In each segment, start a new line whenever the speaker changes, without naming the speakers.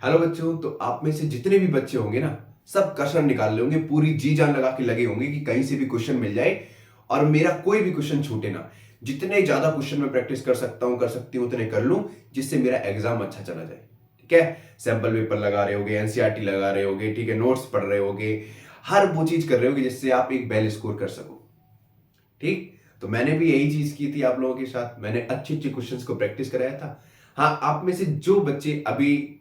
Hello बच्चों, तो आप में से जितने भी बच्चे होंगे ना, सब कसर निकाल रहे होंगे, पूरी जी जान लगा के लगे होंगे कि कहीं से भी क्वेश्चन मिल जाए और मेरा कोई भी क्वेश्चन छूटे ना। जितने ज्यादा क्वेश्चन मैं प्रैक्टिस कर सकता हूं, कर सकती हूं, उतने कर लूं, जिससे मेरा एग्जाम अच्छा चला जाए। ठीक है, सैंपल पेपर लगा रहे होगे, एनसीईआरटी लगा रहे होगे, ठीक है, नोट्स पढ़ रहे होगे, हर वो चीज कर रहे होगे जिससे आप एक वेल स्कोर कर सको। ठीक, तो मैंने भी यही चीज की थी आप लोगों के साथ। मैंने अच्छे अच्छे क्वेश्चंस को प्रैक्टिस कराया था। हाँ, आप में से जो बच्चे अभी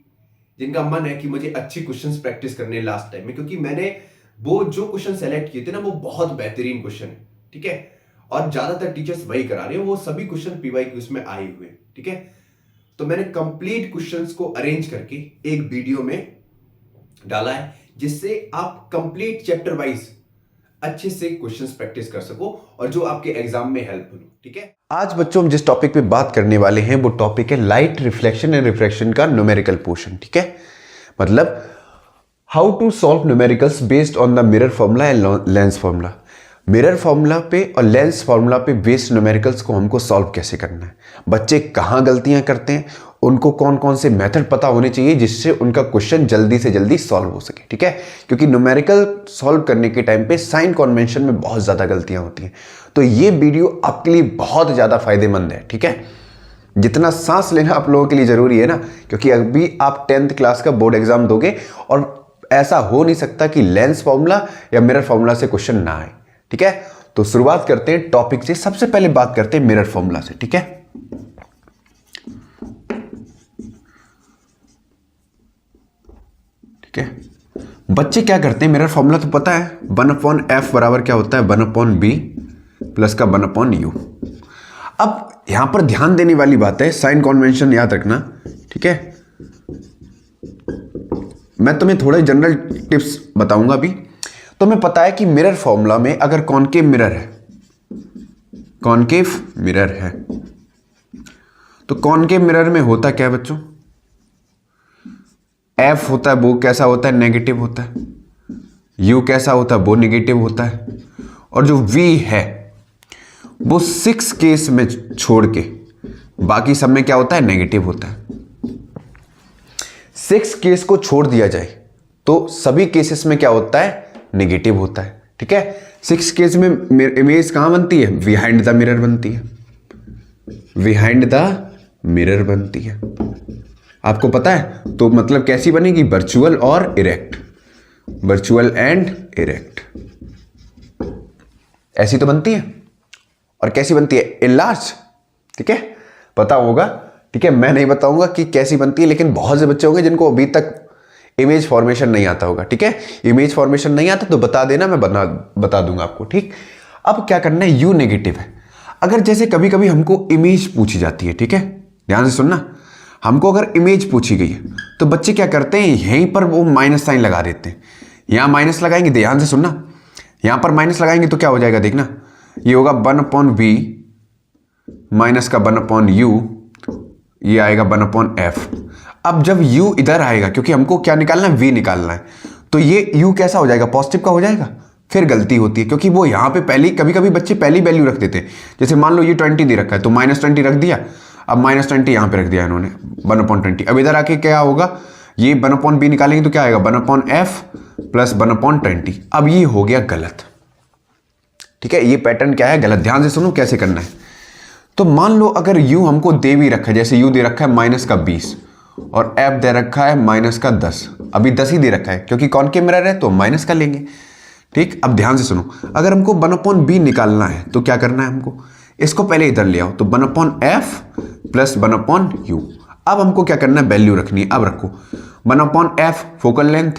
जिनका मन है कि मुझे अच्छी क्वेश्चंस प्रैक्टिस करने लास्ट टाइम में, क्योंकि मैंने वो जो क्वेश्चन सेलेक्ट किए थे ना, वो बहुत बेहतरीन क्वेश्चन है। ठीक है, और ज्यादातर टीचर्स वही करा रहे हैं, वो सभी क्वेश्चन पीवाईक्यूज में आए हुए। ठीक है, तो मैंने कंप्लीट क्वेश्चंस को अरेंज करके एक वीडियो में डाला है, जिससे आप कंप्लीट चैप्टर वाइज अच्छे से क्वेश्चंस प्रैक्टिस कर सको और जो आपके एग्जाम में हेल्पफुल हो। ठीक है,
आज बच्चों हम जिस टॉपिक पे बात करने वाले हैं वो टॉपिक है लाइट रिफ्लेक्शन एंड रिफ्रैक्शन का न्यूमेरिकल पोर्शन। ठीक है, मतलब how to solve numericals based on the mirror formula and lens formula. Mirror formula पे और लेंस फॉर्मूला पे बेस्ड न्यूमेरिकल्स को हमको सॉल्व कैसे करना है, बच्चे कहाँ गलतियां करते हैं, उनको कौन कौन से मेथड पता होने चाहिए जिससे उनका क्वेश्चन जल्दी से जल्दी सॉल्व हो सके। ठीक है, क्योंकि न्यूमेरिकल सॉल्व करने के टाइम पे साइन कन्वेंशन में बहुत ज़्यादा गलतियां होती हैं। तो ये वीडियो आपके लिए बहुत ज़्यादा फायदेमंद है। ठीक है, जितना सांस लेना आप लोगों के लिए ज़रूरी है ना, क्योंकि अभी आप 10th क्लास का बोर्ड एग्जाम दोगे और ऐसा हो नहीं सकता कि लेंस फॉर्मूला या मिरर फॉर्मूला से क्वेश्चन ना आए। ठीक है, तो शुरुआत करते हैं टॉपिक से। सबसे पहले बात करते हैं मिरर फॉर्मूला से। ठीक है, ठीक है, बच्चे क्या करते हैं, मिरर फॉर्मूला तो पता है, 1/f बराबर क्या होता है, 1/b प्लस का 1/u। अब यहां पर ध्यान देने वाली बात है, साइन कन्वेंशन याद रखना। ठीक है, मैं तुम्हें थोड़े जनरल टिप्स बताऊंगा अभी। तुम्हें पता है कि मिरर फॉर्मूला में अगर कॉनकेव मिरर है, कॉनकेव मिरर है, तो कॉनकेव मिरर में होता क्या है बच्चों, एफ होता है वो कैसा होता है, नेगेटिव होता है। यू कैसा होता है, वो नेगेटिव होता है। और जो वी है वो 6 केस में छोड़ के बाकी सब में क्या होता है, नेगेटिव होता है। 6 केस को छोड़ दिया जाए तो सभी केसेस में क्या होता है, नेगेटिव होता है। ठीक है, 6 केस में इमेज कहां बनती है, बिहाइंड द मिरर बनती है, बिहाइंड द मिरर बनती है। आपको पता है, तो मतलब कैसी बनेगी, वर्चुअल और इरेक्ट, वर्चुअल एंड इरेक्ट, ऐसी तो बनती है। और कैसी बनती है, इनलार्ज। ठीक है, पता होगा। ठीक है, मैं नहीं बताऊंगा कि कैसी बनती है, लेकिन बहुत से बच्चे होंगे जिनको अभी तक इमेज फॉर्मेशन नहीं आता होगा। ठीक है, इमेज फॉर्मेशन नहीं आता तो बता देना, मैं बता दूंगा आपको। ठीक, अब क्या करना है, यू नेगेटिव है। अगर जैसे कभी कभी हमको इमेज पूछी जाती है, ठीक है, ध्यान से सुनना, हमको अगर इमेज पूछी गई है तो बच्चे क्या करते हैं, यहीं पर वो माइनस साइन लगा देते हैं। यहां माइनस लगाएंगे, ध्यान से सुनना, यहां पर माइनस लगाएंगे तो क्या हो जाएगा, देखना, ये होगा 1/v माइनस का 1/u, ये आएगा 1/f। अब जब u इधर आएगा, क्योंकि हमको क्या निकालना है, v निकालना है, तो ये u कैसा हो जाएगा, पॉजिटिव का हो जाएगा। फिर गलती होती है, क्योंकि वो यहां पे पहली, कभी कभी बच्चे पहली वैल्यू रख देते हैं। जैसे मान लो ये 20 दे रखा है तो -20 रख दिया, अब -20 यहां पे रख दिया इन्होंने, 1/20। अब इधर आके क्या होगा, ये 1/b निकालेंगे तो क्या आएगा, 1/f प्लस 1/20। अब ये हो गया गलत। ठीक है, ये पैटर्न क्या है, गलत। ध्यान से सुनो कैसे करना है। तो मान लो अगर u हमको दे भी रखा है, जैसे u दे रखा है -20 और f दे रखा है -10, अभी 10 ही दे रखा है क्योंकि कॉनकेव मिरर है तो माइनस का लेंगे। ठीक, अब ध्यान से सुनो, अगर हमको 1/b निकालना है तो क्या करना है, हमको इसको पहले इधर ले आओ, तो 1/f प्लस 1/u। अब हमको क्या करना है, वैल्यू रखनी है। अब रखो 1/f focal length,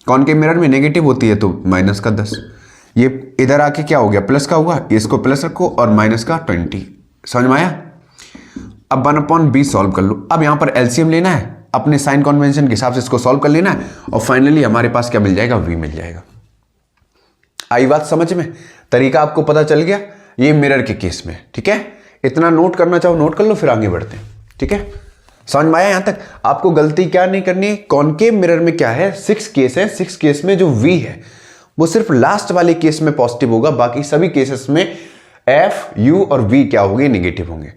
concave mirror में नेगेटिव होती है तो -10, ये इधर आके क्या हो गया, प्लस का हुआ, इसको प्लस रखो और माइनस का 20। समझ में आया। अब 1/b सॉल्व कर लो। अब यहां पर एलसीएम लेना है, अपने साइन कन्वेंशन के हिसाब से इसको सॉल्व कर लेना है और फाइनली हमारे पास क्या मिल जाएगा, v मिल जाएगा। आई बात समझ में, तरीका आपको पता चल गया, ये मिरर के केस में। ठीक है, इतना नोट करना चाहो नोट कर लो, फिर आगे बढ़ते हैं। ठीक है, समझ में आया यहां तक। आपको गलती क्या नहीं करनी है, कॉनकेव मिरर में क्या है, 6 केस है, 6 केस में जो v है वो सिर्फ लास्ट वाले केस में पॉजिटिव होगा, बाकी सभी केसेस में f, u और v क्या होंगे, नेगेटिव होंगे।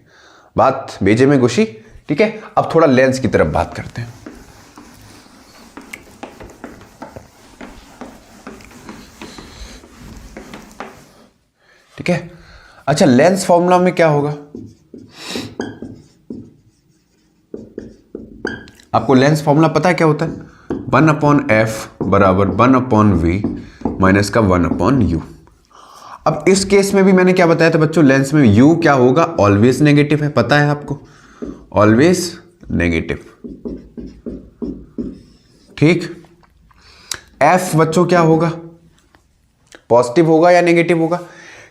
बात बेजे में घुसी। ठीक है, अब थोड़ा लेंस की तरफ बात करते हैं। ठीक है। अच्छा, लेंस फॉर्मूला में क्या होगा, आपको लेंस फॉर्मूला पता है क्या होता है, 1/f बराबर 1/v माइनस का 1/u। अब इस केस में भी मैंने क्या बताया था बच्चों, लेंस में u क्या होगा, ऑलवेज नेगेटिव है, पता है आपको, ऑलवेज नेगेटिव, ठीक। f बच्चों क्या होगा, पॉजिटिव होगा या नेगेटिव होगा।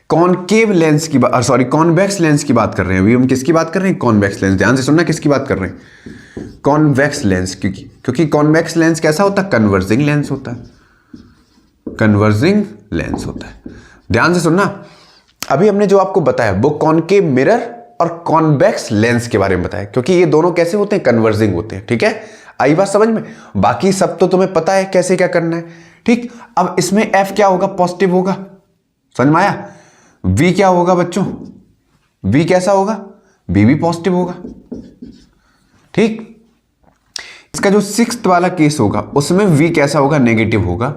कॉनकेव लेंस की बात, सॉरी कॉन्वेक्स लेंस की बात कर रहे हैं अभी हम, किसकी बात कर रहे हैं, कॉन्वेक्स लेंस। ध्यान से सुनना, किसकी बात कर रहे हैं, कॉन्वेक्स लेंस, क्योंकि कॉन्वेक्स लेंस कैसा होता है, कन्वर्जिंग लेंस होता है, कन्वर्जिंग लेंस होता है। ध्यान से सुनना, अभी हमने जो आपको बताया वो कॉनकेव मिरर और कॉन्वेक्स लेंस के बारे में बताया, क्योंकि ये दोनों कैसे होते हैं, कन्वर्जिंग होते हैं, ठीक है। आई बात समझ में, बाकी सब तो तुम्हें पता है कैसे क्या करना है, ठीक। अब इसमें f क्या होगा, पॉजिटिव होगा, समझ में आया। v क्या होगा बच्चों, v कैसा होगा, v भी पॉजिटिव होगा, ठीक। इसका जो 6th वाला केस होगा उसमें v कैसा होगा, नेगेटिव होगा,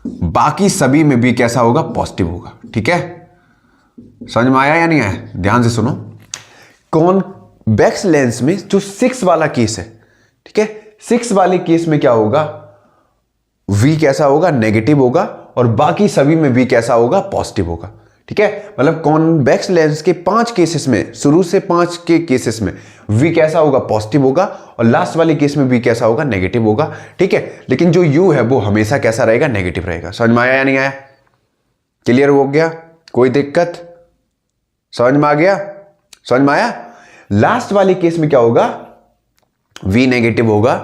बाकी सभी में v कैसा होगा, पॉजिटिव होगा, ठीक है। समझ में आया या नहीं आया, ध्यान से सुनो। कॉन्वेक्स लेंस में जो 6 वाला केस है, ठीक है, 6 वाले केस में क्या होगा, v कैसा होगा, नेगेटिव होगा, और बाकी सभी में v कैसा होगा, पॉजिटिव होगा, ठीक है। मतलब कॉन्वेक्स लेंस के 5 केसेस में, शुरू से 5 के केसेस में v कैसा होगा, पॉजिटिव होगा, और लास्ट वाले केस में v कैसा होगा, नेगेटिव होगा, ठीक है। लेकिन जो u है वो हमेशा कैसा रहेगा, नेगेटिव रहेगा। समझ में आया या नहीं आया, क्लियर हो गया, कोई दिक्कत, समझ में आ गया, समझ में आया। लास्ट वाले केस में क्या होगा, v नेगेटिव होगा,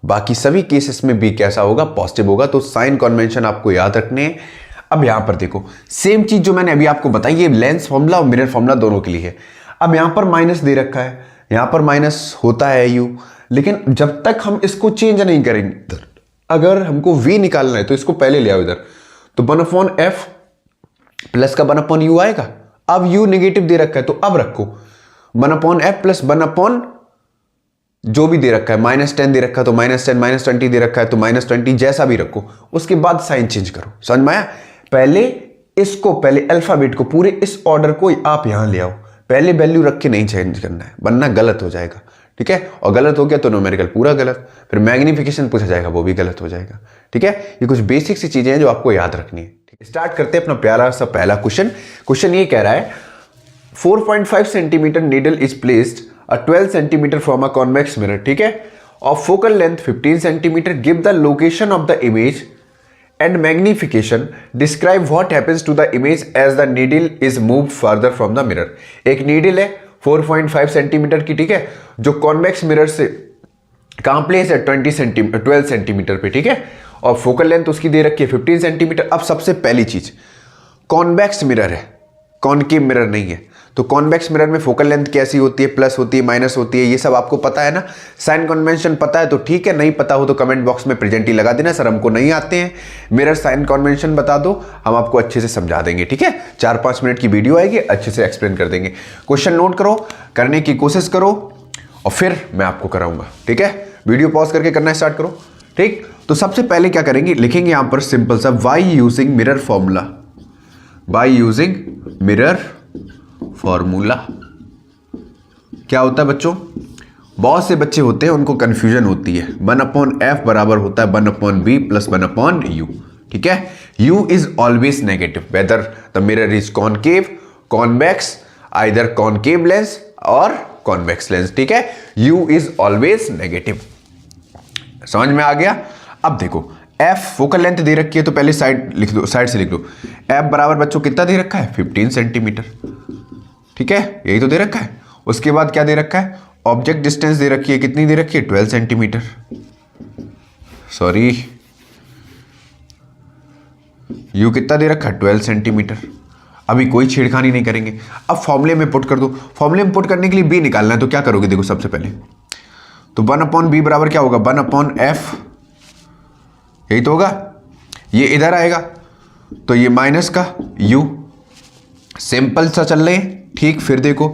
बाकी सभी केसेस में v कैसा होगा, पॉजिटिव होगा। तो साइन कन्वेंशन आपको याद रखने हैं। अब यहां पर देखो, सेम चीज जो मैंने अभी आपको बताई, ये लेंस फॉर्मूला और मिरर फॉर्मूला दोनों के लिए है। अब यहां पर माइनस दे रखा है, यहां पर माइनस होता है u, लेकिन जब तक हम इसको चेंज नहीं करेंगे, अगर हमको v निकालना है तो इसको पहले ले आओ इधर, तो 1/f प्लस का 1/u आएगा। अब u नेगेटिव दे रखा है तो अब रखो 1/f प्लस 1/ जो भी दे रखा है, -10 दे रखा है तो -10, -20 दे रखा है तो -20, जैसा भी रखो, उसके बाद साइन चेंज करो। समझ में आया। पहले इसको, पहले अल्फाबेट को, पूरे इस ऑर्डर को आप यहां ले आओ, पहले वैल्यू रख के नहीं चेंज करना है, वरना गलत हो जाएगा, ठीक है। और गलत हो गया तो न्यूमेरिकल पूरा गलत, फिर मैग्निफिकेशन पूछा जाएगा वो भी गलत हो जाएगा, ठीक है। ये कुछ बेसिक सी चीजें हैं जो आपको याद रखनी है। स्टार्ट करते हैं अपना प्यारा सा पहला क्वेश्चन। क्वेश्चन ये कह रहा है 4.5 centimetre needle is placed a 12 centimeter from a convex mirror, ठीक है, of focal length 15 centimeter, give the location of the image and magnification, describe what happens to the image as the needle is moved further from the mirror। एक needle है 4.5 centimetre की, ठीक है, जो convex mirror से कहां place है, 12 centimetre पे, ठीक है, और फोकल लेंथ उसकी दे रखी है 15 सेंटीमीटर। अब सबसे पहली चीज, कॉन्वेक्स मिरर है, कॉनकेव मिरर नहीं है, तो कॉन्वेक्स मिरर में फोकल लेंथ कैसी होती है, प्लस होती है, माइनस होती है, ये सब आपको पता है ना। साइन कन्वेंशन पता है तो ठीक है, नहीं पता हो तो कमेंट बॉक्स में प्रेजेंट ही लगा देना, सर हमको नहीं आते हैं मिरर साइन कन्वेंशन बता दो, हम आपको अच्छे से समझा देंगे, ठीक है। 4-5 मिनट की वीडियो आएगी, अच्छे से एक्सप्लेन कर देंगे। क्वेश्चन नोट करो, करने की कोशिश करो, और फिर मैं आपको कराऊंगा, ठीक है। वीडियो पॉज करके करना स्टार्ट करो, ठीक। तो सबसे पहले क्या करेंगे, लिखेंगे यहां पर सिंपल सा by using mirror formula, by using mirror formula. क्या होता है बच्चों, बहुत से बच्चे होते हैं उनको कंफ्यूजन होती है, 1/f बराबर होता है 1/b प्लस 1/u, ठीक है। u is always negative whether the mirror is concave, convex, either concave lens और कॉन्वेक्स लेंस, ठीक है। u इज ऑलवेज नेगेटिव, समझ में आ गया। अब देखो f फोकल लेंथ दे रखी है तो पहले साइड लिख दो, साइड से लिख लो, f बराबर बच्चों कितना दे रखा है, 15 सेंटीमीटर, ठीक है, यही तो दे रखा है। उसके बाद क्या दे रखा है, ऑब्जेक्ट डिस्टेंस दे रखी है, कितनी दे रखी है, 12 सेंटीमीटर, सॉरी u कितना दे रखा है, 12 सेंटीमीटर। अभी कोई छेड़खानी नहीं करेंगे, अब फॉर्मूले में पुट कर दो। फॉर्मूले में पुट करने के लिए b निकालना है, तो क्या करोगे, देखो सबसे पहले तो 1/b बराबर क्या होगा, 1/f, यही तो होगा, ये इधर आएगा तो ये माइनस का u, सिंपल सा चल रहे हैं, ठीक। फिर देखो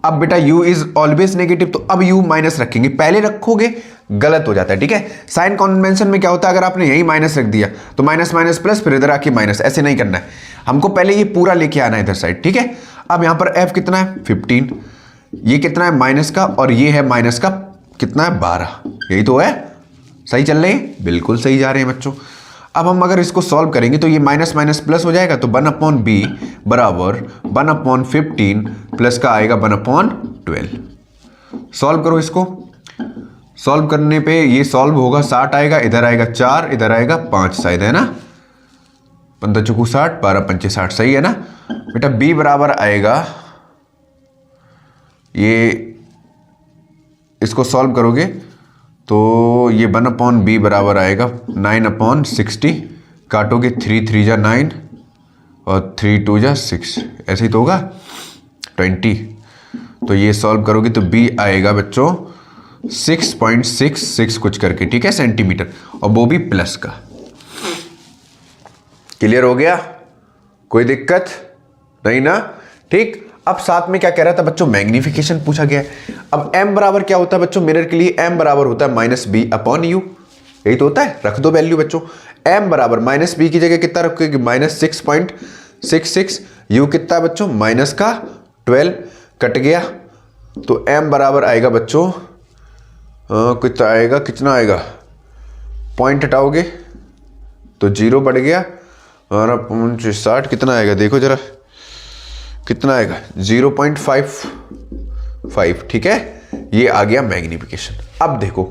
अब बेटा u इज ऑलवेज नेगेटिव, तो अब u माइनस रखेंगे, पहले रखोगे गलत हो जाता है, ठीक है। साइन कन्वेंशन में क्या होता है, अगर आपने यही माइनस रख दिया तो माइनस माइनस प्लस, फिर इधर आके माइनस, ऐसे नहीं करना है, हमको पहले ये पूरा लेके आना है इधर साइड, ठीक है। अब यहां पर f कितना है 15, ये कितना है माइनस का, और ये है माइनस का कितना है 12, यही तो है, सही चल रहे हैं, बिल्कुल सही जा रहे हैं बच्चों। अब हम अगर इसको सॉल्व करेंगे तो ये माइनस माइनस प्लस हो जाएगा, तो 1/b बराबर 1/15 प्लस का आएगा 1/12। सॉल्व करो इसको, सॉल्व करने पे ये सॉल्व होगा, 60 आएगा, इधर आएगा 4, इधर आएगा 5, शायद है ना, 15 चौकू 60, 12 पंचे 60, सही है ना बेटा। b बराबर आएगा, ये इसको सॉल्व करोगे तो ये 1/b बराबर आएगा 9/60, काटोगे 3 3 जा 9 और 3 2 जा 6, ऐसे ही तो होगा 20। तो ये सॉल्व करोगे तो b आएगा बच्चों 6.66 कुछ करके, ठीक है, सेंटीमीटर, और वो भी प्लस का। क्लियर हो गया, कोई दिक्कत नहीं ना, ठीक। अब साथ में क्या कह रहा था बच्चों, मैग्निफिकेशन पूछा गया है। अब m बराबर क्या होता है बच्चों, मिरर के लिए m बराबर होता है -b/u, यही तो होता है, रख दो वैल्यू बच्चों। m बराबर -b की जगह कितना रखोगे, -6.66, u कितना है बच्चों -12, कट गया, तो m बराबर आएगा बच्चों कितना आएगा, कितना आएगा, पॉइंट हटाओगे तो 0 बढ़ गया, और 60 कितना आएगा, देखो जरा कितना आएगा 0.55, ठीक है, ये आ गया मैग्निफिकेशन। अब देखो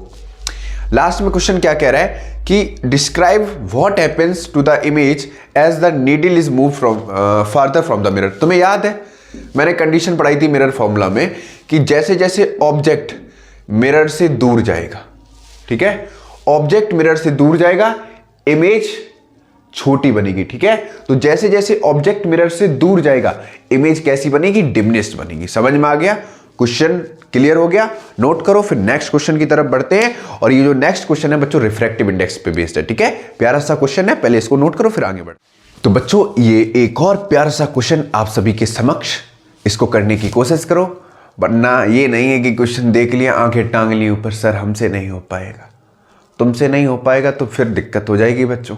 लास्ट में क्वेश्चन क्या कह रहा है कि describe what happens to the image as the needle is move from farther from the mirror. तुम्हें याद है मैंने कंडीशन पढ़ाई थी मिरर फॉर्मूला में कि जैसे जैसे ऑब्जेक्ट मिरर से दूर जाएगा, ठीक है, ऑब्जेक्ट मिरर से दूर जाएगा, इमेज छोटी बनेगी, ठीक है। तो जैसे जैसे ऑब्जेक्ट मिरर से दूर जाएगा, इमेज कैसी बनेगी, डिमिनिश्ड बनेगी। समझ में आ गया, क्वेश्चन क्लियर हो गया, नोट करो, फिर नेक्स्ट क्वेश्चन की तरफ बढ़ते हैं। और ये जो नेक्स्ट क्वेश्चन है बच्चों रिफ्रैक्टिव इंडेक्स पे बेस्ड है, ठीक है, प्यारा सा क्वेश्चन है, पहले इसको नोट करो फिर आगे बढ़। तो बच्चों ये एक और प्यारा सा क्वेश्चन आप सभी के समक्ष, इसको करने की कोशिश करो, वरना ये नहीं है कि क्वेश्चन देख लिया आंखें टांग ली ऊपर, सर हमसे नहीं हो पाएगा, तुमसे नहीं हो पाएगा तो फिर दिक्कत हो जाएगी बच्चों,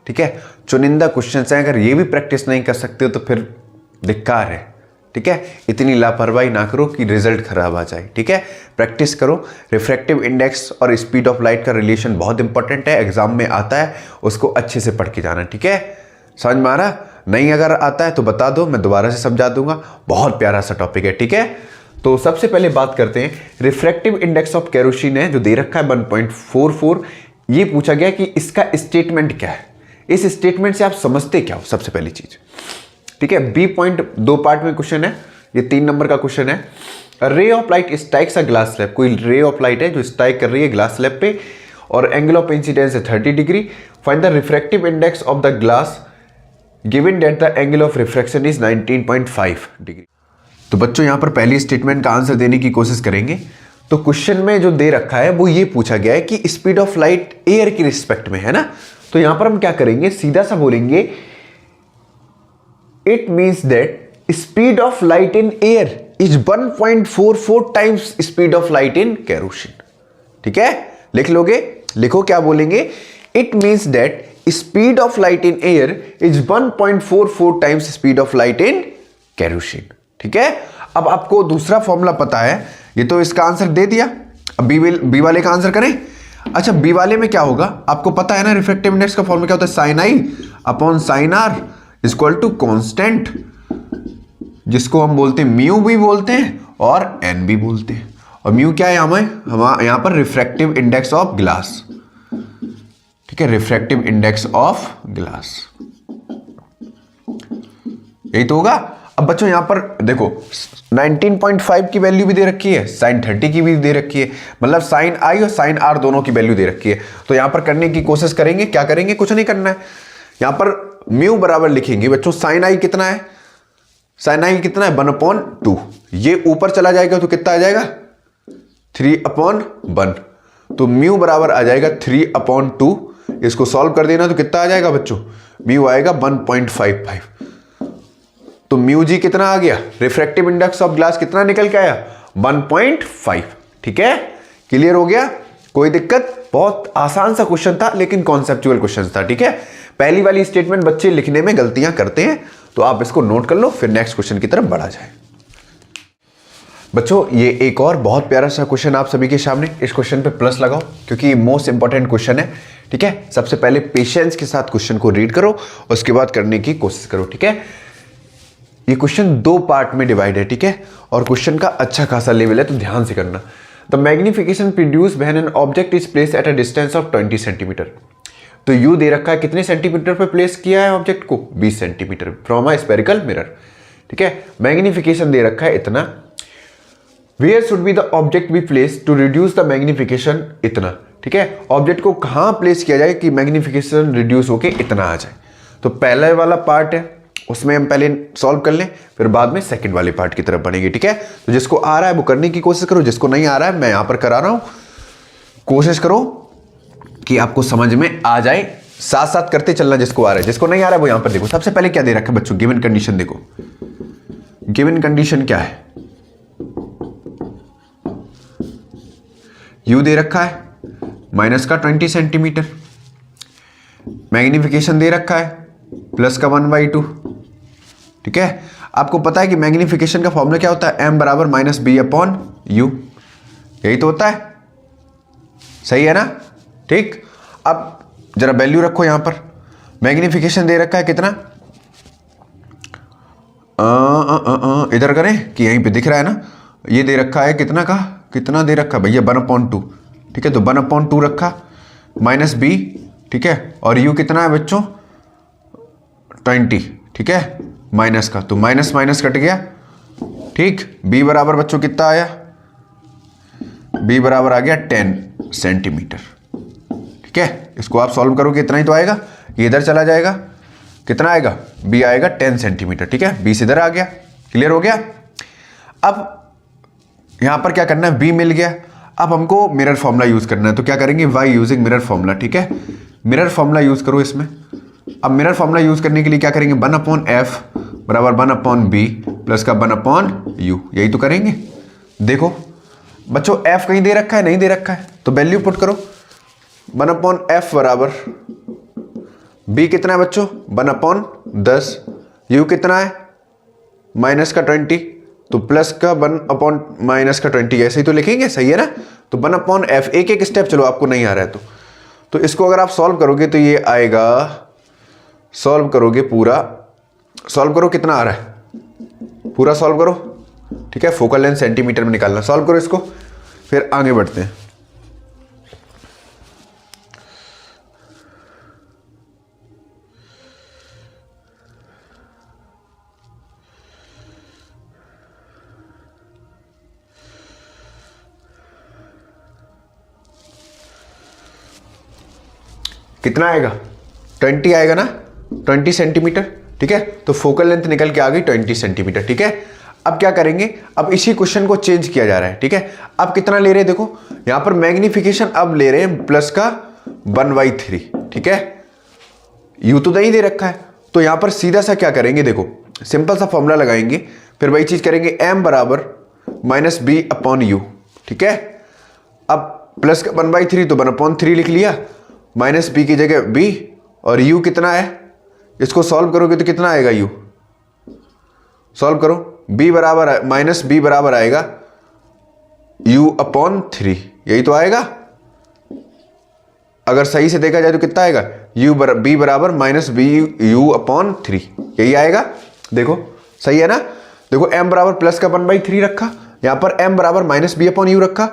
ठीक है। चुनिंदा क्वेश्चन हैं, अगर ये भी प्रैक्टिस नहीं कर सकते हो तो फिर धिक्कार है, ठीक है। इतनी लापरवाही ना करो कि रिजल्ट खराब आ जाए, ठीक है। प्रैक्टिस करो। रिफ्रैक्टिव इंडेक्स और स्पीड ऑफ लाइट का रिलेशन बहुत इंपॉर्टेंट है, एग्जाम में आता है, उसको अच्छे से पढ़ के जाना, ठीक है। समझ में आ रहा, नहीं अगर आता है तो बता दो, मैं दोबारा से समझा दूंगा, बहुत प्यारा सा टॉपिक है, ठीक है। तो सबसे पहले बात करते हैं रिफ्रैक्टिव इंडेक्स ऑफ केरोसिन है जो दे रखा है 1.44। ये पूछा गया कि इसका स्टेटमेंट क्या है, इस स्टेटमेंट से आप समझते क्या हो, सबसे पहली चीज, ठीक है। बी पॉइंट 2 पार्ट में क्वेश्चन है, ये 3 नंबर का क्वेश्चन है। Ray of light strikes a glass slab, कोई रे ऑफ लाइट है जो स्ट्राइक कर रही है ग्लास स्लैब पे, और एंगल ऑफ इंसिडेंस है 30 degree. Find the refractive index of the glass given that the angle of refraction is 19.5 degree. तो बच्चों यहां पर पहली स्टेटमेंट का आंसर देने की कोशिश करेंगे। तो क्वेश्चन में जो दे रखा है वो ये पूछा गया है कि स्पीड ऑफ लाइट एयर की रिस्पेक्ट में है ना, तो यहां पर हम क्या करेंगे, सीधा सा बोलेंगे it means that speed of light in air is 1.44 times speed of light in kerosene, ठीक है। लिख लोगे, लिखो क्या बोलेंगे, it means that speed of light in air is 1.44 times speed of light in kerosene, ठीक है। अब आपको दूसरा फॉर्मूला पता है, ये तो इसका आंसर दे दिया, अब बी वाले का आंसर करें। अच्छा बी वाले में क्या होगा आपको पता है ना, रिफ्रैक्टिव इंडेक्स का फॉर्मूला क्या होता है, sine i upon sine r equal to constant, जिसको हम बोलते हैं म्यू भी बोलते हैं और एन भी बोलते हैं। और म्यू क्या है हमें, हम यहां पर रिफ्रैक्टिव इंडेक्स ऑफ ग्लास, ठीक है, रिफ्रैक्टिव इंडेक्स ऑफ ग्लास, यही तो होगा। अब बच्चों यहां पर देखो 19.5 की वैल्यू भी दे रखी है, साइन 30 की भी दे रखी है, मतलब साइन आई और साइन आर दोनों की वैल्यू दे रखी है। तो यहां पर करने की कोशिश करेंगे, क्या करेंगे, कुछ नहीं करना है, यहां पर म्यू बराबर लिखेंगे बच्चों, साइन आई कितना है, साइन आई कितना है 1/2, ये ऊपर चला जाएगा तो कितना आ जाएगा 3/1, तो म्यू बराबर आ जाएगा 3/2। इसको सॉल्व कर देना तो कितना आ जाएगा बच्चों, म्यू आएगा 1.55, तो म्यू जी कितना आ गया, रिफ्रैक्टिव इंडेक्स ऑफ ग्लास कितना निकल के आया, 1.5। ठीक है, क्लियर हो गया, कोई दिक्कत। बहुत आसान सा क्वेश्चन था लेकिन कॉन्सेप्चुअल क्वेश्चन था। ठीक है, पहली वाली स्टेटमेंट बच्चे लिखने में गलतियां करते हैं, तो आप इसको नोट कर लो, फिर नेक्स्ट क्वेश्चन की तरफ बढ़ा जाए। बच्चों ये एक और बहुत प्यारा सा क्वेश्चन आप सभी के सामने, इस क्वेश्चन पे प्लस लगाओ क्योंकि ये मोस्ट इंपॉर्टेंट क्वेश्चन है। ठीक है, सबसे पहले पेशेंस के साथ क्वेश्चन को रीड करो, उसके बाद करने की कोशिश करो। ठीक है, ये क्वेश्चन 2 पार्ट में डिवाइड है। ठीक है, और क्वेश्चन का अच्छा खासा लेवल है, तो ध्यान से करना। The magnification produce when an object is place at a distance of 20 centimetre. तो यू दे रखा है कितने सेंटीमीटर पे प्लेस किया है ऑब्जेक्ट को, 20 centimetre from a spherical mirror. ठीक है, मैग्निफिकेशन दे रखा है इतना। Where should be the object be place to reduce the magnification इतना। ठीक है, ऑब्जेक्ट को कहां प्लेस किया जाए कि मैग्निफिकेशन रिड्यूस होके इतना आ जाए। तो पहला वाला पार्ट है, उसमें हम पहले सॉल्व कर लें, फिर बाद में सेकंड वाले पार्ट की तरफ बढ़ेंगे। ठीक है, तो जिसको आ रहा है वो करने की कोशिश करो, जिसको नहीं आ रहा है मैं यहां पर करा रहा हूं, कोशिश करो कि आपको समझ में आ जाए, साथ साथ करते चलना। जिसको आ रहा है, जिसको नहीं आ रहा है वो यहां पर देखो। सबसे पहले क्या दे रखा है बच्चों, गिवन कंडीशन देखो। गिवन कंडीशन क्या है, यू दे रखा है माइनस का 20 सेंटीमीटर, मैग्निफिकेशन दे रखा है प्लस का 1/2। ठीक है, आपको पता है कि मैग्निफिकेशन का फॉर्मूला क्या होता है, m बराबर माइनस बी अपॉन यू, यही तो होता है, सही है ना। ठीक, अब जरा वैल्यू रखो यहां पर। मैग्निफिकेशन दे रखा है कितना, इधर करें कि यहीं पे दिख रहा है ना, ये दे रखा है कितना का, कितना दे रखा भैया 1/2। ठीक है, तो 1/2 रखा माइनस बी। ठीक है, और यू कितना है बच्चों 20। ठीक है, माइनस का, तो माइनस माइनस कट गया। ठीक, बी बराबर बच्चों कितना आया, बी बराबर आ गया 10 सेंटीमीटर। ठीक है, इसको आप सॉल्व करोगे इतना ही तो आएगा, ये इधर चला जाएगा, कितना आएगा, बी आएगा 10 सेंटीमीटर। ठीक है, बी से इधर आ गया, क्लियर हो गया। अब यहां पर क्या करना है, बी मिल गया, अब हमको मिरर फॉर्मूला यूज करना है, तो क्या करेंगे, वाई यूजिंग मिरर फॉर्मूला। ठीक है, मिरर फॉर्मूला यूज करो इसमें। अब मिरर फॉर्मूला यूज करने के लिए क्या करेंगे, 1/f बराबर 1/b प्लस का 1/u, यही तो करेंगे। देखो बच्चों f कहीं दे रखा है, नहीं दे रखा है, तो वैल्यू पुट करो। 1/f बराबर b कितना है बच्चों 1/10, u कितना है माइनस का 20, तो प्लस का 1/- का 20, ऐसे ही तो लिखेंगे, सही है ना। तो 1/f, एक एक स्टेप चलो, आपको नहीं आ रहा है तो इसको अगर आप सॉल्व करोगे तो ये आएगा, सॉल्व करोगे पूरा, सॉल्व करो कितना आ रहा है, पूरा सॉल्व करो। ठीक है, फोकल लेंथ सेंटीमीटर में निकालना, सॉल्व करो इसको, फिर आगे बढ़ते हैं। कितना आएगा 20 आएगा ना, 20 सेंटीमीटर। ठीक है, तो फोकल लेंथ निकल के आ गई 20 सेंटीमीटर। ठीक है, अब क्या करेंगे, अब इसी क्वेश्चन को चेंज किया जा रहा है। ठीक है, अब कितना ले रहे हैं, देखो यहां पर मैग्निफिकेशन अब ले रहे हैं प्लस का 1/3। ठीक है, यू तो नहीं दे रखा है, तो यहां पर सीधा सा क्या करेंगे, देखो सिंपल सा फॉर्मूला लगाएंगे, फिर वही चीज करेंगे, m बराबर माइनस बी अपॉन यू। ठीक है, अब प्लस का 1/3 तो 1/3 लिख लिया, माइनस बी की जगह b, और u कितना है, इसको सॉल्व करोगे तो कितना आएगा, u सॉल्व करो, b बराबर माइनस बी बराबर आएगा u/3, यही तो आएगा। अगर सही से देखा जाए तो कितना आएगा, b बराबर माइनस बी u/3, यही आएगा। देखो सही है ना, देखो m बराबर प्लस का 1/3 रखा, यहां पर m बराबर माइनस बी अपॉन यू रखा।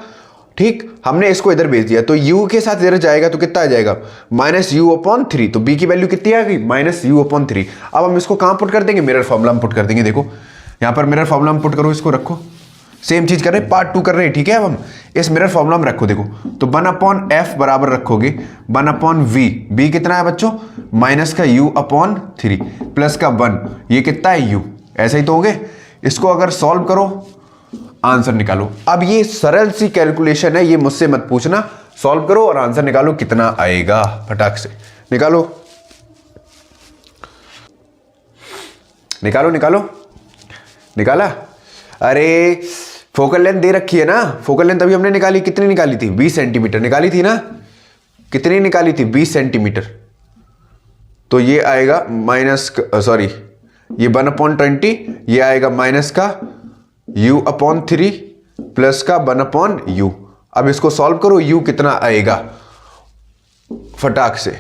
ठीक, हमने इसको इधर भेज दिया, तो u के साथ इधर जाएगा तो कितना आ जाएगा, माइनस u/3, तो b की वैल्यू कितनी आ गई, माइनस u/3। अब हम इसको कहां पुट कर देंगे, मिरर फॉर्मूला में पुट कर देंगे। देखो यहां पर मिरर फॉर्मूला में पुट करो, इसको रखो, सेम चीज कर रहे हैं, पार्ट 2 कर रहे हैं। ठीक है, अब हम इस मिरर फॉर्मूला में रखो, देखो तो 1/f बराबर रखोगे 1/v, b कितना है बच्चों माइनस का u/3 प्लस का 1, ये कितना है u, ऐसा ही तो हो गए। इसको अगर सॉल्व करो आंसर निकालो। अब ये सरल सी कैलकुलेशन है, ये मुझसे मत पूछना, सॉल्व करो और आंसर निकालो कितना आएगा, फटाक से निकालो निकालो निकालो। निकाला? अरे फोकल लेंथ दे रखी है ना, फोकल लेंथ अभी हमने निकाली, कितनी निकाली थी? 20 सेंटीमीटर निकाली थी ना, कितनी निकाली थी? 20 सेंटीमीटर। तो ये आएगा माइनस, सॉरी ये 1/20, ये आएगा माइनस का u/3 प्लस का 1/u। अब इसको सॉल्व करो, u कितना आएगा फटाक से,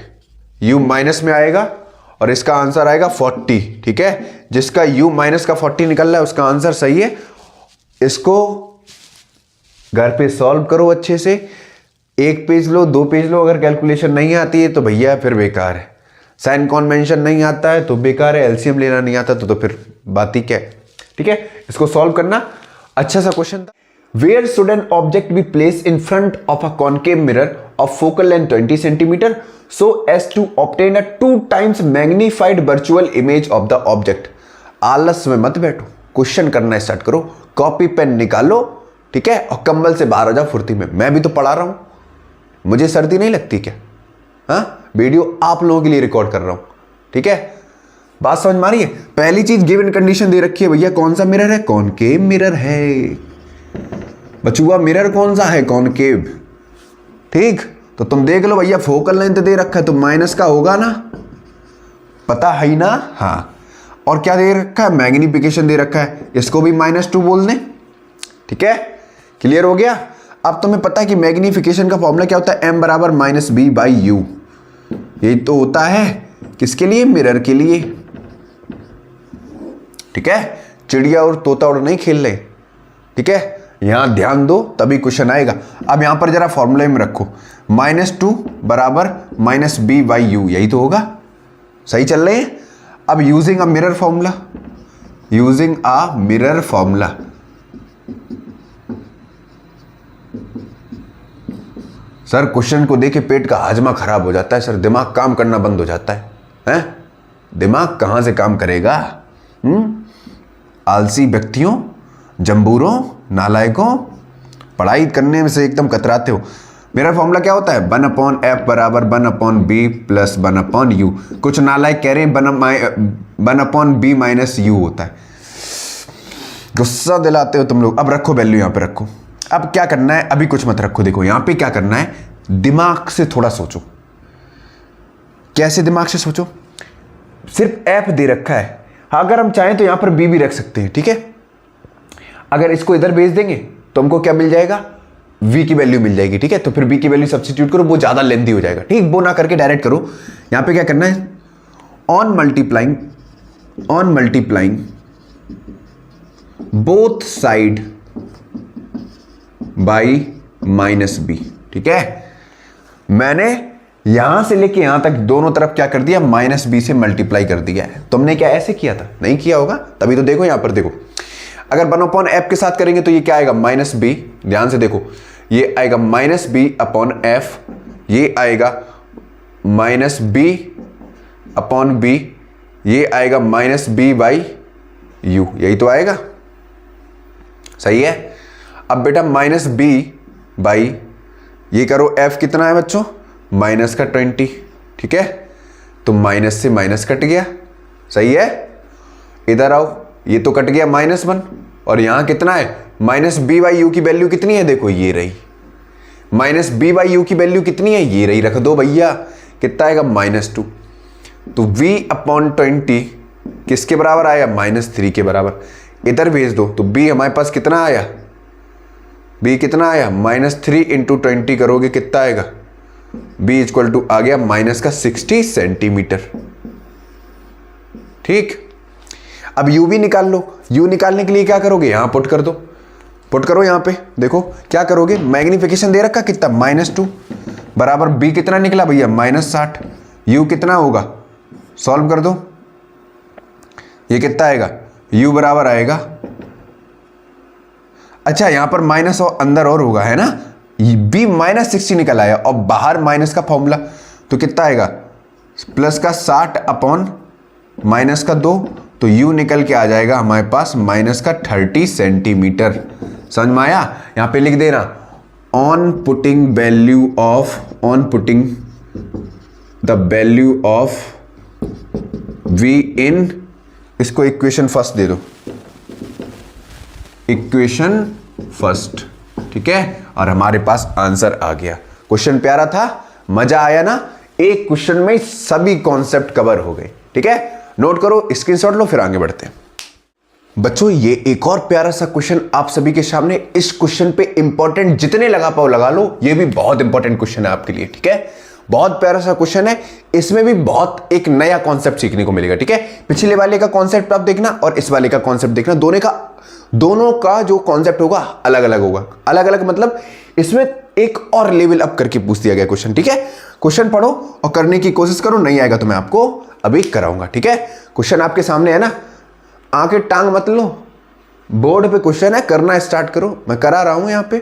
u माइनस में आएगा और इसका आंसर आएगा 40। ठीक है, जिसका u माइनस का 40 निकल रहा है उसका आंसर सही है। इसको घर पे सॉल्व करो अच्छे से, 1 पेज लो 2 पेज लो, अगर कैलकुलेशन नहीं आती है तो भैया फिर बेकार है, साइन कॉन्वेंशन नहीं आता है तो बेकार है, एलसीएम लेना नहीं आता तो फिर बात ही क्या है। ठीक है, इसको सॉल्व करना, अच्छा सा क्वेश्चन था। Where should an object be place in front of a concave mirror of focal length 20 centimetre so as to obtain a 2 times magnified virtual image of the object। आलस में मत बैठो, क्वेश्चन करना start करो, copy pen निकालो, ठीक है, और कंबल से बाहर आ जाओ फुर्ती में। मैं भी तो पढ़ा रहा हूं, मुझे सर्दी नहीं लगती क्या? हाँ, वीडियो आप लोगों के लिए रिकॉर्ड कर रहा हूं, ठीक है, बात समझ में आ रही है? पहली चीज गिवन कंडीशन दे रखी है भैया, कौन सा मिरर है? कॉनकेव मिरर है बचुआ, मिरर कौन सा है? कॉनकेव। ठीक, तो तुम देख लो भैया, फोकल लेंथ दे रखा है तो माइनस का होगा ना, पता है ही ना? हाँ, और क्या दे रखा है? मैग्निफिकेशन दे रखा है, इसको भी -2 बोल दें। ठीक है, क्लियर हो गया? अब तुम्हें पता है कि मैग्निफिकेशन का फॉर्मूला क्या होता है? m बराबर -b/u। यही तो होता है किसके लिए? मिरर के लिए। ठीक है, चिड़िया और तोता उड़ नहीं खेल रहे। ठीक है, यहां ध्यान दो तभी क्वेश्चन आएगा। अब यहां पर जरा फॉर्मूले में रखो, -2 बराबर -b/u, यही तो होगा। सही चल रहे हैं? अब using a mirror formula, using a mirror formula, sir question को देखे पेट का हाजमा खराब हो जाता है सर, दिमाग काम करना बंद हो जाता है, हैं? दिमाग कहां से काम करेगा? आलसी व्यक्तियों, जंबूरों, नालायकों, पढ़ाई करने में से एकदम कतराते हो। मेरा फॉर्मूला क्या होता है? 1/f बराबर 1/b प्लस 1/u। कुछ नालायक कह रहे हैं 1/b माइनस u होता है। गुस्सा दिलाते हो तुम लोग। अब रखो वैल्यू, यहां पे रखो। अब क्या करना है? अभी कुछ मत रखो, देखो यहां पे क्या करना है, दिमाग से थोड़ा सोचो। कैसे दिमाग से सोचो? सिर्फ f दे रखा है, अगर हम चाहें तो यहां पर b भी रख सकते हैं। ठीक है, अगर इसको इधर भेज देंगे तो हमको क्या मिल जाएगा? v की वैल्यू मिल जाएगी। ठीक है, तो फिर v की वैल्यू सब्स्टिट्यूट करो, वो ज्यादा लेंथी हो जाएगा। ठीक, वो ना करके डायरेक्ट करो। यहां पे क्या करना है? On multiplying both side by -b। ठीक है, मैंने यहां से लेके यहां तक दोनों तरफ क्या कर दिया? -b से मल्टीप्लाई कर दिया है। तुमने क्या ऐसे किया था? नहीं किया होगा, तभी तो देखो यहां पर देखो, अगर 1/f के साथ करेंगे तो ये क्या आएगा? -b। ध्यान से देखो, ये आएगा -b/f, ये आएगा -b/b, ये आएगा -b/u, यही तो आएगा। सही है? अब बेटा -b/ ये करो, f कितना है बच्चों? -20। ठीक है, तो माइनस से माइनस कट गया। सही है? इधर आओ, ये तो कट गया -1, और यहां कितना है? -b/u की वैल्यू कितनी है? देखो ये रही, -b/u की वैल्यू कितनी है? ये रही, रख दो भैया, कितना आएगा? -2। तो v/20 किसके बराबर आया? -3 के बराबर। इधर भेज दो तो b हमारे पास कितना आया? b कितना आया? -3 × 20 करोगे कितना आएगा? b = आ गया -60 सेंटीमीटर। ठीक, अब u भी निकाल लो। u निकालने के लिए क्या करोगे? यहां पुट कर दो, पुट करो यहां पे। देखो क्या करोगे? मैग्निफिकेशन दे रखा कितना? -2 बराबर b कितना निकला भैया? -60। u कितना होगा? सॉल्व कर दो, ये कितना आएगा? u बराबर आएगा, अच्छा यहां पर माइनस और अंदर और होगा, है ना? b -60 निकल आया और बाहर माइनस का फॉर्मूला, तो कितना आएगा? प्लस का 60 माइनस का 2, तो u निकल के आ जाएगा हमारे पास -30 सेंटीमीटर। समझ में आया? यहां पे लिख देना, on putting the value of v इन, इसको इक्वेशन फर्स्ट दे दो, इक्वेशन फर्स्ट, ठीक है, और हमारे पास आंसर आ गया। क्वेश्चन प्यारा था, मजा आया ना, एक क्वेश्चन में सभी कॉन्सेप्ट कवर हो गए, ठीक है। नोट करो, स्क्रीनशॉट लो, फिर आगे बढ़ते हैं। बच्चों ये एक और प्यारा सा क्वेश्चन आप सभी के सामने। इस क्वेश्चन पे इंपॉर्टेंट जितने लगा पाओ लगा लो, ये भी बहुत इंपॉर्टेंट क्वेश्चन है आपके लिए, ठीक है। बहुत प्यारा सा क्वेश्चन है, इसमें भी बहुत एक नया कॉन्सेप्ट सीखने को मिलेगा, ठीक है। पिछले वाले का कॉन्सेप्ट आप देखना और इस वाले का कॉन्सेप्ट देखना, दोनों का जो कॉन्सेप्ट होगा अलग अलग होगा। अलग अलग मतलब इसमें एक और लेवल अप करके पूछ दिया गया क्वेश्चन, ठीक है। क्वेश्चन पढ़ो और करने की कोशिश करो, नहीं आएगा तो मैं आपको अभी कराऊंगा, ठीक है। क्वेश्चन आपके सामने है ना, आंखें टांग मत लो, बोर्ड पे क्वेश्चन है, करना स्टार्ट करो, मैं करा रहा हूं यहां पे,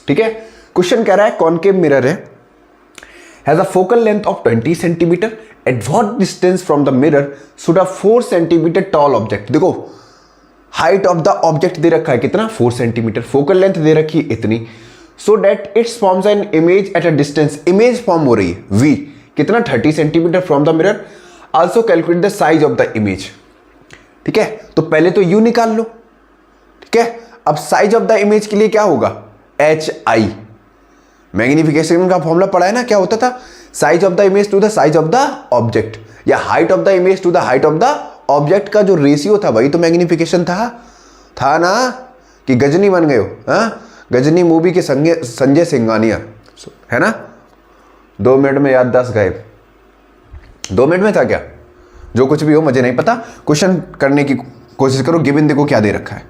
ठीक है। क्वेश्चन कह रहा है कॉनकेव मिरर है, has a focal length of 20 centimetre, eight what distance from the mirror should a 4 centimetre tall object. देखो हाइट ऑफ द ऑब्जेक्ट दे रखा है कितना, 4 सेंटीमीटर, फोकल लेंथ दे रखी है इतनी, so that it's forms an image at a distance, image form हो रही है v कितना 30 centimetre from the mirror, also calculate the size of the image, ठीक है। तो पहले तो u निकाल लो, ठीक है। अब साइज ऑफ द इमेज के लिए क्या होगा, hi, मैग्निफिकेशन का फॉर्मूला पढ़ा है ना, क्या होता था, size of the image to the size of the object, या height of the image to the height of the object का जो रेशियो था वही तो मैग्निफिकेशन था ना, कि गजनी बन गए हो, हाँ, गजनी मूवी के संजय सिंघानिया, है ना। 2 मिनट में याददाश्त गायब, 2 मिनट में था क्या, जो कुछ भी हो मुझे नहीं पता, क्वेश्चन करने की कोशिश करो। गिवन देखो क्या दे रखा है,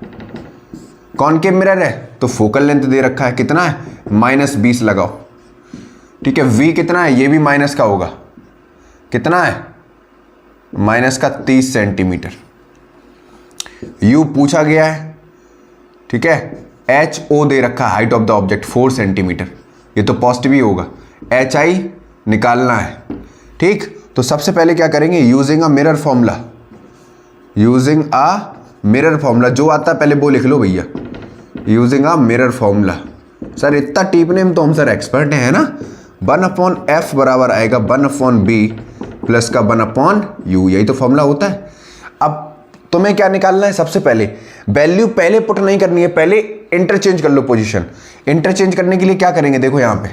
कॉनकेव मिरर है तो फोकल लेंथ दे रखा है कितना है, -20 लगाओ, ठीक है। v कितना है, ये भी माइनस का होगा, कितना है, -30 सेंटीमीटर। u पूछा गया है, ठीक है। ho दे रखा है, height of the object 4 centimetre, ये तो पॉजिटिव ही होगा। hi निकालना है, ठीक। तो सबसे पहले क्या करेंगे, using a mirror formula, using a mirror formula, जो आता है पहले वो लिख लो भैया, using a mirror formula. Sir इतना टीपने में तो हम सर एक्सपर्ट हैं, है ना। 1/f बराबर आएगा 1/b प्लस का 1/u, यही तो फॉर्मूला होता है। अब तुम्हें क्या निकालना है, सबसे पहले वैल्यू पहले पुट नहीं करनी है, पहले इंटरचेंज कर लो पोजीशन। इंटरचेंज करने के लिए क्या करेंगे, देखो यहाँ पे,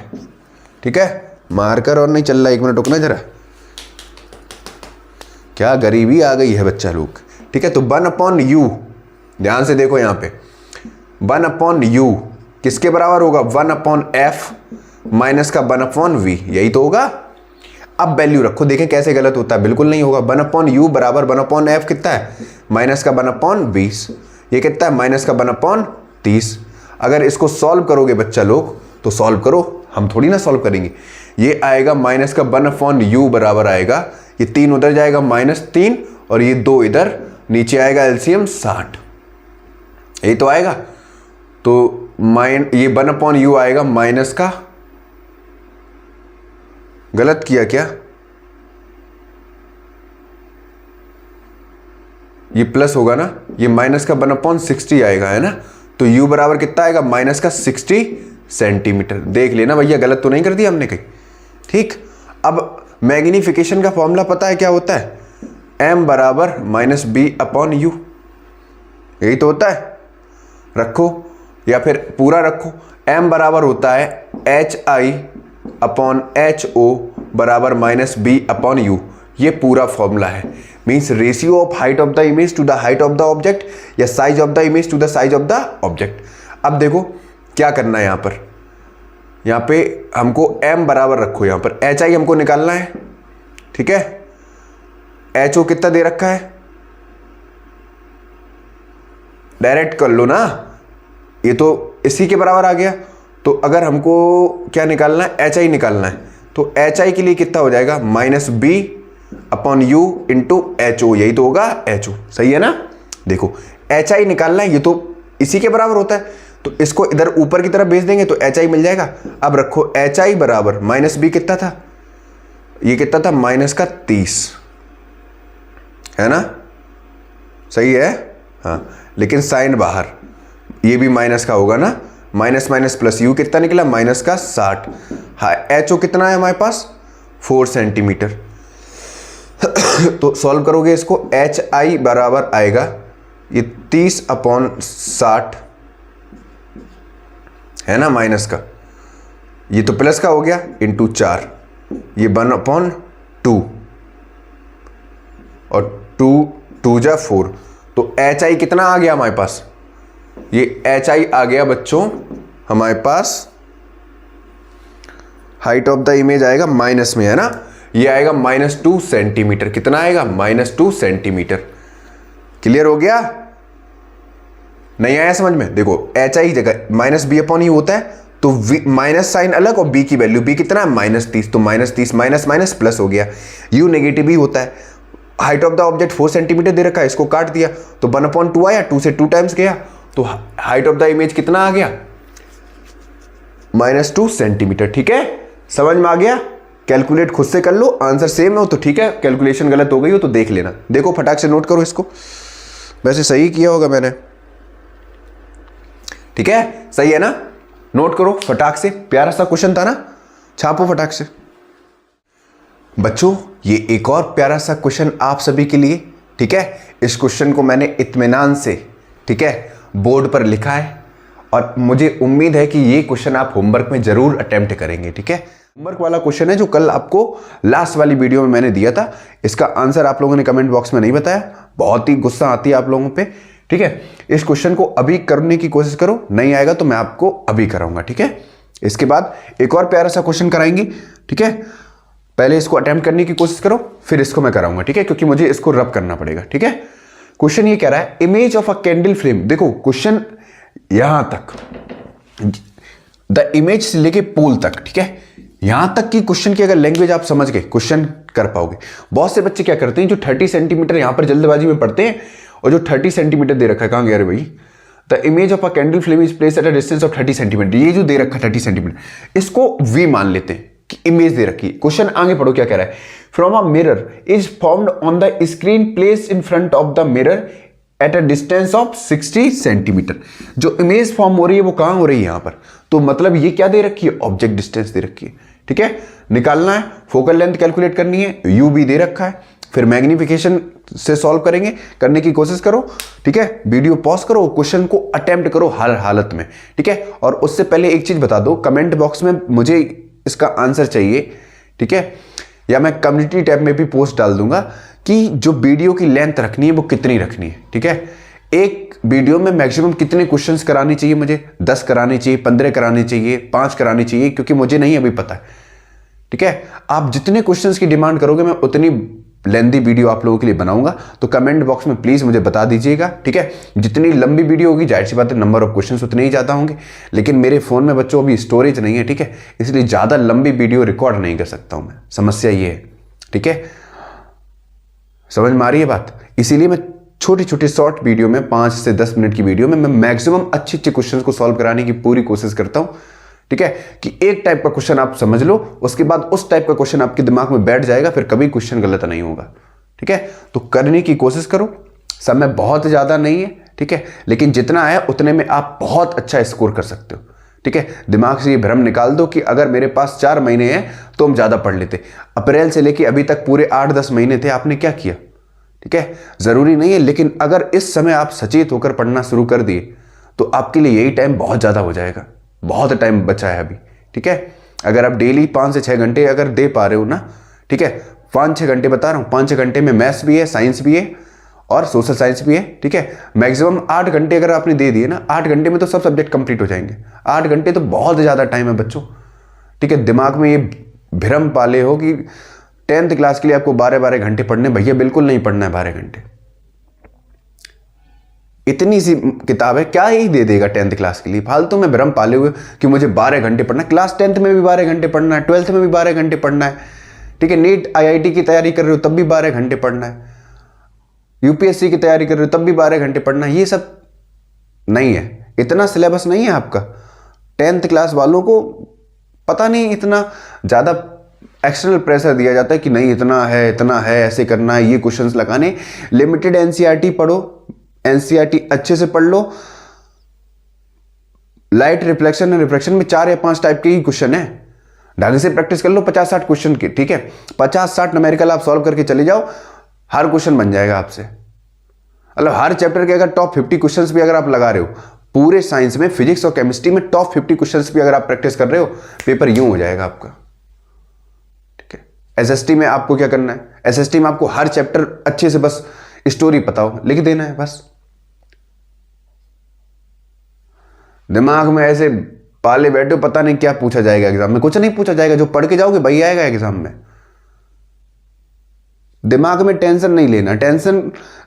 ठीक है। मार्कर और नहीं चल रहा, 1 मिनट रुकना जरा, क्या गरीबी आ गई है बच्चा लोग, ठीक है। तो 1/u, ध्यान से देखो यहाँ पे, 1/u किसके बराबर होगा, 1/f माइनस का 1/v, यही तो होगा। अब वैल्यू रखो, देखें कैसे गलत होता है, बिल्कुल नहीं होगा। 1/u बराबर 1/f कितना है, माइनस का 1/20, ये कितना है, माइनस का 1/30। अगर इसको सॉल्व करोगे बच्चा लोग, तो सॉल्व करो, हम थोड़ी ना सॉल्व करेंगे। ये आएगा माइनस का 1/u बराबर आएगा, ये 3 उधर जाएगा -3 और ये 2 इधर, नीचे आएगा एलसीएम 60, यही तो आएगा। तो ये 1/u आएगा माइनस का, गलत किया क्या, ये प्लस होगा ना, ये माइनस का 1/60 आएगा, है ना। तो u बराबर कितना आएगा, माइनस का 60 सेंटीमीटर। देख लेना भैया, गलत तो नहीं कर दिया हमने कहीं, ठीक। अब मैग्निफिकेशन का फॉर्मूला पता है क्या होता है, m बराबर -b/u, यही तो होता है। रखो या फिर पूरा रखो, m बराबर होता है hi/ho बराबर -b/u, ये पूरा फॉर्मूला है। Means ratio of height of the image to the height of the object, या size of the image to the size of the object. अब देखो क्या करना है, यहाँ पे हमको m बराबर रखो, यहाँ पर hi हमको निकालना है, ठीक है। ho कितना दे रखा है, डायरेक्ट कर लो ना, ये तो इसी के बराबर आ गया। तो अगर हमको क्या निकालना है, hi निकालना है, तो hi के लिए कितना हो जाएगा, -b/u इंटू ho, यही तो होगा ho, सही है ना। देखो hi निकालना है, ये तो इसी के बराबर होता है, तो इसको इधर ऊपर की तरफ भेज देंगे तो hi मिल जाएगा। अब रखो hi बराबर -b कितना था, ये कितना था, -30, है ना, सही है। हाँ लेकिन साइन बाहर, ये भी माइनस का होगा ना, माइनस माइनस प्लस, u कितना निकला, -60। हाँ ho कितना है हमारे पास, 4 सेंटीमीटर। तो सॉल्व करोगे इसको, hi बराबर आएगा ये 30/60 है ना माइनस का, ये तो प्लस का हो गया, इंटू 4, ये 1/2 और 2 जा 4, तो एच आई कितना आ गया हमारे पास, ये एच आई आ गया बच्चों हमारे पास, हाइट ऑफ द इमेज आएगा माइनस में, है ना, ये आएगा -2 सेंटीमीटर। कितना आएगा, -2 सेंटीमीटर। क्लियर हो गया, नहीं आया समझ में? देखो एच आई जगह -b/e होता है, तो माइनस साइन अलग और b की वैल्यू, b कितना है -30, तो -30 माइनस माइनस प्लस हो गया। u नेगेटिव ही होता है। Height of the object 4 centimetre दे रखा है, इसको काट दिया तो 1/2 आया, 2 से 2 टाइम्स गया, तो हाइट ऑफ द इमेज कितना आ गया, -2 सेंटीमीटर। ठीक है, समझ में आ गया? कैलकुलेट खुद से कर लो, आंसर सेम हो तो ठीक है, कैलकुलेशन गलत हो गई हो तो देख लेना। देखो फटाक से नोट करो इसको, वैसे सही किया होगा मैंने, ठीक है, सही है ना? नोट करो फटाक से, प्यारा सा क्वेश्चन था ना, छापो फटाक से। बच्चों ये एक और प्यारा सा क्वेश्चन आप सभी के लिए, ठीक है। इस क्वेश्चन को मैंने इत्मीनान से, ठीक है, बोर्ड पर लिखा है और मुझे उम्मीद है कि ये क्वेश्चन आप होमवर्क में जरूर अटेम्प्ट करेंगे, ठीक है। होमवर्क वाला क्वेश्चन है जो कल आपको लास्ट वाली वीडियो में मैंने दिया था, इसका आंसर आप लोगों ने कमेंट बॉक्स में नहीं बताया, बहुत ही गुस्सा आती है आप लोगों पे, ठीक है। इस क्वेश्चन को अभी करने की कोशिश करो, नहीं आएगा तो मैं आपको अभी कराऊंगा, ठीक है। इसके बाद एक और प्यारा सा क्वेश्चन कराएंगे, ठीक है। पहले इसको अटेम्प्ट करने की कोशिश करो, फिर इसको मैं कराऊंगा, ठीक है, क्योंकि मुझे इसको रब करना पड़ेगा, ठीक है। क्वेश्चन ये कह रहा है image of a candle flame, देखो क्वेश्चन यहां तक, द इमेज से लेके पोल तक, ठीक है, यहां तक की क्वेश्चन की अगर लैंग्वेज आप समझ गए, क्वेश्चन कर पाओगे। बहुत से बच्चे क्या करते हैं, जो 30 सेंटीमीटर यहां पर जल्दबाजी में पढ़ते हैं और जो 30 सेंटीमीटर दे रखा है, कहां गया रे भाई, the image of a candle flame is placed at a distance of 30 centimetre, ये जो दे रखा है 30 सेंटीमीटर, इसको वी मान लेते हैं कि इमेज दे रखी है। क्वेश्चन आगे पढ़ो क्या कह रहा है, from a mirror is formed on the screen place in front of the mirror at a distance of 60 centimetre. जो इमेज फॉर्म हो रही है वो कहां हो रही है, यहां पर, तो मतलब ये क्या दे रखी है, ऑब्जेक्ट डिस्टेंस दे रखी है, ठीक है। निकालना है, फोकल लेंथ कैलकुलेट करनी है, यू भी दे रखा है, फिर मैग्निफिकेशन से सॉल्व करेंगे, करने की कोशिश करो, ठीक है। वीडियो पॉज करो, क्वेश्चन को अटेम्प्ट करो हर हालत में, ठीक है। और उससे पहले एक चीज बता दो, कमेंट बॉक्स में मुझे इसका आंसर चाहिए, ठीक है, या मैं कम्युनिटी टैब में भी पोस्ट डाल दूंगा कि जो वीडियो की लेंथ रखनी है वो कितनी रखनी है, ठीक है। एक वीडियो में मैक्सिमम कितने क्वेश्चंस कराने चाहिए मुझे, 10 कराने चाहिए, 15 कराने चाहिए, 5 कराने चाहिए, क्योंकि मुझे नहीं अभी पता है, ठीक है। आप जितने क्वेश्चंस की डिमांड करोगे मैं उतनी लेंथी वीडियो आप लोगों के लिए बनाऊंगा, तो कमेंट बॉक्स में प्लीज मुझे बता दीजिएगा, ठीक है। जितनी लंबी वीडियो होगी जाहिर सी बात है नंबर ऑफ क्वेश्चंस उतने ही ज्यादा होंगे, लेकिन मेरे फोन में बच्चों अभी स्टोरेज नहीं है, ठीक है, इसलिए ज्यादा लंबी वीडियो रिकॉर्ड नहीं कर सकता हूं मैं, समस्या ये है, ठीक है। समझ में आ रही है बात? इसीलिए मैं छोटी छोटी शॉर्ट वीडियो में 5 से 10 मिनट की वीडियो में मैं मैक्सिमम अच्छे अच्छे क्वेश्चन को सॉल्व कराने की पूरी कोशिश करता हूं, ठीक है, कि एक टाइप का क्वेश्चन आप समझ लो, उसके बाद उस टाइप का क्वेश्चन आपके दिमाग में बैठ जाएगा, फिर कभी क्वेश्चन गलत नहीं होगा, ठीक है। तो करने की कोशिश करो, समय बहुत ज्यादा नहीं है, ठीक है, लेकिन जितना है उतने में आप बहुत अच्छा स्कोर कर सकते हो, ठीक है। दिमाग से ये भ्रम निकाल दो कि अगर मेरे पास 4 महीने हैं तो हम ज्यादा पढ़ लेते, अप्रैल से लेके अभी तक पूरे 8-10 महीने थे, आपने क्या किया, ठीक है, जरूरी नहीं है, लेकिन अगर इस समय आप सचेत होकर पढ़ना शुरू कर दिए तो आपके लिए यही टाइम बहुत ज्यादा हो जाएगा, बहुत टाइम बचा है अभी, ठीक है। अगर आप डेली 5 से 6 घंटे अगर दे पा रहे हो ना, ठीक है, 5-6 घंटे बता रहा हूं, 5-6 घंटे में मैथ्स भी है, साइंस भी है और सोशल साइंस भी है, ठीक है। मैक्सिमम 8 घंटे अगर आपने दे दिए ना, 8 घंटे में तो सब सब्जेक्ट कंप्लीट हो जाएंगे। 8 घंटे तो बहुत ज्यादा टाइम है बच्चों, ठीक है। दिमाग में ये भ्रम पाले हो कि 10th क्लास के लिए आपको 12-12 घंटे पढ़ने, भैया बिल्कुल नहीं पढ़ना है 12 घंटे, इतनी सी किताब है, क्या ही दे देगा 10th क्लास के लिए, फालतू में भ्रम पाले हुए कि मुझे 12 घंटे पढ़ना है। क्लास 10th में भी 12 घंटे पढ़ना है, 12th में भी 12 घंटे पढ़ना है, ठीक है। नीट IIT की तैयारी कर रहे हो तब भी 12 घंटे पढ़ना है, UPSC की तैयारी कर रहे हो तब भी 12 घंटे पढ़ना है, ये सब नहीं है, इतना सिलेबस नहीं है आपका। 10th क्लास वालों को पता नहीं इतना ज्यादा एक्सटर्नल प्रेशर दिया जाता है कि नहीं इतना है, ऐसे करना है, ये क्वेश्चंस लगाने। लिमिटेड NCERT पढ़ो, NCERT अच्छे से पढ़ लो, लाइट रिफ्लेक्शन और रिफ्रैक्शन में 4 या 5 टाइप के ही क्वेश्चन है, ढंग से प्रैक्टिस कर लो 50-60 क्वेश्चन की, ठीक है। 50-60 न्यूमेरिकल आप सॉल्व करके चले जाओ, हर क्वेश्चन बन जाएगा आपसे, मतलब हर चैप्टर के अगर टॉप 50 क्वेश्चंस भी अगर आप लगा रहे हो, पूरे साइंस में, फिजिक्स और केमिस्ट्री में टॉप 50 क्वेश्चंस भी अगर आप प्रैक्टिस कर रहे हो, पेपर यूं हो जाएगा आपका। ठीक है। एसएसटी में आपको क्या करना है, एसएसटी में आपको हर चैप्टर अच्छे से बस स्टोरी पता हो, लिख देना है बस। दिमाग में ऐसे पाले बैठे हो, पता नहीं क्या पूछा जाएगा एग्जाम में। कुछ नहीं पूछा जाएगा, जो पढ़ के जाओगे वही आएगा एग्जाम में। दिमाग में टेंशन नहीं लेना, टेंशन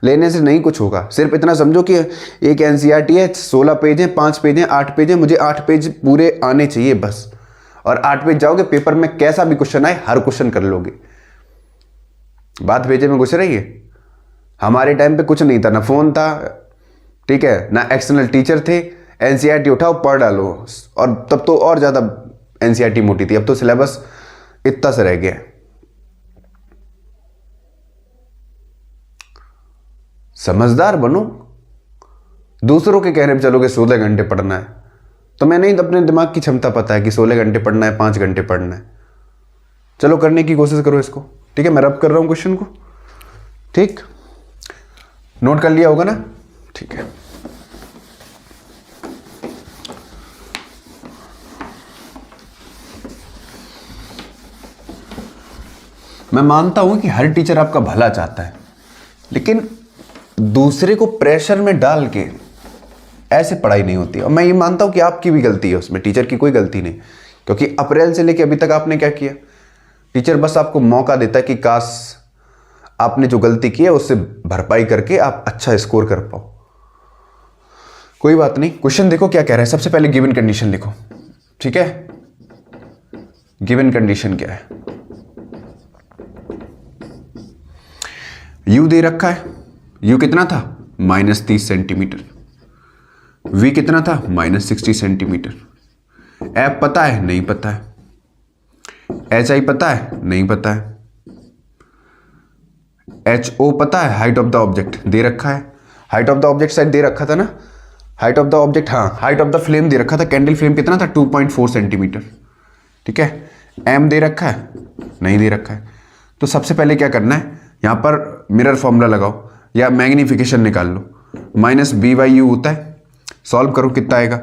लेने से नहीं कुछ होगा। सिर्फ इतना समझो कि एक एनसीईआरटी है, 16 पेज है, 5 पेज है, 8 पेज है, मुझे 8 पेज पूरे आने चाहिए बस। और 8 पेज जाओगे, पेपर में कैसा भी क्वेश्चन आए हर क्वेश्चन कर लोगे। बात भेजे में घुस रही है। हमारे टाइम पे कुछ नहीं था, ना फोन था, ठीक है, ना एक्सटर्नल टीचर थे। एनसीईआरटी उठाओ, पढ़ डालो। और तब तो और ज्यादा एनसीईआरटी मोटी थी, अब तो सिलेबस इतना सा रह गया है। समझदार बनो। दूसरों के कहने पे चलोगे 16 घंटे पढ़ना है, तो मैं नहीं, अपने दिमाग की क्षमता पता है कि 16 घंटे पढ़ना है, 5 घंटे पढ़ना है। चलो करने की कोशिश करो इसको। ठीक है, मैं रब कर रहा हूं क्वेश्चन को। ठीक, नोट कर लिया होगा ना? ठीक है। मैं मानता हूं कि हर टीचर आपका भला चाहता है, लेकिन दूसरे को प्रेशर में डाल के ऐसे पढ़ाई नहीं होती। और मैं ये मानता हूं कि आपकी भी गलती है उसमें, टीचर की कोई गलती नहीं। क्योंकि अप्रैल से लेके अभी तक आपने क्या किया? टीचर बस आपको मौका देता है कि काश आपने जो गलती की है उससे भरपाई करके आप अच्छा स्कोर कर पाओ। कोई बात नहीं। क्वेश्चन देखो क्या कह रहा है। सबसे पहले गिवन कंडीशन लिखो। ठीक है, गिवन कंडीशन क्या है? यू दे रखा है। यू कितना था? -30 सेंटीमीटर। वी कितना था? -60 सेंटीमीटर। एफ पता है? नहीं पता है। एच आई पता है? नहीं पता है। एच ओ पता है? हाइट ऑफ द ऑब्जेक्ट दे रखा है। हाइट ऑफ द ऑब्जेक्ट शायद दे रखा था ना? हाइट ऑफ द ऑब्जेक्ट, हाँ, हाइट ऑफ द फ्लेम दे रखा था। कैंडल फ्लेम कितना था? 2.4 सेंटीमीटर। ठीक है। एम दे रखा है? नहीं दे रखा है। तो सबसे पहले क्या करना है, यहां पर मिरर फॉर्मूला लगाओ या मैग्निफिकेशन निकाल लो। -b/u होता है। सॉल्व करो, कितना आएगा?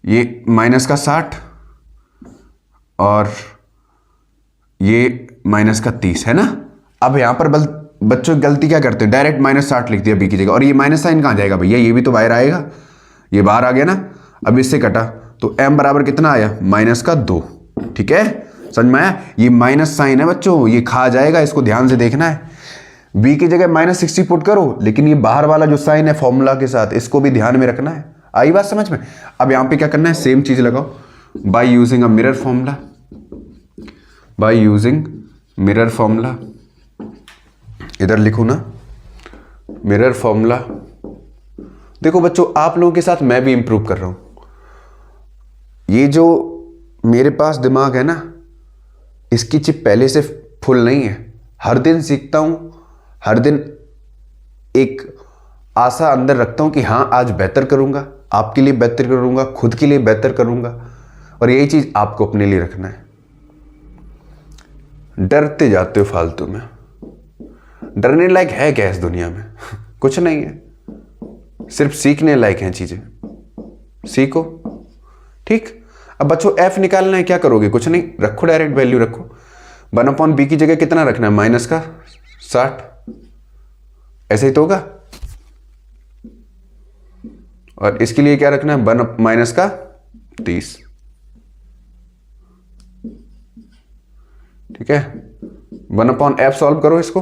ये माइनस का 60 और ये -30 है ना? अब यहां पर बच्चों की गलती क्या करते हैं, डायरेक्ट -60 लिख दिया बी की जगह। और ये माइनस साइन कहां जाएगा भैया? ये भी तो बाहर आएगा, ये बाहर आ गया ना। अब इससे कटा तो m बराबर कितना आया? -2। ठीक है, समझ में आया? ये माइनस साइन है बच्चों, ये खा जाएगा, इसको ध्यान से देखना है। b की जगह -60 पुट करो, लेकिन ये बाहर वाला जो साइन है फॉर्मूला के साथ, इसको भी ध्यान में रखना है। आई बात समझ में? अब यहां पे क्या करना है, सेम चीज लगाओ। By using a mirror formula, by using mirror formula, इधर लिखो ना, मिरर फॉर्मूला। देखो बच्चों, आप लोगों के साथ मैं भी इंप्रूव कर रहा हूं। ये जो मेरे पास दिमाग है ना, इसकी चिप पहले से फुल नहीं है। हर दिन सीखता हूं, हर दिन एक आशा अंदर रखता हूं कि हां आज बेहतर करूंगा, आपके लिए बेहतर करूंगा, खुद के लिए बेहतर करूंगा। और यही चीज आपको अपने लिए रखना है। डरते जाते हो फालतू में। डरने लायक है क्या इस दुनिया में? कुछ नहीं है, सिर्फ सीखने लायक हैं चीजें। सीखो। ठीक। अब बच्चों एफ निकालना है, क्या करोगे? कुछ नहीं, रखो, डायरेक्ट वैल्यू रखो। 1/b की जगह कितना रखना है? -60। ऐसे ही तो होगा। और इसके लिए क्या रखना है? -30। ठीक है। 1/f सॉल्व करो इसको,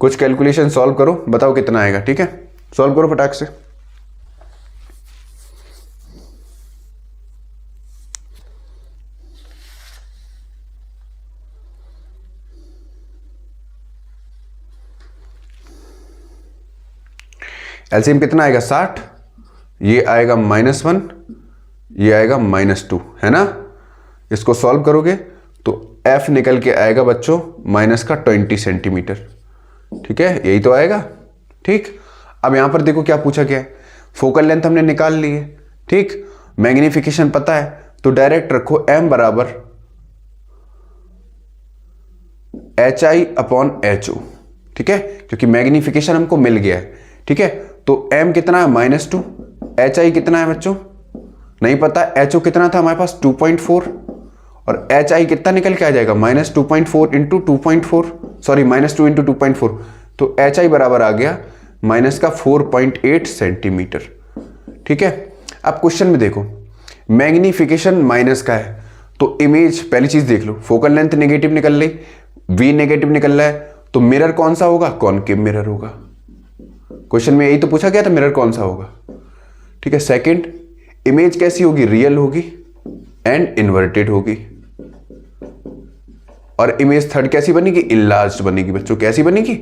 कुछ कैलकुलेशन सॉल्व करो, बताओ कितना आएगा। ठीक है, सॉल्व करो फटाक से। एलसीएम कितना आएगा? 60। ये आएगा -1, ये आएगा -2, है ना? इसको सॉल्व करोगे तो एफ निकल के आएगा बच्चों -20 सेंटीमीटर। ठीक है, यही तो आएगा। ठीक। अब यहां पर देखो क्या पूछा गया है, फोकल लेंथ हमने निकाल ली है। ठीक, मैग्निफिकेशन पता है, तो डायरेक्ट रखो m बराबर HI/HO। ठीक है, क्योंकि मैग्निफिकेशन हमको मिल गया है। ठीक है, तो m कितना है? -2। एच आई कितना है बच्चों, नहीं पता। एच ओ कितना था हमारे पास 2.4, और एच आई कितना निकल के आ जाएगा -2.4 इंटू 2.4, सॉरी -2 इंटू 2.4, तो एच आई बराबर आ गया माइनस का 4.8 सेंटीमीटर। ठीक है, अब क्वेश्चन में देखो मैग्निफिकेशन माइनस का है, तो इमेज पहली चीज देख लो, फोकल लेंथ नेगेटिव निकल रही, वी नेगेटिव निकल रहा है, तो मिरर कौन सा होगा, कॉनकेव मिरर होगा। क्वेश्चन में यही तो पूछा गया था, मिरर कौन सा होगा। ठीक है, सेकंड, इमेज कैसी होगी, रियल होगी एंड इन्वर्टेड होगी। और इमेज थर्ड कैसी बनेगी, इनलार्ज्ड बनेगी बच्चों, कैसी बनेगी,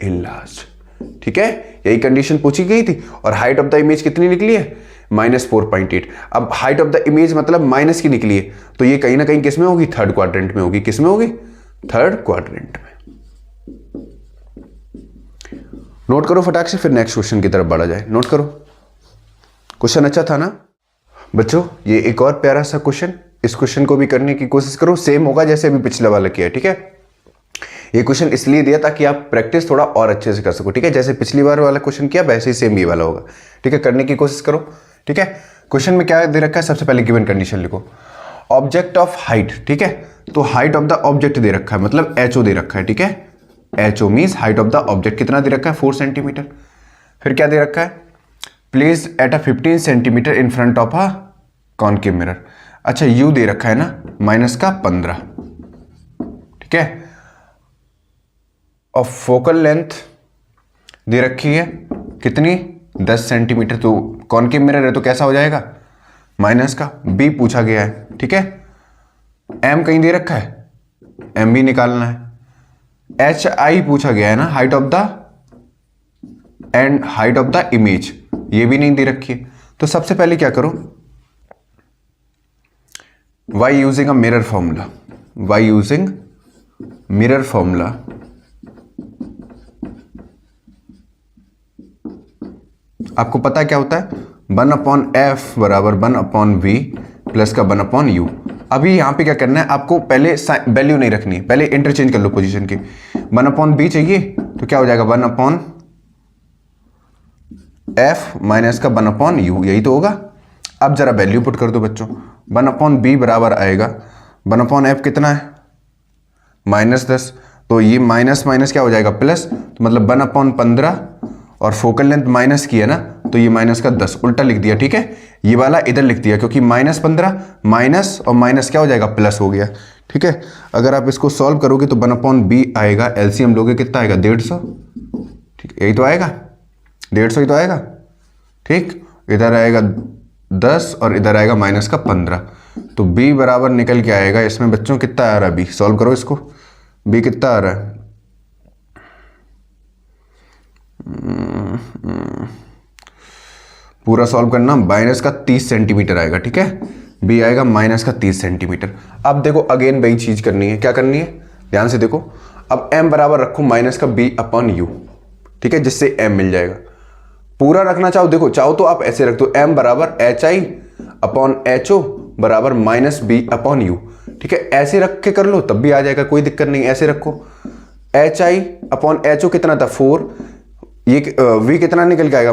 इनलार्ज्ड। ठीक है, यही कंडीशन पूछी गई थी। और हाइट ऑफ द इमेज कितनी निकली है, -4.8। अब हाइट ऑफ द इमेज मतलब माइनस की निकली है, तो ये कहीं ना कहीं किस में होगी, थर्ड क्वाड्रेंट में होगी। किस में होगी, थर्ड क्वाड्रेंट में। नोट करो फटाक से, फिर नेक्स्ट क्वेश्चन की तरफ बढ़ा जाए। नोट करो, क्वेश्चन अच्छा था ना बच्चों। ये एक और प्यारा सा क्वेश्चन, इस क्वेश्चन को भी करने की कोशिश करो, सेम होगा जैसे अभी पिछले वाला किया। ठीक है, ये क्वेश्चन इसलिए दिया ताकि आप प्रैक्टिस थोड़ा और अच्छे से कर सको। ठीक है, जैसे पिछली बार वाला क्वेश्चन किया वैसे ही सेम ये वाला होगा। ठीक है, करने की कोशिश करो। ठीक है, क्वेश्चन में क्या दे रखा है, सबसे पहले गिवन कंडीशन लिखो, ऑब्जेक्ट ऑफ हाइट। ठीक है, तो हाइट ऑफ द ऑब्जेक्ट दे रखा है, मतलब एचओ दे रखा है। ठीक है, HO means height of the object कितना दे रखा है, 4 सेंटीमीटर। फिर क्या दे रखा है, place at a 15 centimetre in front of a concave mirror. अच्छा, यू दे रखा है ना -15। ठीक है, और फोकल लेंथ दे रखी है कितनी, 10 सेंटीमीटर। तो कॉनकेव मिरर है तो कैसा हो जाएगा, माइनस का। बी पूछा गया है। ठीक है, एम कहीं दे रखा है, एम भी निकालना है। एच आई पूछा गया है ना, height of the end height of the image, ये भी नहीं दे रखी है। तो सबसे पहले क्या करो, by using a mirror formula, by using mirror formula, आपको पता है क्या होता है, 1/f बराबर 1/v प्लस का 1/u। अभी यहां पे क्या करना है, आपको पहले वैल्यू नहीं रखनी है, पहले इंटरचेंज कर लो पोजीशन की। 1/b चाहिए तो क्या हो जाएगा, 1/f माइनस का 1/u, यही तो होगा। अब जरा वैल्यू पुट कर दो बच्चों, 1/b बराबर आएगा 1/f कितना है, -10, तो ये माइनस माइनस क्या हो जाएगा, प्लस, तो मतलब 1/15, और फोकल लेंथ माइनस की है ना, तो ये माइनस का 10 उल्टा लिख दिया। ठीक है, ये वाला इधर लिख दिया क्योंकि -15 माइनस और माइनस क्या हो जाएगा, प्लस हो गया। ठीक है, अगर आप इसको सॉल्व करोगे तो 1/b आएगा, एलसीएम लोगे कितना आएगा, 150। ठीक, यही तो आएगा, 150 ही तो आएगा। ठीक, इधर आएगा 10 और इधर आएगा -15, तो b बराबर निकल के आएगा, इसमें बच्चों कितना आ रहा है, b सॉल्व करो इसको, b कितना आ रहा है, पूरा सॉल्व करना, -30 सेंटीमीटर आएगा। ठीक है, b आएगा -30 सेंटीमीटर। अब देखो अगेन वही चीज करनी है, क्या करनी है, ध्यान से देखो। अब m बराबर रखो -b/u। ठीक है, जिससे m मिल जाएगा। पूरा रखना चाहो, देखो चाहो तो आप ऐसे रख दो, m बराबर HI/HO बराबर -b/u। ठीक है, ऐसे रख के कर लो तब भी आ जाएगा, कोई दिक्कत नहीं, ऐसे रखो। HI/HO कितना था, 4, ये v कितना निकल के आएगा,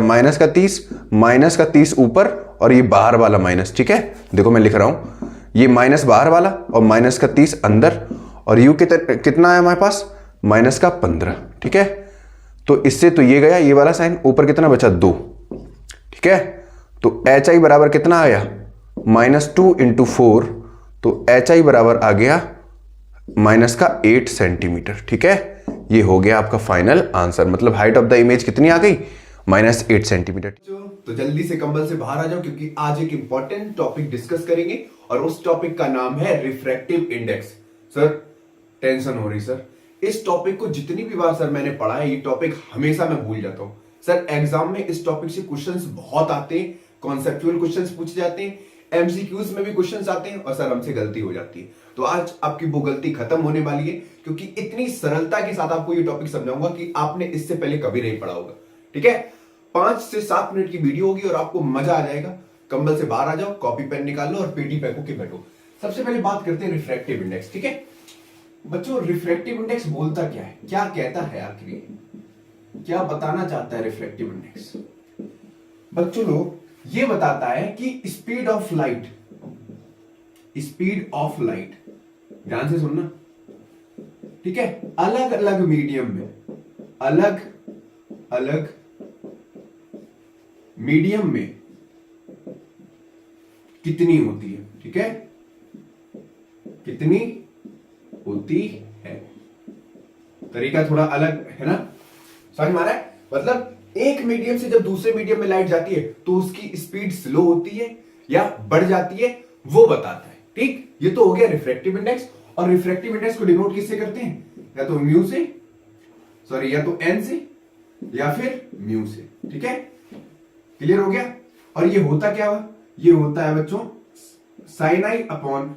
-30 ऊपर और ये बाहर वाला माइनस। ठीक है, देखो मैं लिख रहा हूं, ये माइनस बाहर वाला और -30 अंदर, और u कितना है हमारे पास, -15। ठीक है, तो इससे तो ये गया ये वाला साइन, ऊपर कितना बचा, 2। ठीक है, तो HI बराबर कितना आया, -2 इंटू 4, तो HI बराबर आ गया -8 सेंटीमीटर। ठीक है, ये हो गया आपका फाइनल आंसर, मतलब हाइट ऑफ द इमेज कितनी आ गई, -8 सेंटीमीटर।
तो जल्दी से कंबल से बाहर आ जाओ क्योंकि आज एक इंपॉर्टेंट टॉपिक डिस्कस करेंगे और उस टॉपिक का नाम है रिफ्रैक्टिव इंडेक्स। सर टेंशन हो रही सर, इस टॉपिक को जितनी भी बार सर मैंने पढ़ा है, ये टॉपिक हमेशा मैं भूल जाता हूं सर। एग्जाम में इस टॉपिक से क्वेश्चंस बहुत आते हैं, कॉन्सेप्चुअल क्वेश्चंस पूछे जाते हैं, एमसीक्यूज में भी क्वेश्चंस आते हैं और सर हमसे गलती हो जाती है। तो आज आपकी वो गलती खत्म होने वाली है क्योंकि इतनी सरलता के साथ आपको ये टॉपिक समझाऊंगा कि आपने इससे पहले कभी नहीं पढ़ा होगा। ठीक है, 5 से 7 मिनट की वीडियो होगी और आपको मजा आ जाएगा। कंबल से बाहर आ जाओ, कॉपी पेन निकाल लो और पेटी पैको के बैठो। सबसे पहले बात करते हैं रिफ्रैक्टिव इंडेक्स। ठीक है बच्चों, रिफ्रैक्टिव इंडेक्स बोलता क्या है, क्या कहता है, आखिर क्या बताना चाहता है रिफ्रैक्टिव इंडेक्स। बच्चों लोग ये बताता है कि स्पीड ऑफ लाइट, ध्यान से सुनना, ठीक है, अलग अलग मीडियम में, अलग अलग मीडियम में कितनी होती है, ठीक है, कितनी होती है। तरीका थोड़ा अलग है ना, समझ में आ रहा है? मतलब एक मीडियम से जब दूसरे मीडियम में लाइट जाती है तो उसकी स्पीड स्लो होती है या बढ़ जाती है, वो बताता है। ठीक, ये तो हो गया रिफ्रैक्टिव इंडेक्स। और रिफ्रैक्टिव इंडेक्स को डिनोट किससे करते हैं? या तो म्यू से, सॉरी, या तो एन से या फिर म्यू से। ठीक है, क्लियर हो गया? और ये होता क्या हुआ? ये होता है बच्चों sine i upon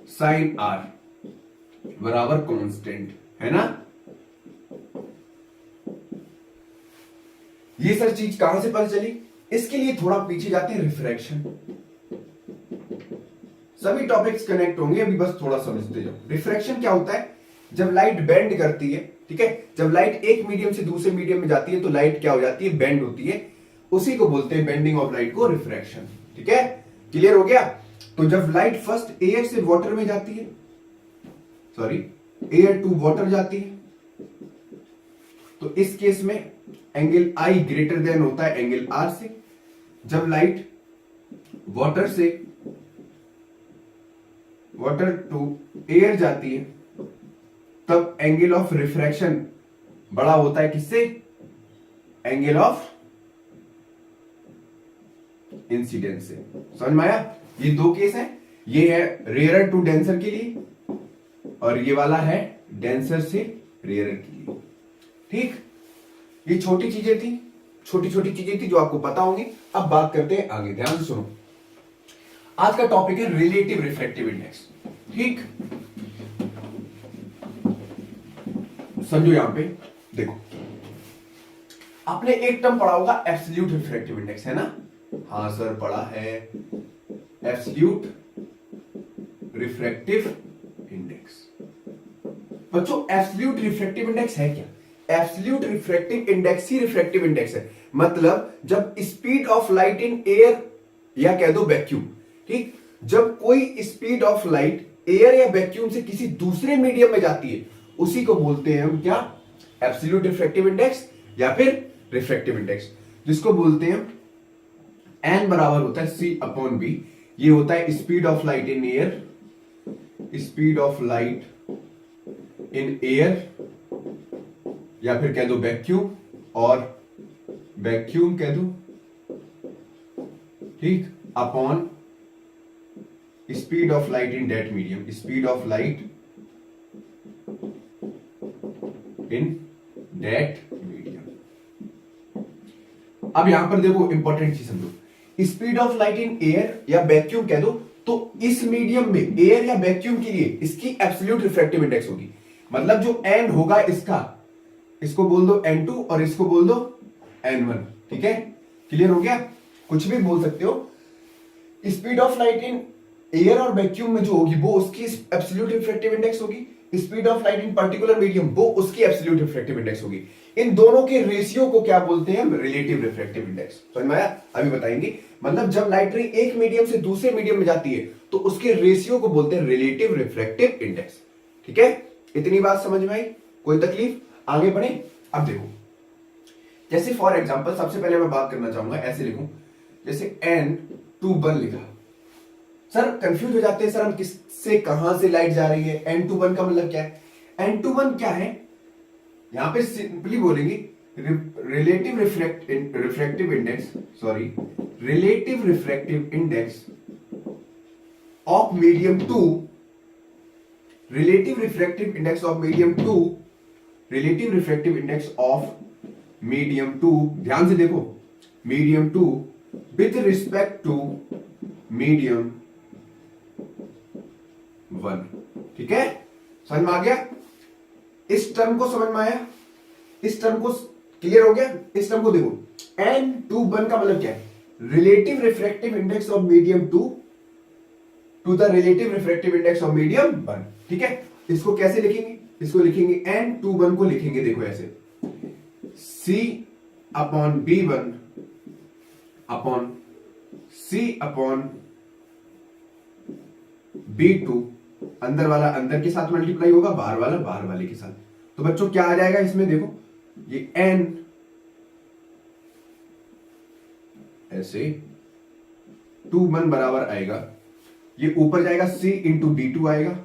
sine r बराबर कांस्टेंट, है ना। ये सर चीज कहां से पता चली? इसके लिए थोड़ा पीछे जाते हैं, रिफ्रैक्शन। सभी टॉपिक्स कनेक्ट होंगे, अभी बस थोड़ा समझते जाओ। रिफ्रैक्शन क्या होता है? जब लाइट बेंड करती है, ठीक है, जब लाइट एक मीडियम से दूसरे मीडियम में जाती है तो लाइट क्या हो जाती है? बेंड होती है। उसी को बोलते हैं, बेंडिंग ऑफ लाइट को, रिफ्रैक्शन। ठीक है, क्लियर हो गया? तो जब लाइट फर्स्ट एयर से वाटर में जाती है, सॉरी, एयर टू वाटर जाती है, तो इस केस में एंगल आई ग्रेटर देन होता है एंगल आर से। जब लाइट वाटर से वाटर टू एयर जाती है तब एंगल ऑफ रिफ्रैक्शन बड़ा होता है किससे? एंगल ऑफ इंसिडेंस से। समझ में आया? ये दो केस है, ये है रेयर टू डेंसर के लिए और ये वाला है डेंसर से रेयर के लिए। ठीक, ये छोटी चीजें थी, छोटी छोटी चीजें थी जो आपको पता होंगी। अब बात करते हैं आगे, ध्यान से सुनो। आज का टॉपिक है रिलेटिव रिफ्रैक्टिव इंडेक्स। ठीक, समझो, यहां पे देखो, आपने एक टर्म पढ़ा होगा एब्सोल्यूट रिफ्रैक्टिव इंडेक्स, है ना? हाँ सर, पढ़ा है, एब्सोल्यूट रिफ्रैक्टिव इंडेक्स। बच्चों, एब्सोल्यूट रिफ्रैक्टिव इंडेक्स है क्या? एब्सोल्यूट रिफ्रैक्टिव इंडेक्स ही रिफ्रैक्टिव इंडेक्स है। मतलब जब speed of light in air, या कह दो वैक्यूम, ठीक, जब कोई स्पीड ऑफ लाइट एयर या वैक्यूम से किसी दूसरे मीडियम में जाती है, उसी को बोलते हैं हम क्या? एब्सोल्यूट रिफ्रैक्टिव इंडेक्स या फिर रिफ्रैक्टिव इंडेक्स, जिसको बोलते हैं एन बराबर होता है सी अपॉन बी। ये होता है speed of light in air, speed of light in air, या फिर कह दो वैक्यूम, और वैक्यूम कह दो, ठीक, upon speed of light in that medium, speed of light in that medium. अब यहां पर देखो, इंपॉर्टेंट चीज समझो, speed of light in air या वैक्यूम कह दो, तो इस मीडियम में एयर या वैक्यूम के लिए इसकी एब्सोल्यूट रिफ्रैक्टिव इंडेक्स होगी। मतलब जो एन होगा इसका, इसको बोल दो n2 और इसको बोल दो n1। ठीक है, क्लियर हो गया? कुछ भी बोल सकते हो। Speed of light in air और वैक्यूम में जो होगी वो उसकी एब्सोल्यूट रिफ्रैक्टिव इंडेक्स होगी। Speed of light in particular medium वो उसकी एब्सोल्यूट रिफ्रैक्टिव इंडेक्स होगी। इन दोनों के रेशियो को क्या बोलते हैं? Relative refractive index. समझ में आया? अभी बताएंगे। मतलब जब लाइट रे एक मीडियम से दूसरे मीडियम में जाती है तो उसके रेशियो को बोलते हैं रिलेटिव रिफ्रैक्टिव इंडेक्स। ठीक है, इतनी बात समझ में आई? कोई तकलीफ? आगे बढ़े। अब देखो, जैसे फॉर एग्जांपल सबसे पहले मैं बात करना चाहूंगा, ऐसे लिखूं जैसे n21 लिखा। सर कंफ्यूज हो जाते हैं, सर हम किससे कहां से लाइट जा रही है? n21 का मतलब क्या है? n21 क्या है? यहां पे सिंपली बोलेंगे relative refractive index, sorry, relative refractive index of medium 2, relative refractive index of medium 2, relative refractive index of medium 2, ध्यान से देखो, medium 2 with respect to medium 1। ठीक है, समझ में आ गया? इस टर्म को समझ में आया? इस टर्म को क्लियर हो गया? इस टर्म को देखो, n21 का मतलब क्या है? Relative refractive index of medium 2 to the relative refractive index of medium 1। ठीक है, इसको कैसे लिखेंगे? इसको लिखेंगे n21 को लिखेंगे देखो ऐसे, c upon b1 upon C upon B2, अंदर वाला अंदर के साथ मल्टीप्लाई होगा, बाहर वाला बाहर वाले के साथ। तो बच्चों क्या आ जाएगा इसमें, देखो ये n ऐसे 2 1 बराबर आएगा, ये ऊपर जाएगा C इंटू B2 आएगा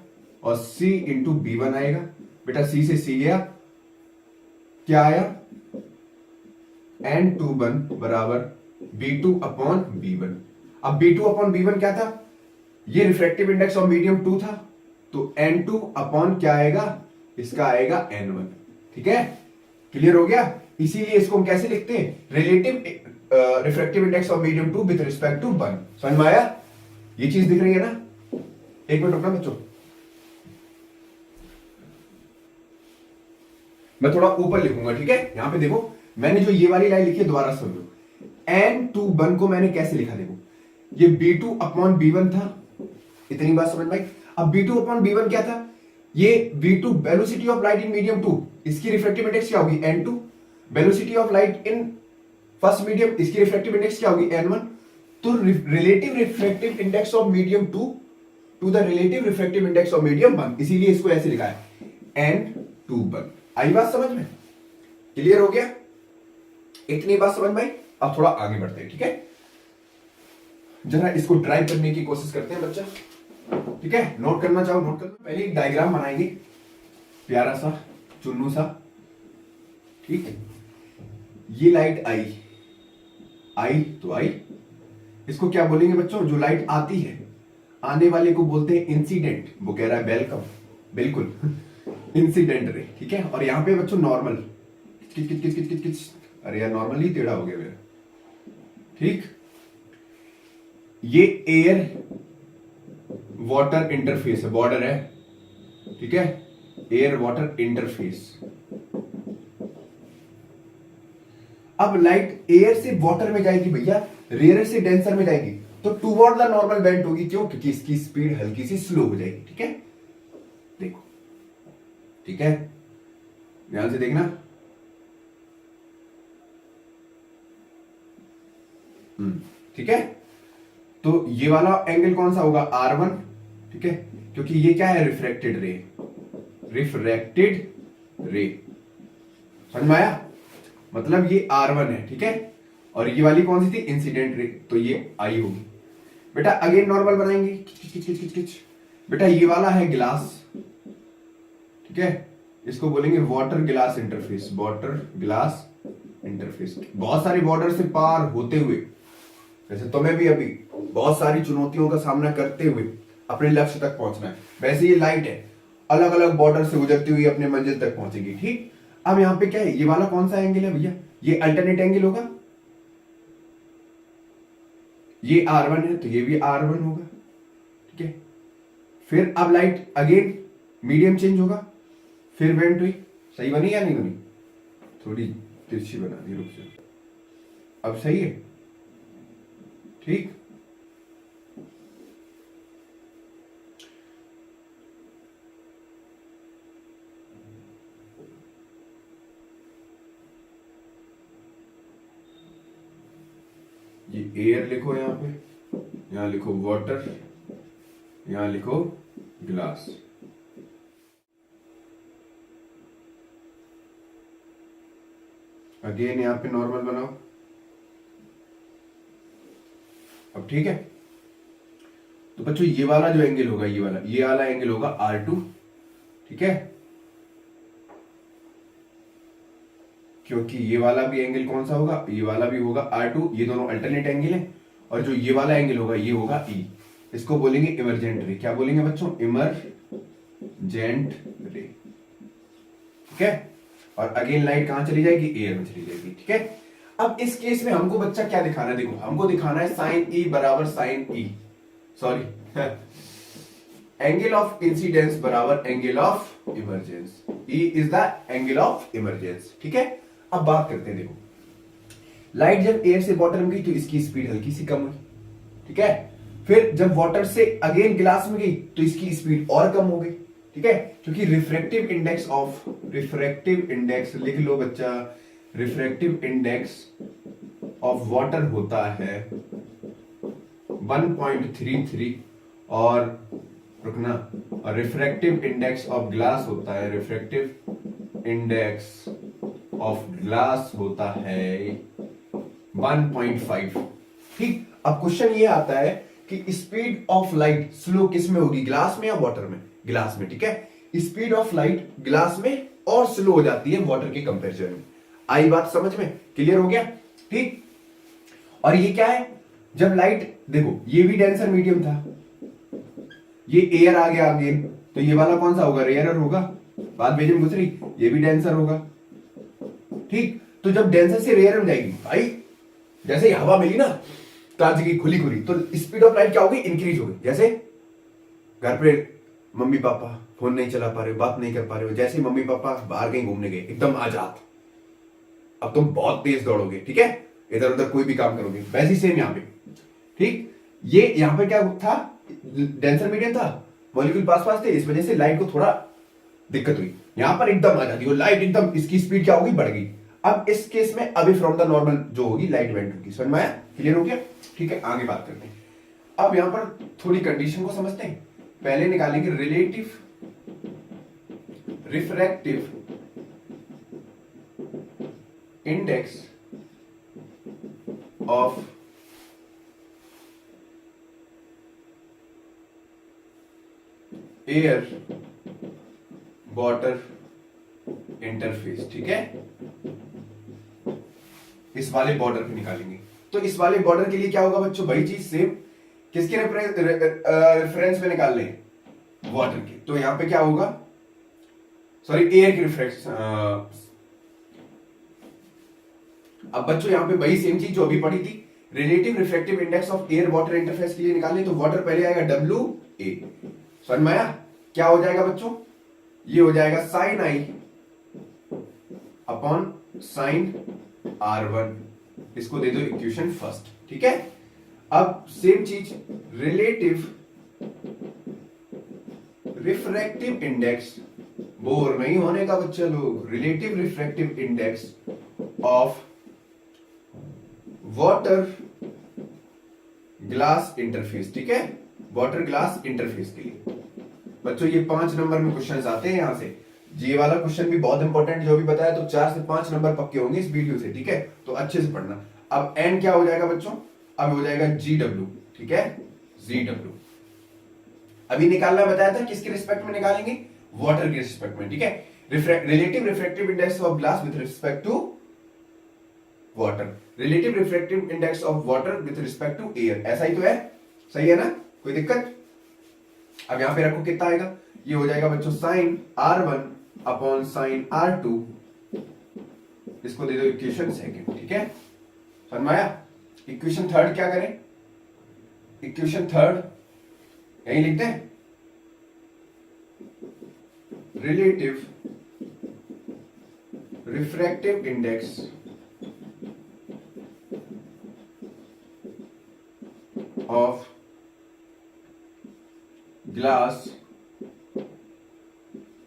और C इंटू B1 आएगा। बेटा C से C गया, क्या आया, n 2 1 बराबर B2 अपॉन B1। अब B2 अपॉन B1 क्या था, ये रिफ्रैक्टिव इंडेक्स ऑफ मीडियम 2 था, तो n2 अपॉन क्या आएगा, इसका आएगा n1। ठीक है, क्लियर हो गया। इसीलिए इसको हम कैसे लिखते हैं, relative refractive index of medium 2 with respect to 1। समझ में आया, ये चीज दिख रही है ना। एक मिनट रुकना बच्चों, मैं थोड़ा ऊपर लिखूंगा, ठीक है। यहां पे देखो मैंने जो ये वाली लाइन लिखी है, दोबारा समझो। n2 1 को मैंने कैसे लिखा, देखो ये B2 अपॉन B1 था, इतनी बात समझ में आई। अब B2 अपॉन B1 क्या था, ये B2 velocity of light in medium 2, इसकी रिफ्रैक्टिव इंडेक्स क्या होगी, n2। Velocity of light in first medium, इसकी रिफ्रैक्टिव इंडेक्स क्या होगी, n1। तो relative refractive index of medium 2 to the relative refractive index of medium 1, इसीलिए इसको ऐसे लिखा है n2 1। आई बात समझ में, क्लियर हो गया, इतनी बात समझ में आई। अब थोड़ा आगे बढ़ते हैं, ठीक है। जरा इसको ड्राइव करने की कोशिश करते हैं बच्चा, ठीक है। नोट करना चाहो नोट कर लो। पहले एक डायग्राम बनाएंगे, प्यारा सा चुन्नू सा, ठीक है। ये लाइट आई तो आई, इसको क्या बोलेंगे बच्चों, जो लाइट आती है, आने वाले को बोलते हैं इंसिडेंट। वो कह रहा है वेलकम, बिल्कुल इंसिडेंट रे, ठीक है। और यहां पे बच्चों नॉर्मल, किच किच किच किच किच किच, अरे यार नॉर्मल ही टेढ़ा हो गया मेरा, ठीक। ये एयर वाटर इंटरफेस है, बॉर्डर है, ठीक है, एयर वाटर इंटरफेस। अब लाइट एयर से वाटर में जाएगी भैया, रेयर से डेंसर में जाएगी, तो टूवर्ड द नॉर्मल बेंट होगी। क्यों, क्योंकि इसकी स्पीड हल्की सी स्लो हो जाएगी, ठीक है। देखो, ठीक है, ध्यान से देखना। ठीक है, तो ये वाला एंगल कौन सा होगा, R1, ठीक है, क्योंकि ये क्या है, रिफ्रैक्टेड रे, रिफ्रैक्टेड रे। समझ में आया, मतलब ये R1 है, ठीक है। और ये वाली कौन सी थी, इंसिडेंट रे, तो ये I होगी। बेटा अगेन नॉर्मल बनाएंगे, किच किच किच किच। बेटा ये वाला है ग्लास, ठीक है, इसको बोलेंगे water glass interface, water glass interface. बहुत सारी बॉर्डर से पार होते हुए, जैसे तुम्हें भी अभी बहुत सारी चुनौतियों का सामना करते हुए अपने लक्ष्य तक पहुंचना है, वैसे ये लाइट है, अलग अलग बॉर्डर से गुजरती हुई अपने मंजिल तक पहुंचेगी, ठीक। अब यहां पे क्या है, ये वाला कौन सा एंगल है भैया, ये अल्टरनेट एंगल होगा, ये R1 है तो ये भी R1 होगा, ठीक है। फिर अब लाइट अगेन मीडियम चेंज होगा, फिर बेंट हुई, सही बनी या नहीं बनी, थोड़ी तिरछी बना दी, रुक जाओ, अब सही है, ठीक। ये एयर लिखो, यहां पे, यहां लिखो वाटर, यहां लिखो ग्लास। अगेन यहां पे नॉर्मल बनाओ। अब ठीक है, तो बच्चों ये वाला जो एंगल होगा, ये वाला एंगल होगा R2, ठीक है, क्योंकि ये वाला भी एंगल कौन सा होगा, ये वाला भी होगा R2, ये दोनों अल्टरनेट एंगल है। और जो ये वाला एंगल होगा ये होगा E, इसको बोलेंगे इमरजेंट रे। क्या बोलेंगे बच्चों, इमरजेंट रे, ठीक है। और अगेन लाइट कहां चली जाएगी, एयर में चली जाएगी, ठीक है। अब इस केस में हमको बच्चा क्या दिखाना है, देखो हमको दिखाना है साइन E बराबर sine E, sorry angle of incidence बराबर angle of emergence. E is the angle of emergence, ठीक है। अब बात करते हैं, देखो लाइट जब एयर से वाटर में गई तो इसकी स्पीड हल्की सी कम हुई, ठीक है। फिर जब वाटर से अगेन ग्लास में गई तो इसकी स्पीड और कम हो गई, ठीक है, क्योंकि रिफ्रैक्टिव इंडेक्स लिख लो बच्चा, रिफ्रैक्टिव इंडेक्स ऑफ वाटर होता है 1.33 और रुकना, और रिफ्रैक्टिव इंडेक्स ऑफ ग्लास होता है, रिफ्रैक्टिव इंडेक्स ऑफ ग्लास होता है 1.5। ठीक, अब क्वेश्चन ये आता है कि स्पीड ऑफ लाइट स्लो किस में होगी, ग्लास में या वाटर में? ग्लास में। ठीक है, स्पीड ऑफ लाइट ग्लास में और स्लो हो जाती है वाटर के कंपैरिजन में। आई बात समझ में? क्लियर हो गया? ठीक, और ये क्या है, जब लाइट, देखो ये भी डेंसर मीडियम था, ये एयर आ गया आगे, तो ये वाला कौन सा होगा, रेयरर होगा, बात भेज में गुजरी, ये भी डेंसर होगा। ठीक, तो जब डेंसर से रेयर में जाएगी भाई, जैसे ही हवा मिली ना ताजगी खुली खुली, तो स्पीड ऑफ लाइट क्या होगी, इंक्रीज होगी। जैसे घर पे मम्मी पापा फोन नहीं चला पा रहे हो, बात नहीं कर पा रहे हो, जैसे ही मम्मी पापा बाहर कहीं घूमने गए, एकदम आजाद, अब तुम बहुत तेज दौड़ोगे, ठीक है, इधर उधर कोई भी काम करोगे, वैसे ही सेम यहाँ पे। ठीक, ये यहाँ पे क्या था, डेंसर मीडियम था, मॉलिक्यूल पास पास थे, इस वजह से लाइट को थोड़ा दिक्कत हुई, यहां पर एकदम आ जाती है लाइट, एकदम इसकी स्पीड क्या होगी, बढ़ गई। अब इस केस में अभी फ्रॉम द नॉर्मल जो होगी लाइट इवेंट होगी। समझ में आया? क्लियर हो गया? ठीक है, आगे बात करते हैं। अब यहां पर थोड़ी कंडीशन को समझते हैं। पहले निकालेंगे relative refractive index of air water interface. ठीक है, इस वाले बॉर्डर पे निकालेंगे। तो इस वाले बॉर्डर के लिए क्या होगा बच्चों, वही चीज सेम, किसके रेफरेंस में निकाल लें, वाटर के। तो यहां पे क्या होगा, सॉरी एयर की रिफ्रैक्शन। अब बच्चों यहां पे वही सेम चीज जो अभी पढ़ी थी, relative refractive index of air water interface के लिए निकालें, तो वाटर पहले आएगा WA। समझ में आया? क्या हो जाएगा बच्चों, ये हो जाएगा sign i upon sine R1, इसको दे दो इक्वेशन फर्स्ट। ठीक है, अब सेम चीज रिलेटिव रिफ्रैक्टिव इंडेक्स, बोर नहीं होने का बच्चा लोग, relative refractive index of water glass interface. ठीक है, वाटर ग्लास इंटरफेस के लिए बच्चों ये 5 नंबर में क्वेश्चन आते हैं यहां से। ये वाला क्वेश्चन भी बहुत इंपॉर्टेंट जो भी बताया, तो 4 से 5 नंबर पक्के होंगे इस वीडियो से। ठीक है, तो अच्छे से पढ़ना। अब एन क्या हो जाएगा बच्चों, अब हो जाएगा GW। ठीक है, GW अभी निकालना बताया था, किसके रिस्पेक्ट में निकालेंगे, वाटर के रिस्पेक्ट में। ठीक है, relative refractive index of glass with respect to water, relative refractive index of water with respect to air, ऐसा ही तो है, सही है ना, कोई दिक्कत? अब यहां पे रखो, कितना आएगा, ये हो जाएगा बच्चों sign R1 upon sine R2, इसको दे दो इक्वेशन सेकंड। ठीक है, समझ में आया? इक्वेशन थर्ड क्या करें, इक्वेशन थर्ड यही लिखते हैं, relative refractive index of glass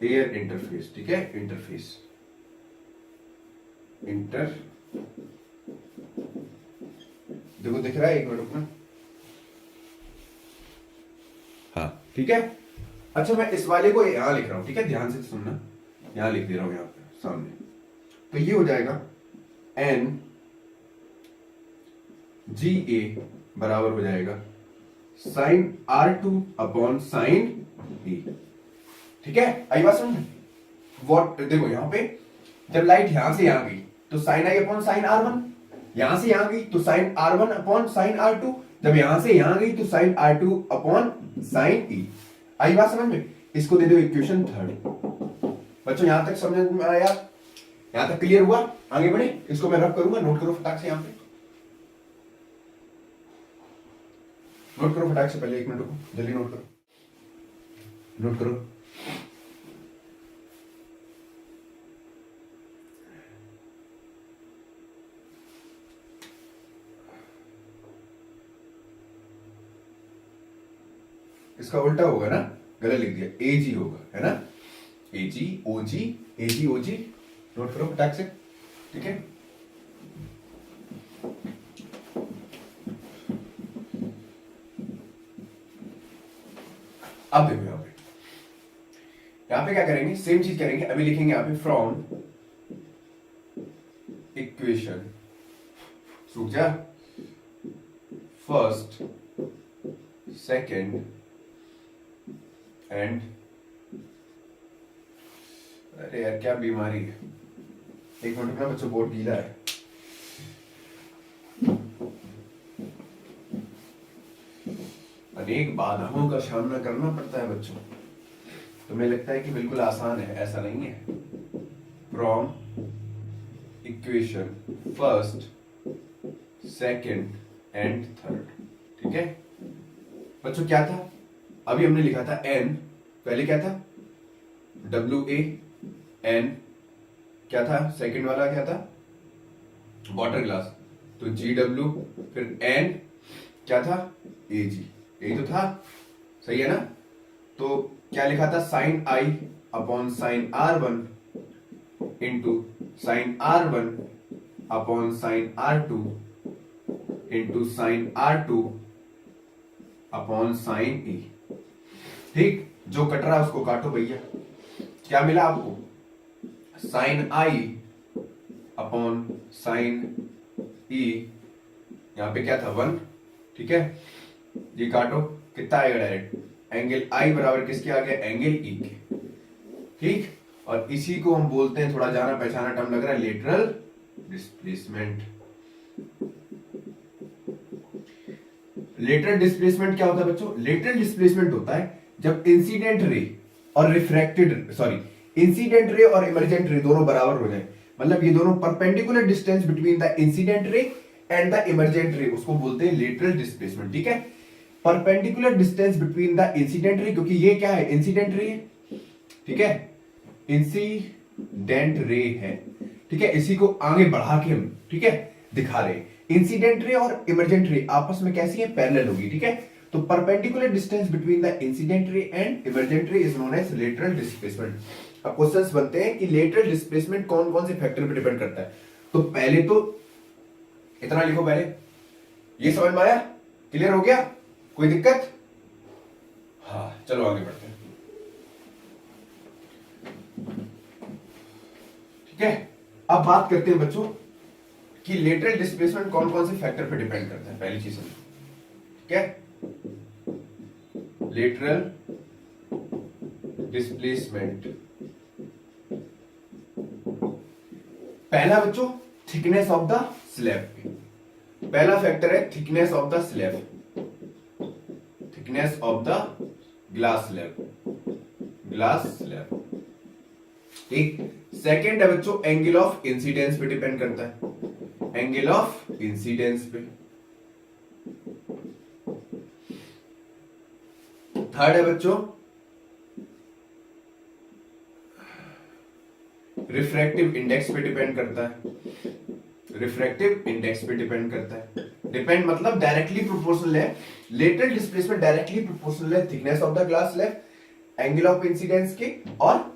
air interface. ठीक है, इंटरफेस देखो दिख रहा है, एक मिनट रुकना, हाँ ठीक है। अच्छा मैं इस वाले को यहां लिख रहा हूं, ठीक है, ध्यान से सुनना, यहां लिख दे रहा हूं, यहां पे सामने, तो ये हो जाएगा एन GA बराबर हो जाएगा sign R2 upon sine E। ठीक है, आई बात समझ? वॉट देखो यहां पे जब लाइट यहां से यहां गई तो sign i upon sine R1, यहां से यहां गई तो sign R1 upon sine R2, जब यहां से यहां गई तो sine R2 upon sine E। आई बात समझ में? इसको दे दो इक्वेशन थर्ड। बच्चों यहां तक समझ में आया? यहां तक क्लियर हुआ? आगे बढ़े, इसको मैं रब करूंगा, नोट करो फटाक से, यहां पे नोट करो फटाक से, पहले 1 मिनट रुको, जल्दी नोट करो, नोट करो। इसका उल्टा होगा ना, गलत लिख दिया, AG होगा, है ना, AG OG AG OG, note करो फटाक से। ठीक है, अब देखो यहाँ पे क्या करेंगे, सेम चीज करेंगे। अभी लिखेंगे यहाँ पे फ्रॉम इक्वेशन, सूख जा, फर्स्ट सेकेंड एंड, अरे यार क्या बीमारी है, एक मिनट में बच्चों, बोर्ड गीला है। अनेक बाधाओं का सामना करना पड़ता है बच्चों। तुम्हें लगता है कि बिल्कुल आसान है, ऐसा नहीं है। From equation first second and third, ठीक है बच्चों। क्या था अभी हमने लिखा था n, पहले क्या था WAN, क्या था सेकंड वाला, क्या था वाटर ग्लास, तो GW, फिर n क्या था AG, यही तो था, सही है ना। तो क्या लिखा था sine I upon sine R1 into sine R1 upon sine R2 into sine R2 upon sine E। ठीक, जो कट रहा है उसको काटो भैया। क्या मिला आपको, sine I upon sine E, यहां पे क्या था 1, ठीक है, ये काटो, कितना आएगा डायरेक्ट, एंगल I बराबर किसके आ गया, एंगल E के, ठीक। और इसी को हम बोलते हैं, थोड़ा जाना पहचाना टर्म लग रहा है, लेटरल डिस्प्लेसमेंट। लेटरल डिस्प्लेसमेंट क्या होता है बच्चों, लेटरल डिस्प्लेसमेंट होता है जब इंसिडेंट रे और रिफ्रैक्टेड, इंसिडेंट रे और इमर्जेंट रे दोनों बराबर हो जाए, मतलब ये दोनों perpendicular distance between the incident ray and the emergent रे, उसको बोलते हैं लेटरल डिस्प्लेसमेंट, ठीक है। Perpendicular distance between the incident रे, क्योंकि ये क्या है, इंसिडेंट रे है, ठीक है, इंसिडेंट रे है, ठीक है, इसी को आगे बढ़ा के हम, ठीक है, दिखा रहे हैं। इंसिडेंट रे और इमर्जेंट रे आपस में कैसी है, पैरेलल होगी, ठीक है। तो perpendicular distance between the incident ray and emergent ray is known as lateral displacement. अब क्वेश्चंस बनते हैं कि लेटरल डिस्प्लेसमेंट कौन कौन से फैक्टर पे डिपेंड करता है। तो पहले तो इतना लिखो, पहले ये समझ में आया, क्लियर हो गया, कोई दिक्कत, हाँ चलो आगे बढ़ते हैं, ठीक है। अब बात करते हैं बच्चों कि लेटरल डिस्प्लेसमेंट कौन कौन से फैक्टर पे डिपेंड करता है। पहली चीज समझो, ठीक है, लेटरल डिस्प्लेसमेंट, पहला बच्चों थिकनेस ऑफ द स्लैब, पहला फैक्टर है thickness of the slab, thickness of the glass slab, glass slab, ठीक। सेकेंड है बच्चों एंगल ऑफ इंसिडेंस पे डिपेंड करता है, एंगल ऑफ इंसिडेंस पे। थर्ड है बच्चों रिफ्रैक्टिव इंडेक्स पे डिपेंड करता है, रिफ्रैक्टिव इंडेक्स पे डिपेंड करता है। डिपेंड मतलब डायरेक्टली प्रोपोर्शनल है, लेटरल डिस्प्लेसमेंट डायरेक्टली प्रोपोर्शनल है thickness of the glass slab, angle of incidence के और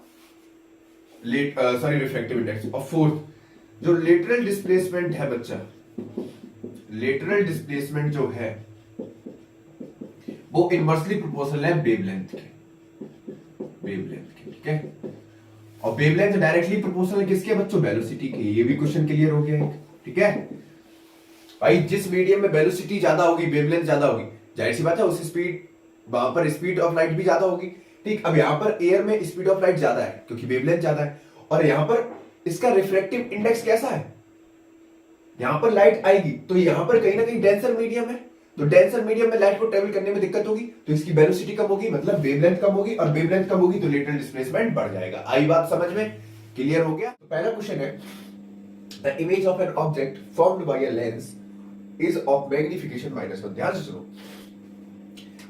रिफ्रैक्टिव इंडेक्स। और फोर्थ जो लेटरल डिस्प्लेसमेंट है बच्चा, लेटरल डिस्प्लेसमेंट जो है वो इनवर्सली प्रोपोर्शनल है वेवलेंथ के, वेवलेंथ के, ठीक है। और वेवलेंथ डायरेक्टली प्रोपोर्शनल किसके बच्चों, वेलोसिटी के। ये भी क्वेश्चन क्लियर हो गया, ठीक है भाई। जिस मीडियम में वेलोसिटी ज्यादा होगी, वेवलेंथ ज्यादा होगी, जाहिर सी बात है उस स्पीड, वहां पर स्पीड ऑफ लाइट भी ज्यादा होगी, ठीक। अब यहां पर एयर में स्पीड ऑफ लाइट ज्यादा है क्योंकि वेवलेंथ ज्यादा है, और यहां पर इसका रिफ्रैक्टिव इंडेक्स कैसा है, यहां पर लाइट आएगी तो यहां पर कहीं ना कहीं डेंसर मीडियम है, तो डेंसर मीडियम में लाइट को ट्रेवल करने में दिक्कत होगी, तो इसकी वेलोसिटी कम होगी, मतलब वेवलेंथ कम होगी, और वेवलेंथ कम होगी तो लेटरल डिस्प्लेसमेंट बढ़ जाएगा। आई बात समझ में, क्लियर हो गया। तो पहला क्वेश्चन है the image of an object formed by a lens is of magnification -1। ध्यान से सुनो,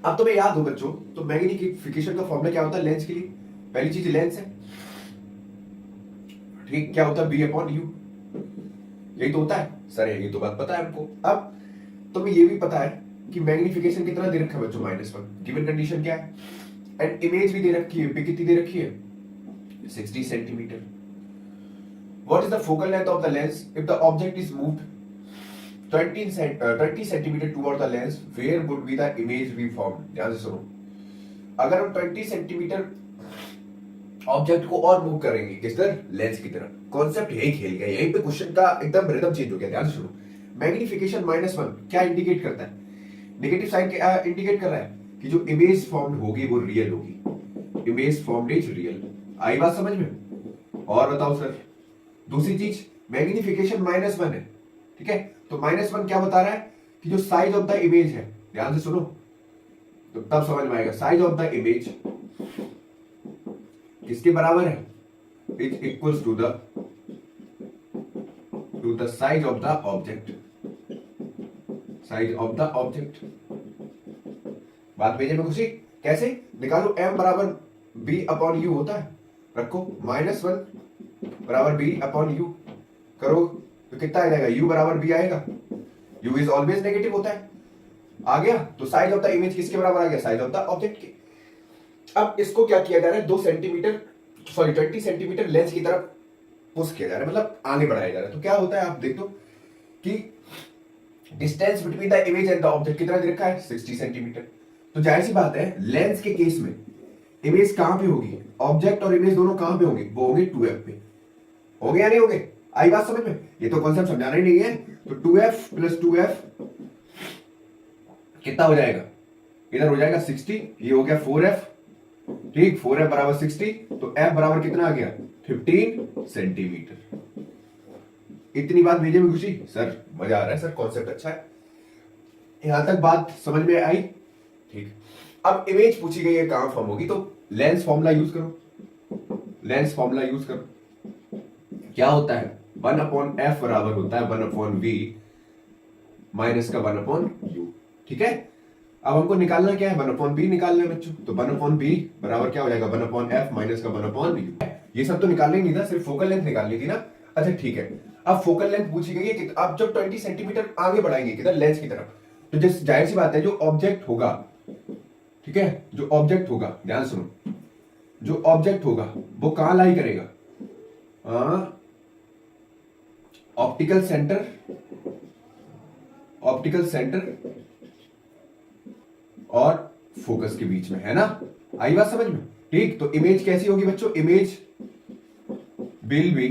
अब तुम्हें याद हो बच्चों, तो मैग्निफिकेशन का फॉर्मूला क्या होता है लेंस के लिए, पहली चीज लेंस है, ठीक, क्या होता है B/U, यही तो होता है सर, ये तो बात पता है हमको। अब तुम्हें ये भी पता है कि मैग्निफिकेशन कितना दे रखा है बच्चों, -1, गिवन कंडीशन क्या है, एंड इमेज भी दे रखी है, कितनी दे रखी है 60 centimetre. What is the focal length of the lens if the object is moved 20 centimeter toward the lens, where would be the image be formed? ध्यान से सुनो, अगर हम 20 सेंटीमीटर ऑब्जेक्ट को और मूव करेंगे किस तरह, लेंस की तरफ, कॉन्सेप्ट यही खेल गया, यहीं पे क्वेश्चन का एकदम रिदम चेंज हो गया। ध्यान से सुनो, मैग्निफिकेशन -1 क्या इंडिकेट करता है, नेगेटिव साइन क्या इंडिकेट कर रहा है कि जो इमेज फॉर्म्ड होगी वो रियल होगी, इमेज फॉर्म्ड इज रियल। आई बात समझ में? और बताओ सर, दूसरी चीज मैग्निफिकेशन -1 है, ठीक है, तो -1 क्या बता रहा है कि जो साइज ऑफ द इमेज है, ध्यान से सुनो तो तब समझ में आएगा, साइज ऑफ द इमेज किसके बराबर है, is equals to the size of the object, size of the object. बात भेजे में खुशी, कैसे निकालो, m बराबर b अपॉन u होता है, रखो -1 बराबर b अपॉन u, करो तो कितना आ जाएगा, u बराबर b आएगा, u इज ऑलवेज नेगेटिव होता है, आ गया। तो साइज ऑफ द इमेज किसके बराबर आ गया, साइज ऑफ द ऑब्जेक्ट के। अब इसको क्या किया जा रहा है, 2 सेंटीमीटर सॉरी 20 सेंटीमीटर लेंस की तरफ पुश किया जा रहा है, मतलब आगे बढ़ाया जा रहा है। तो क्या होता है आप देख लो कि distance between the image and the object कितना दे रखा है, 60 सेंटीमीटर। तो जाहिर सी बात है लेंस के केस में इमेज कहां पे होगी, ऑब्जेक्ट और इमेज दोनों कहां पे होंगे, वो होंगे 2f पे, हो गया नहीं होंगे, आई बात समझ में? ये तो कॉन्सेप्ट समझाना ही नहीं है। तो 2f प्लस 2f कितना हो जाएगा, इधर हो जाएगा 60, ये हो गया 4f, ठीक, 4f बराबर 60, तो f बराबर कितना आ गया, 15 सेंटीमीटर। इतनी बात भेजे में खुशी, सर मजा आ रहा है सर, कॉन्सेप्ट अच्छा है, यहां तक बात समझ में आई, ठीक। अब इमेज पूछी गई है कहां फॉर्म होगी, तो लेंस फॉर्मूला यूज करो, लेंस फॉर्मूला यूज करो, क्या होता है 1/f बराबर होता है 1/v माइनस का 1/u, ठीक है। अब हमको निकालना क्या है, 1/b निकालना है बच्चों, तो 1/b बराबर क्या हो जाएगा, 1/f माइनस का 1/u। ये सब तो निकालना ही नहीं था, सिर्फ फोकल लेंथ निकालनी थी ना। अच्छा ठीक है, अब फोकल लेंथ पूछी गई है कि आप जब 20 सेंटीमीटर आगे बढ़ाएंगे किधर, लेंस की तरफ, तो जिस जाहिर सी बात है जो ऑब्जेक्ट होगा, ठीक है, जो ऑब्जेक्ट होगा, ध्यान सुनो, जो ऑब्जेक्ट होगा वो कहां लाई करेगा, ऑप्टिकल सेंटर, ऑप्टिकल सेंटर और फोकस के बीच में, है ना, आई बात समझ में? ठीक, तो इमेज कैसी होगी बच्चों, image will be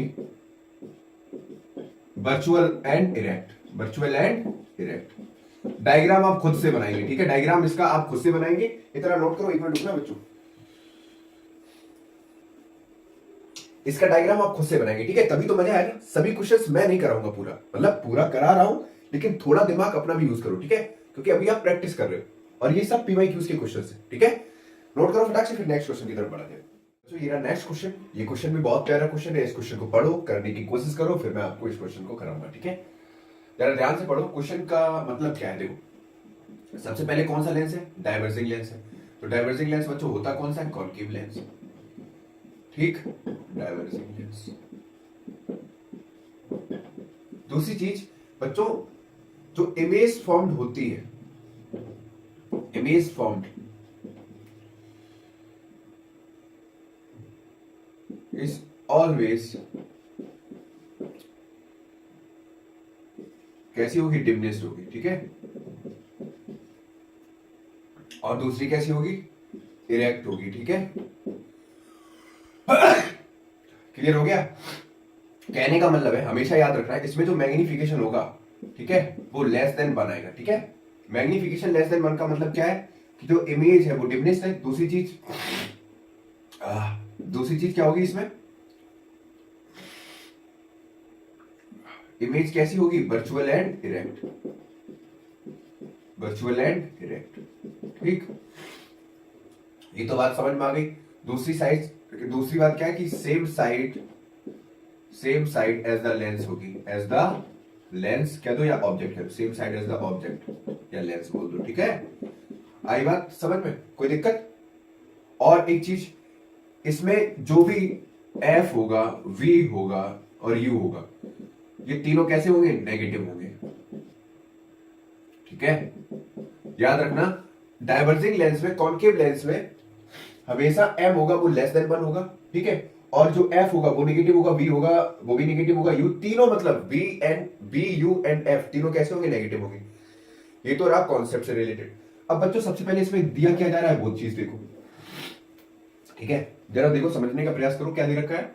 virtual and erect, virtual and erect. Diagram आप खुद से बनाएंगे, ठीक है, डायग्राम इसका आप खुद से बनाएंगे, इतना नोट करो, एक मिनट रुकना बच्चों, इसका डायग्राम आप खुद से बनाएंगे, ठीक है, तभी तो मजा आएगा। सभी क्वेश्चंस मैं नहीं कराऊंगा पूरा, मतलब पूरा करा रहा हूं, लेकिन थोड़ा दिमाग अपना भी यूज करो, ठीक है, क्योंकि अभी आप प्रैक्टिस कर रहे हो और ये सब PYQs के क्वेश्चंस हैं, ठीक है। नोट करो फटाक से, फिर नेक्स्ट क्वेश्चन की तरफ बढ़ा जाए। तो ये रहा नेक्स्ट क्वेश्चन, ये क्वेश्चन भी बहुत प्यारा क्वेश्चन है, इस क्वेश्चन को पढ़ो, करने की कोशिश करो, फिर मैं आपको इस क्वेश्चन को कराऊंगा, ठीक है। जरा ध्यान से पढ़ो, क्वेश्चन का मतलब क्या है, देखो सबसे पहले कौन सा लेंस है, डाइवर्जिंग लेंस है, तो डाइवर्जिंग लेंस बच्चों होता कौन सा है, कॉन्केव लेंस, ठीक, डाइवर्जिंग लेंस। दूसरी चीज बच्चों, जो इमेज फॉर्म्ड होती है, इमेज फॉर्म्ड इज ऑलवेज कैसी होगी, डिमनेस्ड होगी, ठीक है, और दूसरी कैसी होगी, इरेक्ट होगी, ठीक है। क्लियर हो गया? कहने का मतलब है, हमेशा याद रखना है, इसमें जो मैग्निफिकेशन होगा, ठीक है, वो लेस देन 1 आएगा, ठीक है। मैग्निफिकेशन लेस देन 1 का मतलब क्या है कि जो इमेज है वो डिमनेस्ड है। दूसरी चीज क्या होगी इसमें, इमेज कैसी होगी, virtual and erect, virtual and erect, ठीक, ये तो बात समझ में आ गई। दूसरी बात क्या है कि same side as the lens होगी, एज द लेंस कह दो या ऑब्जेक्ट है, same side as the object या लेंस बोल दो, ठीक है। आई बात समझ में, कोई दिक्कत? और एक चीज, इसमें जो भी F होगा, V होगा और U होगा, ये तीनों कैसे होंगे, नेगेटिव होंगे, ठीक है। याद रखना, डाइवर्जिंग लेंस में, कॉन्केव लेंस में हमेशा M होगा वो लेस देन 1 होगा, ठीक है, और जो F होगा वो नेगेटिव होगा, V होगा वो भी नेगेटिव होगा, U तीनों मतलब V, U एंड F तीनों कैसे होंगे, नेगेटिव होंगे। ये तो रहा कॉन्सेप्ट से रिलेटेड। अब बच्चों सबसे पहले इसमें दिया क्या जा रहा है वो चीज देखो, ठीक है, जरा देखो, समझने का प्रयास करो क्या दे रखा है।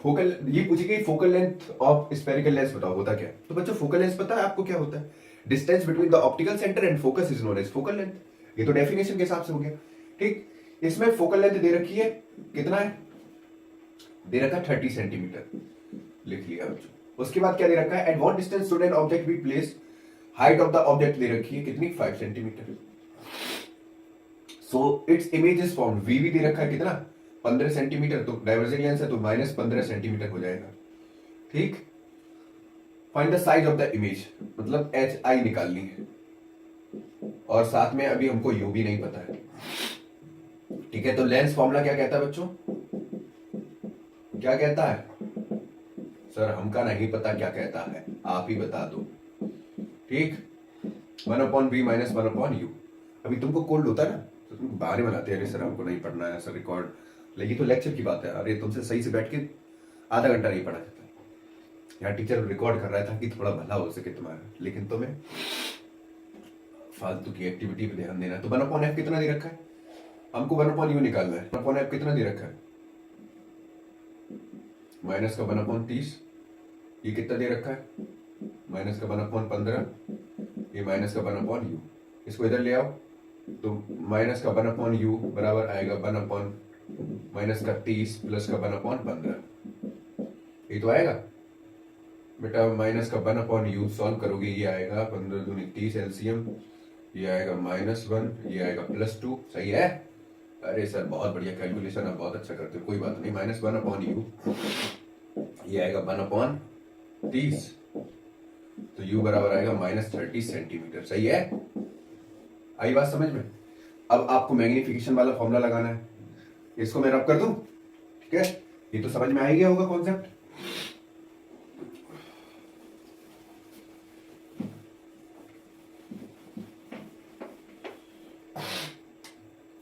फोकल, ये पूछी गई focal length of spherical lens बताओ होता क्या है। तो बच्चों फोकल लेंथ पता है आपको क्या होता है? Distance between the optical centre and focus is known as focal length. ये तो डेफिनेशन के हिसाब से हो गया। ठीक, इसमें फोकल लेंथ दे रखी है, कितना है? दे रखा है 30 सेंटीमीटर, लिख लिया बच्चों। उसके बाद क्या दे रखा है? At what distance should an object be placed, height of the object दे रखी है कितनी? 5 centimetre. So its image is form, V भी दे रखा है कितना? 15 सेंटीमीटर। तो डाइवर्जिंग लेंस है तो माइनस 15 सेंटीमीटर हो जाएगा। ठीक, find the size of the image, मतलब एच आई निकालनी है, और साथ में अभी हमको यू भी नहीं पता है। ठीक है, तो लेंस फॉर्मूला क्या कहता है बच्चों? क्या कहता है? सर हमका नहीं पता क्या कहता है, आप ही बता दो। ठीक, 1/v माइनस 1/u। अभी तुमको कोल्ड होता है ना तो तुम बाहर में लाते हैं, अरे सर हमको नहीं पढ़ना है सर रिकॉर्ड, लेकिन ये तो लेक्चर की बात है। अरे तुमसे सही से बैठ के आधा घंटा नहीं पढ़ा जाता, यहाँ टीचर रिकॉर्ड कर रहा है ताकि थोड़ा भला हो सके तुम्हारा, लेकिन तुम्हें फालतू की एक्टिविटी पे ध्यान देना है। तो 1/f कितना दे रखा है? हमको 1/u निकालना है। 1/f कितना दे रखा है? माइनस का 1/30। ये कितना दे रखा है? माइनस का 1/15। ये माइनस का 1/u। इसको इधर ले आओ तो माइनस का 1/u बराबर आएगा 1/ माइनस का 30 प्लस का 1/15। ये तो आएगा बेटा। माइनस का 1/u सॉल्व करोगे, ये आएगा 15 दूनी 30 एलसीएम, ये आएगा -1, ये आएगा +2। सही है? अरे सर बहुत बढ़िया कैलकुलेशन, आप बहुत अच्छा करते हो, कोई बात नहीं। -1/u, ये आएगा 1/30, तो u बराबर आएगा -30 सेंटीमीटर। सही है? आई बात समझ में? अब आपको मैग्निफिकेशन वाला फॉर्मूला लगाना है, इसको मैं रब कर दूं। ठीक है, ये तो समझ में आ ही गया होगा कॉन्सेप्ट।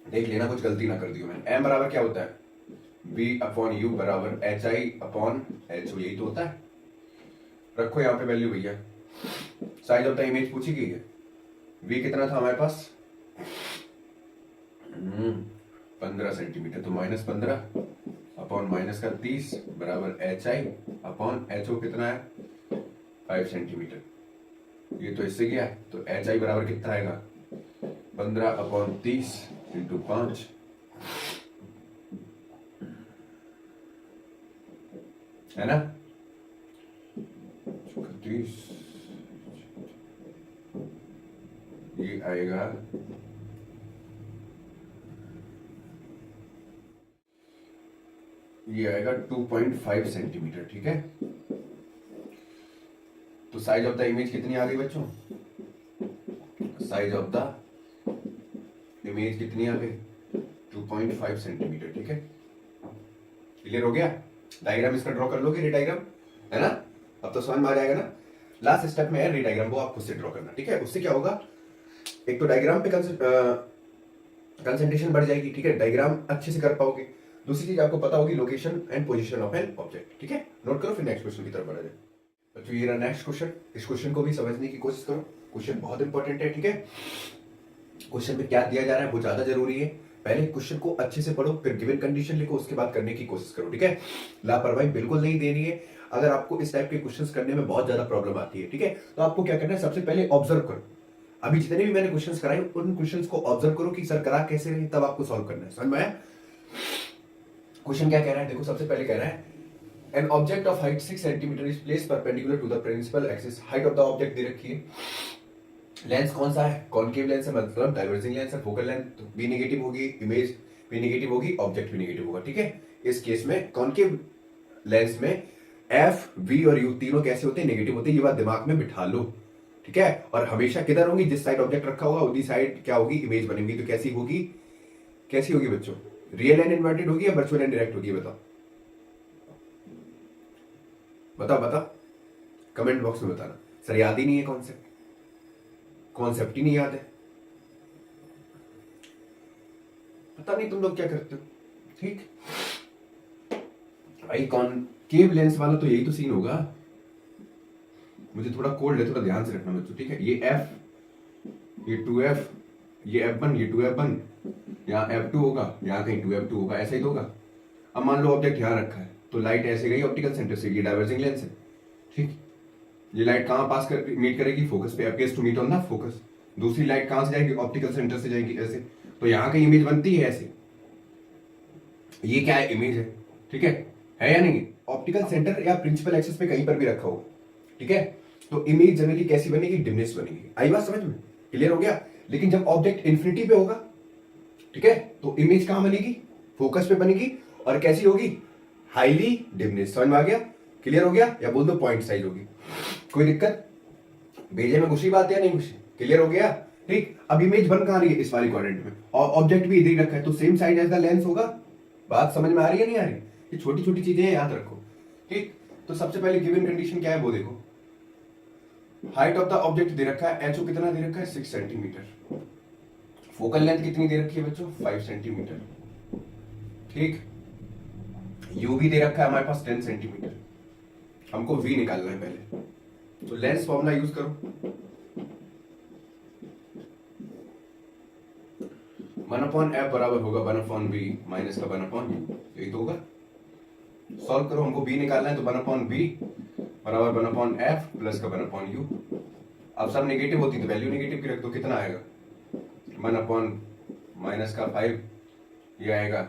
देख लेना कुछ गलती ना कर दी हो मैंने। m बराबर क्या होता है? v/u बराबर hi/ho, यही तो होता है। रखो यहाँ पे वैल्यू भैया। साइज ऑफ द इमेज पूछी गई है। v कितना था हमारे पास? 15 सेंटीमीटर, तो -15 अपॉन माइनस का 30 बराबर hi/ho कितना है? 5 सेंटीमीटर। ये तो इससे गया, तो hi बराबर कितना आएगा? 15/30 इंटू 5, है ना? 30, ये आएगा ये आएगा 2.5 सेंटीमीटर। ठीक है, तो साइज ऑफ द इमेज कितनी आ गई बच्चों? साइज ऑफ द इमेज कितनी आ गई? 2.5 सेंटीमीटर। ठीक है, क्लियर हो गया? डायग्राम इसका ड्रॉ कर लोगे, रे डायग्राम, है ना? अब तो समझ में आ जाएगा ना। लास्ट स्टेप में है रे डायग्राम, वो आप खुद से ड्रॉ करना। ठीक है, उससे क्या होगा? एक तो डायग्राम पे कंसंट्रेशन बढ़ जाएगी। ठीक है, डायग्राम अच्छे से कर पाओगे। दूसरी चीज आपको पता होगी location and position of an object. ठीक है, नोट करो, फिर नेक्स्ट क्वेश्चन की तरफ बढ़ा जाए। तो ये रहा नेक्स्ट क्वेश्चन। इस क्वेश्चन को भी समझने की कोशिश करो, क्वेश्चन बहुत इंपॉर्टेंट है। ठीक है, क्वेश्चन में क्या दिया जा रहा है वो ज्यादा जरूरी है। पहले क्वेश्चन को अच्छे से पढ़ो, फिर गिवन कंडीशन लिखो, उसके बाद करने की कोशिश करो। ठीक है, लापरवाही बिल्कुल नहीं देनी है। अगर आपको इस टाइप के क्वेश्चंस करने में बहुत ज्यादा प्रॉब्लम आती है, ठीक है, तो आपको क्या करना है? सबसे पहले ऑब्जर्व करो। अभी जितने भी मैंने क्वेश्चंस कराए उन क्वेश्चंस को ऑब्जर्व करो कि सर करा कैसे रहे, तब आपको सॉल्व करना है। समझ में आया? क्वेश्चन क्या कह रहा है देखो, सबसे पहले कह रहा है an object of height 6 centimetre is placed perpendicular to the principal axis. Height of the object दे रखी है। लेंस कौन सा है? कॉनकेव लेंस है, मतलब डाइवर्जिंग लेंस है। फोकल लेंथ भी नेगेटिव होगी, इमेज भी नेगेटिव होगी, ऑब्जेक्ट भी नेगेटिव होगा। ठीक है, इस केस में कॉनकेव लेंस में एफ, वी और यू तीनों कैसे होते हैं? नेगेटिव होते हैं। ये बात दिमाग में बिठा लो। ठीक है, और हमेशा किधर होंगी? जिस साइड ऑब्जेक्ट रखा होगा उसी साइड क्या होगी? इमेज बनेगी। तो कैसी होगी? कैसी होगी बच्चों? रियल एंड इन्वर्टेड होगी या वर्चुअल एंड डायरेक्ट होगी? बताओ बताओ बताओ, कमेंट बॉक्स में बताना। सर याद ही नहीं है कॉन्सेप्ट, कॉन्सेप्ट ही नहीं याद है, पता नहीं तुम लोग क्या करते हो। ठीक भाई, कॉनकेव लेंस वाला तो यही तो सीन होगा। मुझे थोड़ा कोल्ड है, थोड़ा ध्यान से रखना बच्चों। ठीक है, ये एफ, ये 2f, ये F1 ये 2F1, यहाँ F2 होगा, यहाँ कहीं 2F2 होगा, ऐसा ही तो होगा। अब मान लो ऑब्जेक्ट यहाँ रखा है तो लाइट ऐसे गई ऑप्टिकल सेंटर से, ये डाइवर्जिंग लेंस है, ठीक। ये लाइट कहाँ पास कर मीट करेगी? फोकस पे, appears to meet on the focus. दूसरी लाइट कहाँ से जाएगी? ऑप्टिकल सेंटर से जाएगी ऐसे, तो यहाँ की इमेज बनती है ऐसे। ये क्या है? इमेज है, ठीक है या नहीं? ऑप्टिकल सेंटर या प्रिंसिपल एक्सिस पे कहीं पर भी रखा होगा, ठीक है। तो इमेज जनरली कैसी बनेगी? डिमनेस बनेगी। आई बात समझ में? क्लियर हो गया? लेकिन जब ऑब्जेक्ट इन्फिनिटी पे होगा, ठीक है, तो इमेज कहां बनेगी? फोकस पे बनेगी, और कैसी होगी? Highly dimness. समझ में आ गया? क्लियर हो गया? या बोल दो पॉइंट साइज होगी। कोई दिक्कत? भेजे में घुसी बात है या नहीं घुसी? क्लियर हो गया? ठीक। अब इमेज बन कहां रही है? इस वाली क्वाड्रेंट में, और ऑब्जेक्ट भी इधर ही रखा है, तो same side as the lens होगा। बात समझ में आ रही है नहीं आ रही? ये छोटी छोटी चीजें याद रखो, ठीक। तो सबसे पहले गिवन कंडीशन क्या है वो देखो। हाइट ऑफ द ऑब्जेक्ट दे रखा है, एचओ कितना दे रखा है? 6 सेंटीमीटर। फोकल लेंथ कितनी दे रखी है बच्चों? 5 सेंटीमीटर, ठीक। यू भी दे रखा है हमारे पास 10 सेंटीमीटर। हमको वी निकालना है पहले, तो लेंस फॉर्मूला यूज करो। 1/f बराबर होगा 1/v माइनस का 1/u, यही तो होगा। सॉल्व करो, हमको b निकालना है, तो 1/v बराबर 1/f प्लस का 1/u। अब सब नेगेटिव होती तो वैल्यू नेगेटिव की रख दो, कितना आएगा? 1/ माइनस का 5, ये आएगा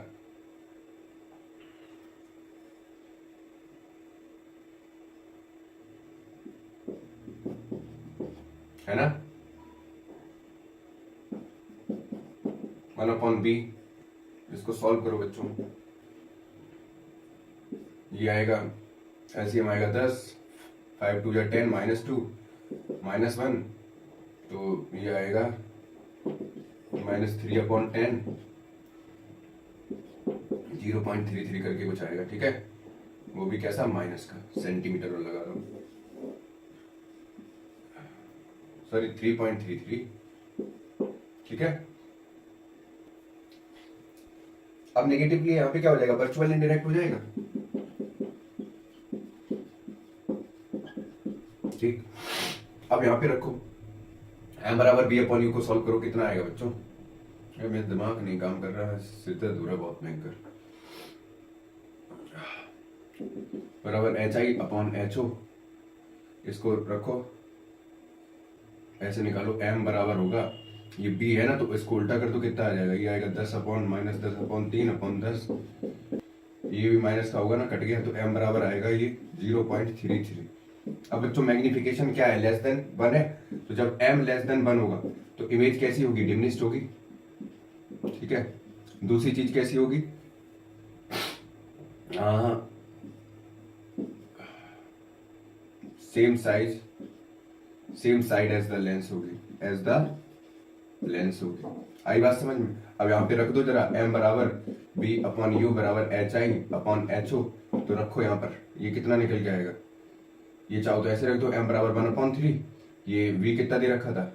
है ना 1/b। इसको सॉल्व करो बच्चों, ये आएगा एलसीएम आएगा 10, 5 2 या 10 -2 -1, तो ये आएगा -3/10, 0.33 करके कुछ आएगा, ठीक है। वो भी कैसा? माइनस का, सेंटीमीटर में लगा दो, सॉरी 3.33, ठीक है। अब नेगेटिवली यहाँ पे क्या हो जाएगा? वर्चुअल इनडायरेक्ट हो जाएगा, ठीक। अब यहाँ पे रखो m बराबर b/u को सॉल्व करो, कितना आएगा बच्चों? मेरा दिमाग नहीं काम कर रहा है, सिर दर्द हो रहा है बहुत भयंकर। बराबर hi/ho, इसको रखो ऐसे निकालो। m बराबर होगा, ये b है ना, तो इसको उल्टा कर दो, कितना आ जाएगा? ये आएगा 10/-10/3/10। ये भी माइनस का होगा ना, कट गया, तो m बराबर आएगा ये 0.33। अब बच्चों मैग्निफिकेशन क्या है? लेस देन 1 है, तो जब m लेस देन 1 होगा तो इमेज कैसी होगी? डिमिनिश्ड होगी, ठीक है। दूसरी चीज कैसी होगी? Same side as the lens होगी, एज द लेंस होगी। आई बात समझ में? अब यहाँ पे रख दो जरा, m बराबर b/u बराबर hi/ho, तो रखो यहाँ पर, ये कितना निकल के आएगा? ये चाहो तो ऐसे रख दो, m बराबर 1/3, ये v कितना दे रखा था?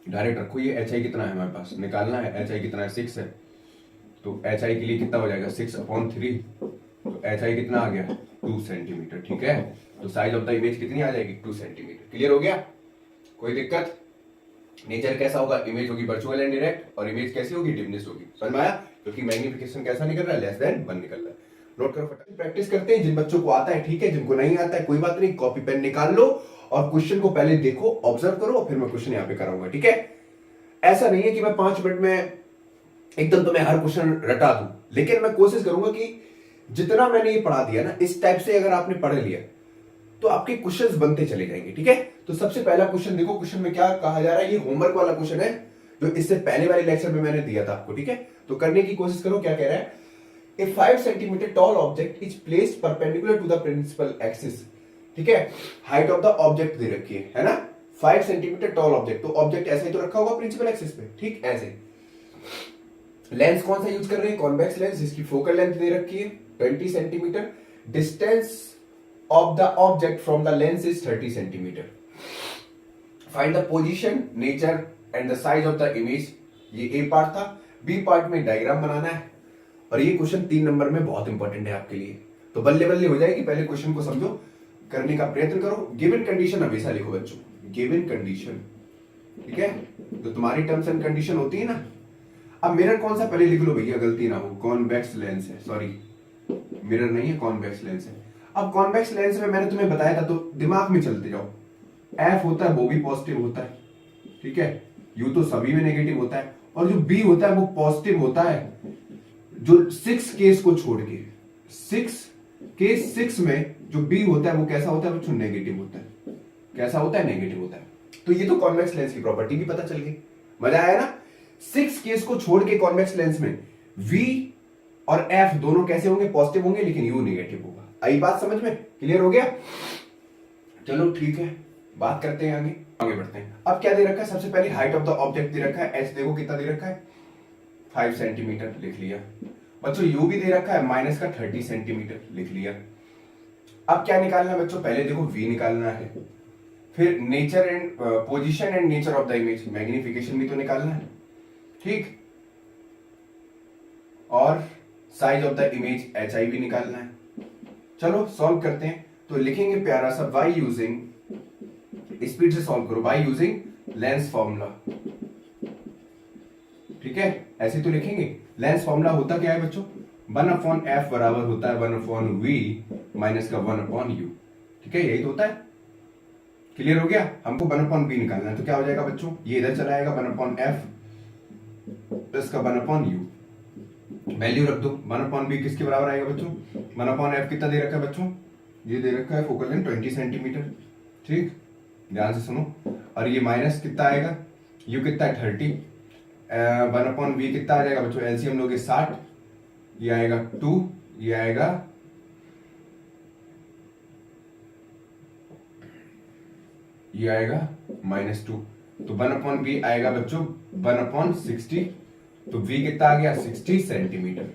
डायरेक्ट रखो। ये hi कितना है हमारे पास? निकालना है। hi कितना है? 6 है, तो hi के लिए कितना हो जाएगा? 6/3, तो hi कितना आ गया? 2 सेंटीमीटर, ठीक है। तो साइज ऑफ द इमेज कितनी आ जाएगी? 2 सेंटीमीटर। क्लियर हो गया? कोई दिक्कत? नेचर कैसा होगा? इमेज होगी वर्चुअल एंड डायरेक्ट, और इमेज कैसी होगी? डिमिनिश्ड होगी। समझ में आया? क्योंकि मैग्निफिकेशन कैसा निकल रहा है? लेस देन 1 निकल रहा है। नोट करो फटाफट। प्रैक्टिस करते हैं, जिन बच्चों को आता है ठीक है, जिनको नहीं आता है कोई बात नहीं, कॉपी पेन निकाल लो और क्वेश्चन को पहले देखो, ऑब्जर्व करो, फिर मैं क्वेश्चन यहाँ पे कराऊंगा, ठीक है। ऐसा नहीं है कि मैं 5 मिनट में एकदम तुम्हें हर क्वेश्चन रटा दूं, लेकिन मैं कोशिश करूंगा कि जितना मैंने ये पढ़ा दिया ना, इस टाइप से अगर आपने पढ़ लिया तो आपके क्वेश्चंस बनते चले जाएंगे, ठीक है। तो सबसे पहला क्वेश्चन देखो, क्वेश्चन में क्या कहा जा रहा है? ये होमवर्क वाला क्वेश्चन है जो इससे पहले वाले लेक्चर में मैंने दिया था आपको, ठीक है। तो करने की कोशिश करो। क्या कह रहा है? A 5 centimeter tall object is placed perpendicular to the principal axis, ठीक है। हाइट ऑफ द ऑब्जेक्ट दे रखी है ना, 5 सेंटीमीटर टॉल ऑब्जेक्ट, तो ऑब्जेक्ट ऐसे ही तो रखा होगा प्रिंसिपल एक्सिस पे, ठीक ऐसे। लेंस कौन सा यूज कर रहे हैं? कॉन्वेक्स लेंस, जिसकी फोकल लेंथ दे रखी है 20 centimetre. Distance of the object from the lens is 30 centimetre. Find the position, nature and the size of the image. ये ए पार्ट था। बी पार्ट में डायग्राम बनाना है, और ये क्वेश्चन 3 नंबर में बहुत इंपॉर्टेंट है आपके लिए, तो बल्ले बल्ले हो जाएगी। पहले क्वेश्चन को समझो, करने का प्रयत्न करो। गिवन कंडीशन हमेशा लिखो बच्चों, गिवन कंडीशन, ठीक है। तो तुम्हारी टर्म्स एंड कंडीशन होती है ना। अब मिरर कौन सा पहले लिख लो भैया, गलती ना हो, कॉन्वेक्स लेंस है, सॉरी मिरर नहीं है, कॉन्वेक्स लेंस है। अब कॉन्वेक्स लेंस में मैंने तुम्हें बताया था, तो दिमाग में चलते जाओ, एफ होता है वो भी पॉजिटिव होता है, ठीक है, यू तो सभी में नेगेटिव होता है, और जो बी होता है वो पॉजिटिव होता है, जो 6 केस को छोड़ के, 6 केस 6 में जो बी होता है वो कैसा होता है बच्चों, नेगेटिव होता है। कैसा होता है, नेगेटिव होता है। तो ये तो कॉन्वेक्स लेंस की प्रॉपर्टी भी पता चल गई, मजा आया ना। 6 केस को छोड़ के कॉन्वेक्स लेंस में V और F दोनों कैसे होंगे, पॉजिटिव होंगे, लेकिन U नेगेटिव होगा। आई बात समझ में, क्लियर हो गया। चलो ठीक है, बात करते हैं आगे बढ़ते हैं। अब क्या दे रखा है, सबसे पहले हाइट ऑफ द ऑब्जेक्ट दे रखा है, h देखो कितना दे रखा है, 5 सेंटीमीटर लिख लिया। बच्चों U भी दे रखा है माइनस का 30 सेंटीमीटर लिख लिया। अब क्या निकालना है बच्चों, पहले देखो V निकालना है, फिर nature and position and nature of the image, magnification भी तो निकालना है, ठीक, और size of the image HI भी निकालना है। चलो सॉल्व करते हैं। तो लिखेंगे प्यारा सा बाय यूजिंग, स्पीड से सॉल्व करो, बाय यूजिंग लेंस फॉर्मूला, ठीक है, ऐसे तो लिखेंगे। लेंस फॉर्मूला होता क्या है बच्चों, 1/f बराबर होता है 1/v माइनस का 1/u, ठीक है, यही तो होता है। क्लियर हो गया। हमको 1/b निकालना है, तो क्या हो जाएगा बच्चों, ये इधर चला आएगा 1/f प्लस का 1/u, वैल्यू रख दो। 1/b किसके बराबर आएगा बच्चों, 1/f कितना दे रखा है बच्चों, ये दे रखा है फोकल लेंथ 20 सेंटीमीटर, ठीक, ध्यान से सुनो। और ये माइनस कितना आएगा, u कितना है 30, 1/v कितना आ जाएगा बच्चों, एलसीएम लोगे 60, ये आएगा 2, ये आएगा -2, तो 1/b आएगा बच्चों 1/60, तो v कितना आ गया 60 सेंटीमीटर।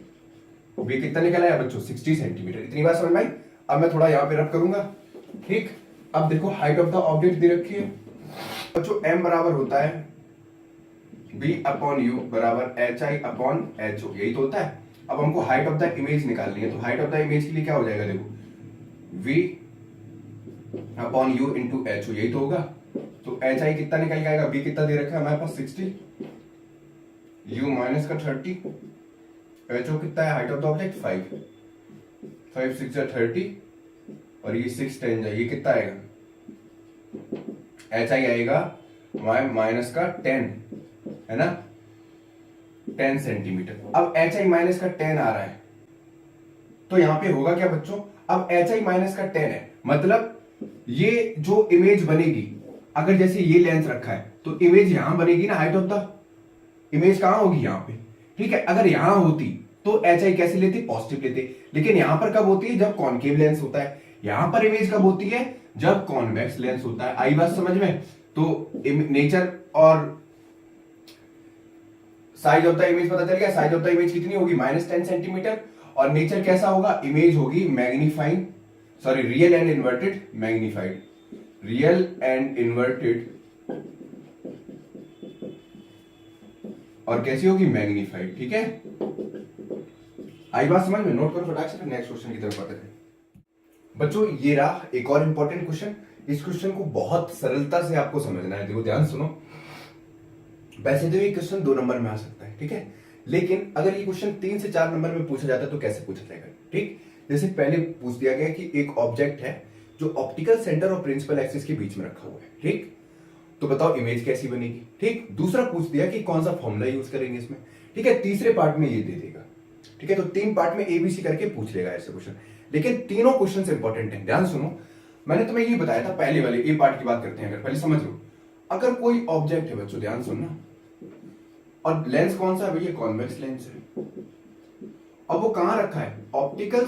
v कितना निकल आया बच्चों 60 सेंटीमीटर। इतनी बात समझ में आई। अब मैं थोड़ा यहां पे रब करूंगा, ठीक। अब देखो हाइट ऑफ द ऑब्जेक्ट दे रखी है बच्चों, m बराबर होता है b/u बराबर hi/ho, यही तो होता है। अब हमको हाइट ऑफ द इमेज निकालनी है, तो हाइट ऑफ द इमेज के लिए क्या हो जाएगा, देखो v/u इंटू ho, यही तो होगा। तो hi कितना निकल के आएगा, b कितना दे रखा है हमारे पास 60, u माइनस का 30, ho कितना है, हाइट ऑफ द ऑब्जेक्ट 5 6 जा 30, और ये 6 10 जा, ये कितना आएगा, hi आएगा माइनस का 10, है ना, 10 सेंटीमीटर। अब hi माइनस का 10 आ रहा है, तो यहां पे होगा क्या बच्चों, अब hi माइनस का 10 है, मतलब ये जो इमेज बनेगी, अगर जैसे ये लेंस रखा है तो इमेज यहां बनेगी ना, हाइट ऑफ द इमेज कहां होगी, यहां पे, ठीक है। अगर यहां होती तो hi कैसे लेते, पॉजिटिव लेते, लेकिन यहां पर कब होती है, जब कॉनकेव लेंस होता है। यहां पर इमेज कब होती है, जब कॉन्वेक्स लेंस होता है। आई बात समझ में। तो नेचर और साइज ऑफ द इमेज पता चल गया, साइज ऑफ द इमेज कितनी होगी, -10 सेंटीमीटर, और नेचर कैसा होगा, इमेज होगी magnifying, sorry real and inverted magnified, real and inverted, और कैसी होगी, मैग्नीफाइड, ठीक है। आई बात समझ में, नोट करो फटाक से, नेक्स्ट क्वेश्चन की तरफ आते हैं बच्चों। ये रहा एक और इंपॉर्टेंट क्वेश्चन। इस क्वेश्चन को बहुत सरलता से आपको समझना है, देखो ध्यान सुनो। वैसे तो ये क्वेश्चन 2 नंबर में आ सकता है, ठीक है, लेकिन अगर ये क्वेश्चन 3 से 4 नंबर में पूछा जाता है तो कैसे पूछा जाएगा, ठीक। जैसे पहले पूछ दिया गया कि एक ऑब्जेक्ट है जो ऑप्टिकल सेंटर और प्रिंसिपल एक्सिस के बीच में रखा हुआ है, ठीक, तो बताओ इमेज कैसी बनेगी, ठीक। दूसरा पूछ दिया कि कौन सा फॉर्मूला यूज करेंगे इसमें, ठीक है। तीसरे पार्ट में ये दे देगा, ठीक है। तो 3 पार्ट में ABC करके पूछ लेगा ऐसे क्वेश्चन, लेकिन तीनों क्वेश्चन इंपॉर्टेंट है। ध्यान सुनो, मैंने तुम्हें ये बताया था पहले वाले ए पार्ट की बात करते हैं, अगर पहले समझ लो। अगर कोई ऑब्जेक्ट है बच्चों, ध्यान सुनना, और लेंस कौन सा है भैया, कॉन्वेक्स लेंस है। अब वो कहां रखा है, optical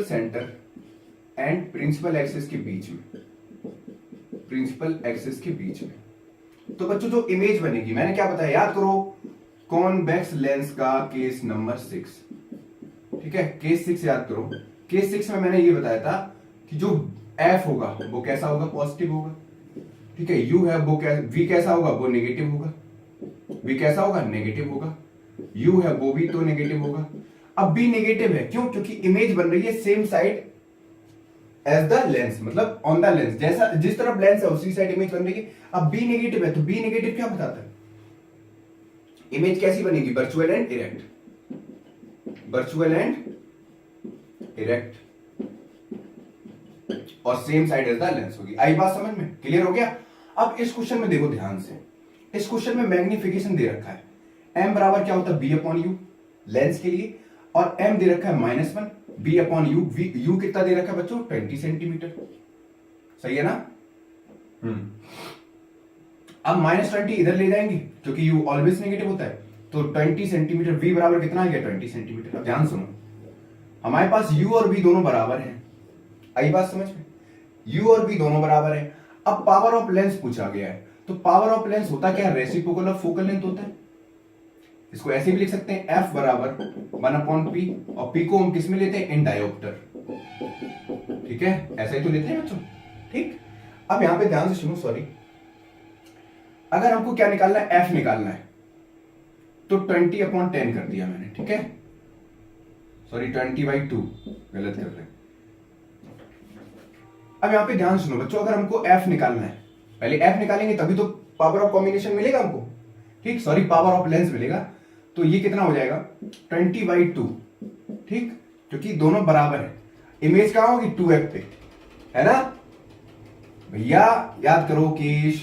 centre and principal axis के बीच में, प्रिंसिपल एक्सिस के बीच में। तो बच्चों जो इमेज बनेगी, मैंने क्या बताया, याद करो, कॉन्वेक्स लेंस का केस नंबर 6, ठीक है, केस 6 याद करो। केस 6 में मैंने ये बताया था कि जो F होगा वो कैसा होगा, पॉजिटिव होगा, ठीक है। U है वो V कैसा होगा, वो नेगेटिव होगा, V कैसा होगा, नेगेटिव होगा। U है वो भी तो नेगेटिव होगा। अब B नेगेटिव है, क्यों, क्योंकि इमेज बन रही है same side as the lens, मतलब ऑन द लेंस, जैसा जिस तरफ लेंस है उसी साइड इमेज बनने की। अब बी नेगेटिव है तो बी नेगेटिव क्या बताता है, इमेज कैसी बनेगी, virtual and erect, virtual and erect, और same side as the lens होगी। आई बात समझ में, क्लियर हो गया। अब इस क्वेश्चन में देखो ध्यान से, इस क्वेश्चन में मैग्निफिकेशन दे रखा है, m बराबर क्या होता है बी अपॉन यू लेंस के लिए, और m दे रखा है -1 b अपॉन यू, u कितना दे रखा है बच्चों 20 सेंटीमीटर, सही है ना। अब -20 इधर ले जाएंगे क्योंकि u ऑलवेज नेगेटिव होता है, तो 20 सेंटीमीटर, v बराबर कितना आ गया 20 सेंटीमीटर। अब ध्यान सुनो, हमारे पास u और v दोनों बराबर हैं, आई बात समझ में, u और v दोनों बराबर है। अब पावर ऑफ लेंस पूछा गया है, तो पावर ऑफ लेंस होता क्या है, रेसिप्रोकल ऑफ फोकल लेंथ होता है। इसको ऐसे भी लिख सकते हैं f बराबर 1/p, और p को हम किस में लेते हैं, इन डायोप्टर, ठीक है, ऐसा ही तो लेते हैं बच्चों, ठीक। अब यहां पे ध्यान से सुनो, सॉरी, अगर हमको क्या निकालना है, f निकालना है, तो 20/10 कर दिया मैंने, ठीक है, सॉरी 20/2 गलत कर रहे हैं। अब यहां पे ध्यान सुनो बच्चों, अगर हमको f निकालना है, पहले f निकालेंगे तभी तो पावर ऑफ कॉम्बिनेशन मिलेगा हमको, ठीक, सॉरी पावर ऑफ लेंस मिलेगा। तो ये कितना हो जाएगा 20/2, ठीक, क्योंकि दोनों बराबर है। इमेज कहां होगी 2f पे, है ना भैया, याद करो केश,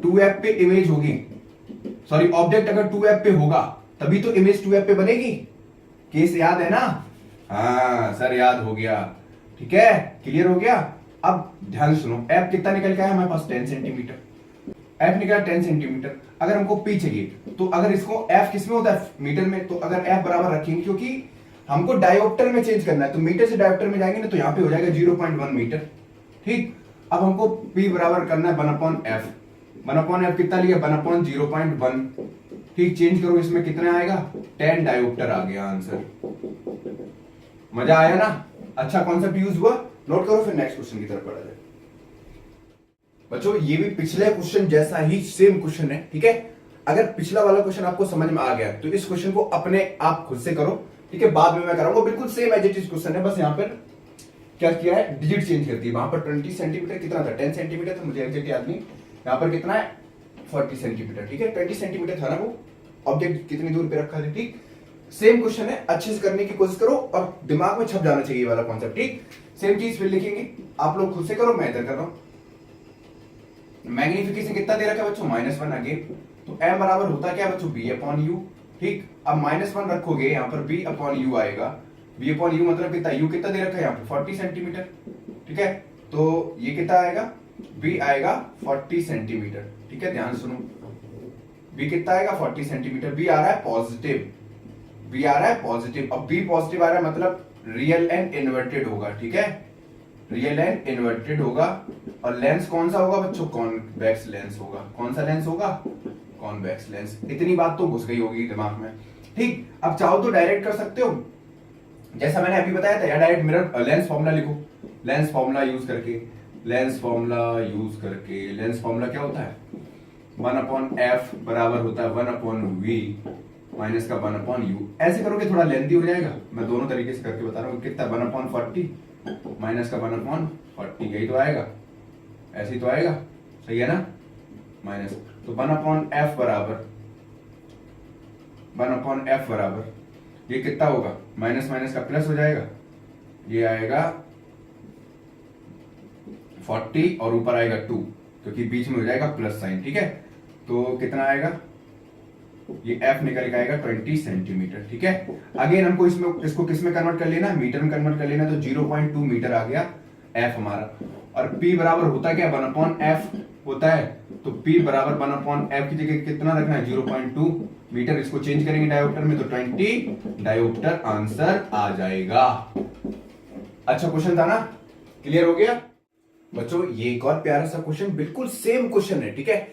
2f पे इमेज होगी, सॉरी ऑब्जेक्ट अगर 2f पे होगा तभी तो इमेज 2f पे बनेगी, केस याद है ना, हाँ सर याद हो गया, ठीक है, क्लियर हो गया। अब ध्यान सुनो, f कितना निकल के आया हमारे पास 10 सेंटीमीटर, f निकला 10 सेंटीमीटर। अगर हमको p चाहिए तो अगर इसको f किस में होता है मीटर में, तो अगर f बराबर रखेंगे, क्योंकि हमको डायोप्टर में चेंज करना है, तो मीटर से डायोप्टर में जाएंगे ना, तो यहां पे हो जाएगा 0.1 मीटर, ठीक। अब हमको p बराबर करना है 1/f, 1/f कितना लिया 1/0.1, ठीक, चेंज करो इसमें कितना आएगा 10 डायोप्टर आ गया आंसर। मजा आया ना, अच्छा कॉन्सेप्ट यूज हुआ, नोट करो, फिर नेक्स्ट क्वेश्चन की तरफ बढ़ा जाए। बच्चों ये भी पिछले क्वेश्चन जैसा ही सेम क्वेश्चन है, ठीक है। अगर पिछला वाला क्वेश्चन आपको समझ में आ गया तो इस क्वेश्चन को अपने आप खुद से करो, ठीक है, बाद में मैं कराऊंगा, बिल्कुल same as it is question है, बस यहाँ पर क्या किया है, डिजिट चेंज कर दी। वहां पर 20 सेंटीमीटर कितना था, 10 सेंटीमीटर था, मुझे एग्जैक्ट याद नहीं, यहाँ पर कितना है 40 सेंटीमीटर, ठीक है, 20 सेंटीमीटर था ना वो, ऑब्जेक्ट कितनी दूर पे रखा था, ठीक। सेम क्वेश्चन है, अच्छे से करने की कोशिश करो और दिमाग में छप जाना चाहिए ये वाला कॉन्सेप्ट, ठीक। सेम चीज फिर लिखेंगे, आप लोग खुद से करो, मैं इधर कर रहा हूं। मैग्निफिकेशन कितना दे रखा है बच्चों -1 अगेन, तो m बराबर होता क्या बच्चों b/u, ठीक। अब -1 रखोगे यहाँ पर b/u आएगा, b/u मतलब कितना, u कितना दे रखा है यहाँ पे 40 सेंटीमीटर, ठीक है, तो ये कितना आएगा, b आएगा 40 सेंटीमीटर, ठीक है, ध्यान सुनो, b कितना आएगा 40 सेंटीमीटर, b आ रहा है पॉजिटिव, b आ रहा है पॉजिटिव। अब b पॉजिटिव आ रहा है मतलब रियल एंड इन्वर्टेड होगा, ठीक है, रियल एंड इन्वर्टेड होगा, और लेंस कौन सा होगा बच्चों, कॉन्वेक्स लेंस होगा। कौन सा लेंस होगा, कॉन्वेक्स लेंस। इतनी बात तो घुस गई होगी दिमाग में, ठीक। अब चाहो तो डायरेक्ट कर सकते हो, जैसा मैंने अभी बताया था, या डायरेक्ट मिरर लेंस फॉर्मूला लिखो, लेंस फॉर्मूला यूज करके, लेंस फॉर्मूला यूज करके, लेंस फॉर्मूला क्या होता है 1/f बराबर होता है 1/v माइनस का 1/u। ऐसे करोगे थोड़ा लेंथी हो जाएगा, मैं दोनों तरीके से करके बता रहा हूँ, कितना 1/40 माइनस का 1/40, यही तो आएगा, ऐसे ही तो आएगा, सही है ना, माइनस, तो 1/f बराबर ये कितना होगा, माइनस माइनस का प्लस हो जाएगा, ये आएगा 40 और ऊपर आएगा 2, क्योंकि बीच में हो जाएगा प्लस साइन, ठीक है, तो कितना आएगा, ये f निकल के आएगा 20 सेंटीमीटर, ठीक है। अगेन हमको इसको किस में कन्वर्ट कर लेना, मीटर में कन्वर्ट कर लेना, तो 0.2 मीटर आ गया f हमारा, और p बराबर होता क्या 1/f होता है, तो p बराबर 1/f की जगह कितना रखना है 0.2 मीटर, इसको चेंज करेंगे डायोप्टर में तो 20 डायोप्टर आंसर आ जाएगा। अच्छा क्वेश्चन था ना, क्लियर हो गया बच्चों। ये एक और प्यारा सा क्वेश्चन, बिल्कुल सेम क्वेश्चन है, ठीक है,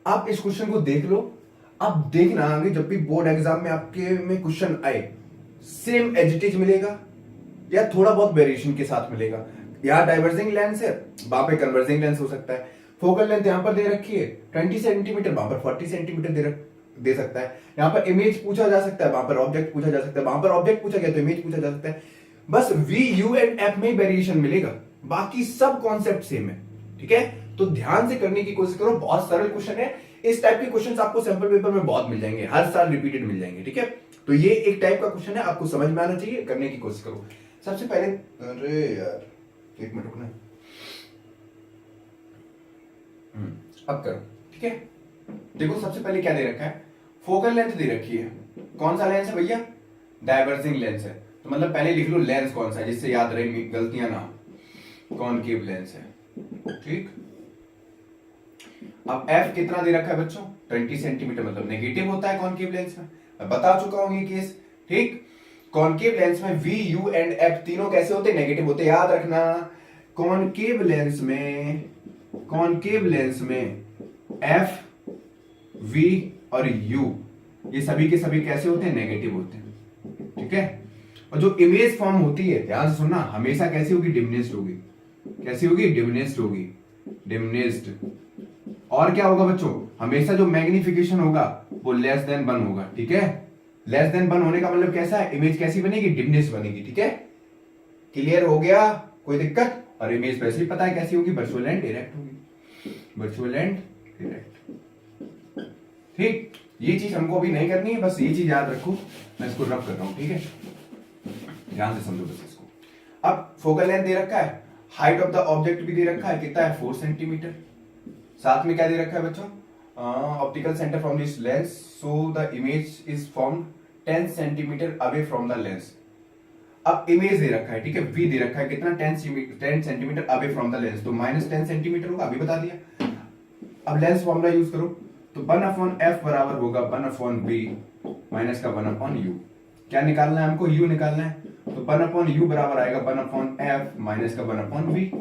आप इस क्वेश्चन को देख लो, आप देखना आगे जब भी बोर्ड एग्जाम में आपके में क्वेश्चन आए, सेम एज इट इज मिलेगा या थोड़ा बहुत वेरिएशन के साथ मिलेगा। यहाँ डाइवर्जिंग लेंस है, वहां पे कन्वर्जिंग लेंस हो सकता है, फोकल लेंथ यहाँ पर दे रखी है 20 सेंटीमीटर, वहां पर 40 सेंटीमीटर दे सकता है, यहाँ पर इमेज पूछा जा सकता है, वहां पर ऑब्जेक्ट पूछा जा सकता है, वहां पर ऑब्जेक्ट पूछा गया तो इमेज पूछा जा सकता है। बस वी यू एंड एफ में ही वेरिएशन मिलेगा, बाकी सब कॉन्सेप्ट सेम है। ठीक है, तो ध्यान से करने की कोशिश करो, बहुत सरल क्वेश्चन है। इस टाइप के क्वेश्चन आपको सैंपल पेपर में बहुत मिल जाएंगे, हर साल रिपीटेड मिल जाएंगे। ठीक है, तो ये एक टाइप का क्वेश्चन है, आपको समझ में आना चाहिए, करने की कोशिश करो। सबसे पहले, अरे यार एक मिनट रुकना, अब करो। ठीक है, देखो सबसे पहले क्या दे रखा है, फोकल लेंथ दे रखी है। कौन सा लेंस है भैया? डाइवर्जिंग लेंस है। तो मतलब पहले लिख लो लेंस कौन सा है, जिससे याद रहे, गलतियां ना हो। कॉनकेव लेंस है। ठीक, अब एफ कितना दे रखा है बच्चों? 20 सेंटीमीटर, मतलब नेगेटिव होता है कॉनकेव लेंस में, मैं बता चुका हूं ये केस। ठीक, कॉनकेव लेंस में वी यू एंड एफ तीनों कैसे होते हैं? नेगेटिव होते हैं, याद रखना। कॉनकेव लेंस में एफ, वी और यू ये सभी के सभी कैसे होते हैं? नेगेटिव होते हैं। ठीक है, और जो इमेज फॉर्म होती है, ध्यान से सुनना, हमेशा कैसी होगी? डिमिनिश्ड होगी। कैसी होगी? डिमिनिश्ड होगी, डिमिनिश्ड। और क्या होगा बच्चों? हमेशा जो मैग्निफिकेशन होगा वो लेस देन 1 होगा। ठीक है, लेस देन 1 होने का मतलब कैसा है? इमेज कैसी बनेगी? डिमिनिश्ड बनेगी। ठीक है, क्लियर हो गया? कोई दिक्कत? और इमेज वैसे ही पता है कैसी होगी? वर्चुअल एंड डायरेक्ट होगी, वर्चुअल एंड डायरेक्ट। ठीक, ये चीज हमको अभी नहीं करनी है, बस ये चीज याद रखो, मैं इसको रब कर रहा हूं। ठीक है, ध्यान से समझो बस इसको। अब फोकल लेंथ दे रखा है, हाइट ऑफ द ऑब्जेक्ट भी दे रखा है, कितना है? 4 सेंटीमीटर। साथ में क्या दे रखा है बच्चों? Optical centre from this lens, so the image is formed 10 centimetre away from the lens. अब इमेज दे रखा है, ठीक है, वी दे रखा है कितना? 10 centimetre away from the lens, तो -10 सेंटीमीटर होगा, अभी बता दिया। अब लेंस फॉर्मूला यूज करो, तो 1/f बराबर होगा 1/b माइनस का 1/u। क्या निकालना है हमको? u निकालना है, तो 1/u बराबर आएगा 1/f माइनस का 1/v।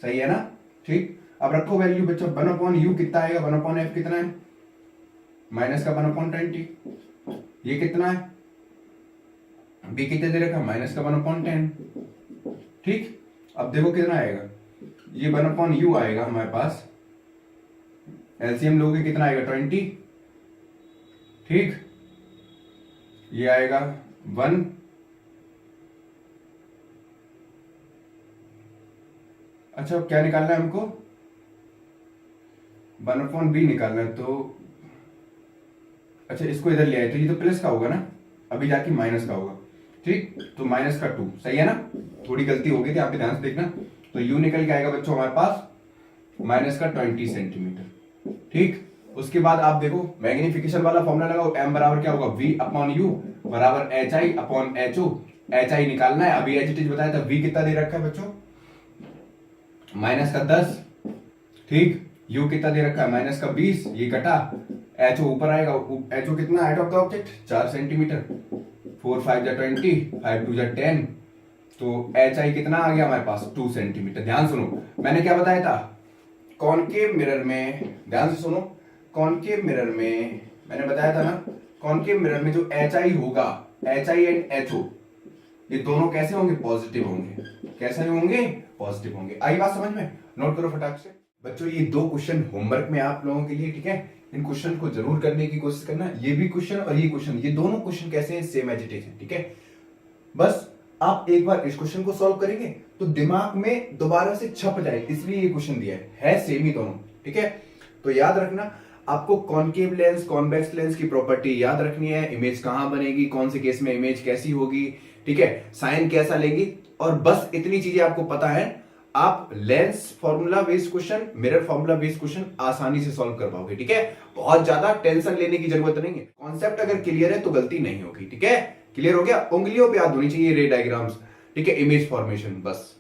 सही है ना? ठीक, अब रखो वैल्यू बच्चों, 1/u कितना आएगा? 1/f कितना है? माइनस का 1/20। ये कितना है? b कितने दे रखा? माइनस का 1/10। ठीक, अब देखो कितना आएगा, ये 1/u आएगा हमारे पास, एलसीएम लोगे कितना आएगा? 20। ठीक, ये आएगा 1। अच्छा, अब क्या निकालना है हमको? 1/b निकालना है, तो अच्छा इसको इधर ले आए, तो ये तो प्लस का होगा ना, अभी जाके माइनस का होगा। ठीक, तो माइनस का 2। सही है ना? थोड़ी गलती हो गई थी, आप भी ध्यान से देखना। तो u निकल के आएगा बच्चों हमारे पास माइनस का 20 सेंटीमीटर। ठीक, उसके बाद आप देखो मैग्निफिकेशन वाला फॉर्मूला लगाओ, m बराबर क्या होगा? v/u बराबर hi/ho। hi निकालना है, अभी एच इट बताया था। v कितना दे रखा है बच्चों? माइनस का 10। ठीक, u कितना दे रखा है? माइनस का 20। ये कटा, ho ऊपर आएगा, ho कितना? Height of the object 4 centimetre, 4 5 जा 20, 5 2 जा 10, तो hi कितना आ गया हमारे पास? 2 सेंटीमीटर। ध्यान सुनो, मैंने क्या बताया था? कॉनकेव मिरर में, ध्यान से सुनो, कॉनकेव मिरर में मैंने बताया था ना, कॉनकेव मिरर में जो hi होगा, hi एंड ho, ये दोनों कैसे होंगे? पॉजिटिव होंगे। कैसे होंगे? पॉजिटिव होंगे। आई बात समझ में? नोट करो फटाक से बच्चों, ये 2 क्वेश्चन होमवर्क में आप लोगों के लिए। ठीक है, इन क्वेश्चन को जरूर करने की कोशिश करना। ये भी क्वेश्चन और ये क्वेश्चन, ये दोनों क्वेश्चन कैसे हैं? सेम एज इट इज है। ठीक है, बस आप एक बार इस क्वेश्चन को सॉल्व करेंगे तो दिमाग में दोबारा से छप जाए, इसलिए ये क्वेश्चन दिया है सेम ही दोनों। ठीक है, तो याद रखना, आपको कॉनकेव लेंस, कॉन्वेक्स लेंस की प्रॉपर्टी याद रखनी है, इमेज कहां बनेगी, कौन से केस में इमेज कैसी होगी, ठीक है, साइन कैसा लेगी, और बस इतनी चीजें आपको पता है। आप lens formula based question, mirror formula based question आसानी से सॉल्व कर पाओगे। ठीक है, बहुत ज्यादा टेंशन लेने की जरूरत नहीं है। कॉन्सेप्ट अगर क्लियर है तो गलती नहीं होगी। ठीक है, क्लियर हो गया? उंगलियों पे याद होनी चाहिए रे डायग्राम्स। ठीक है, इमेज फॉर्मेशन, बस।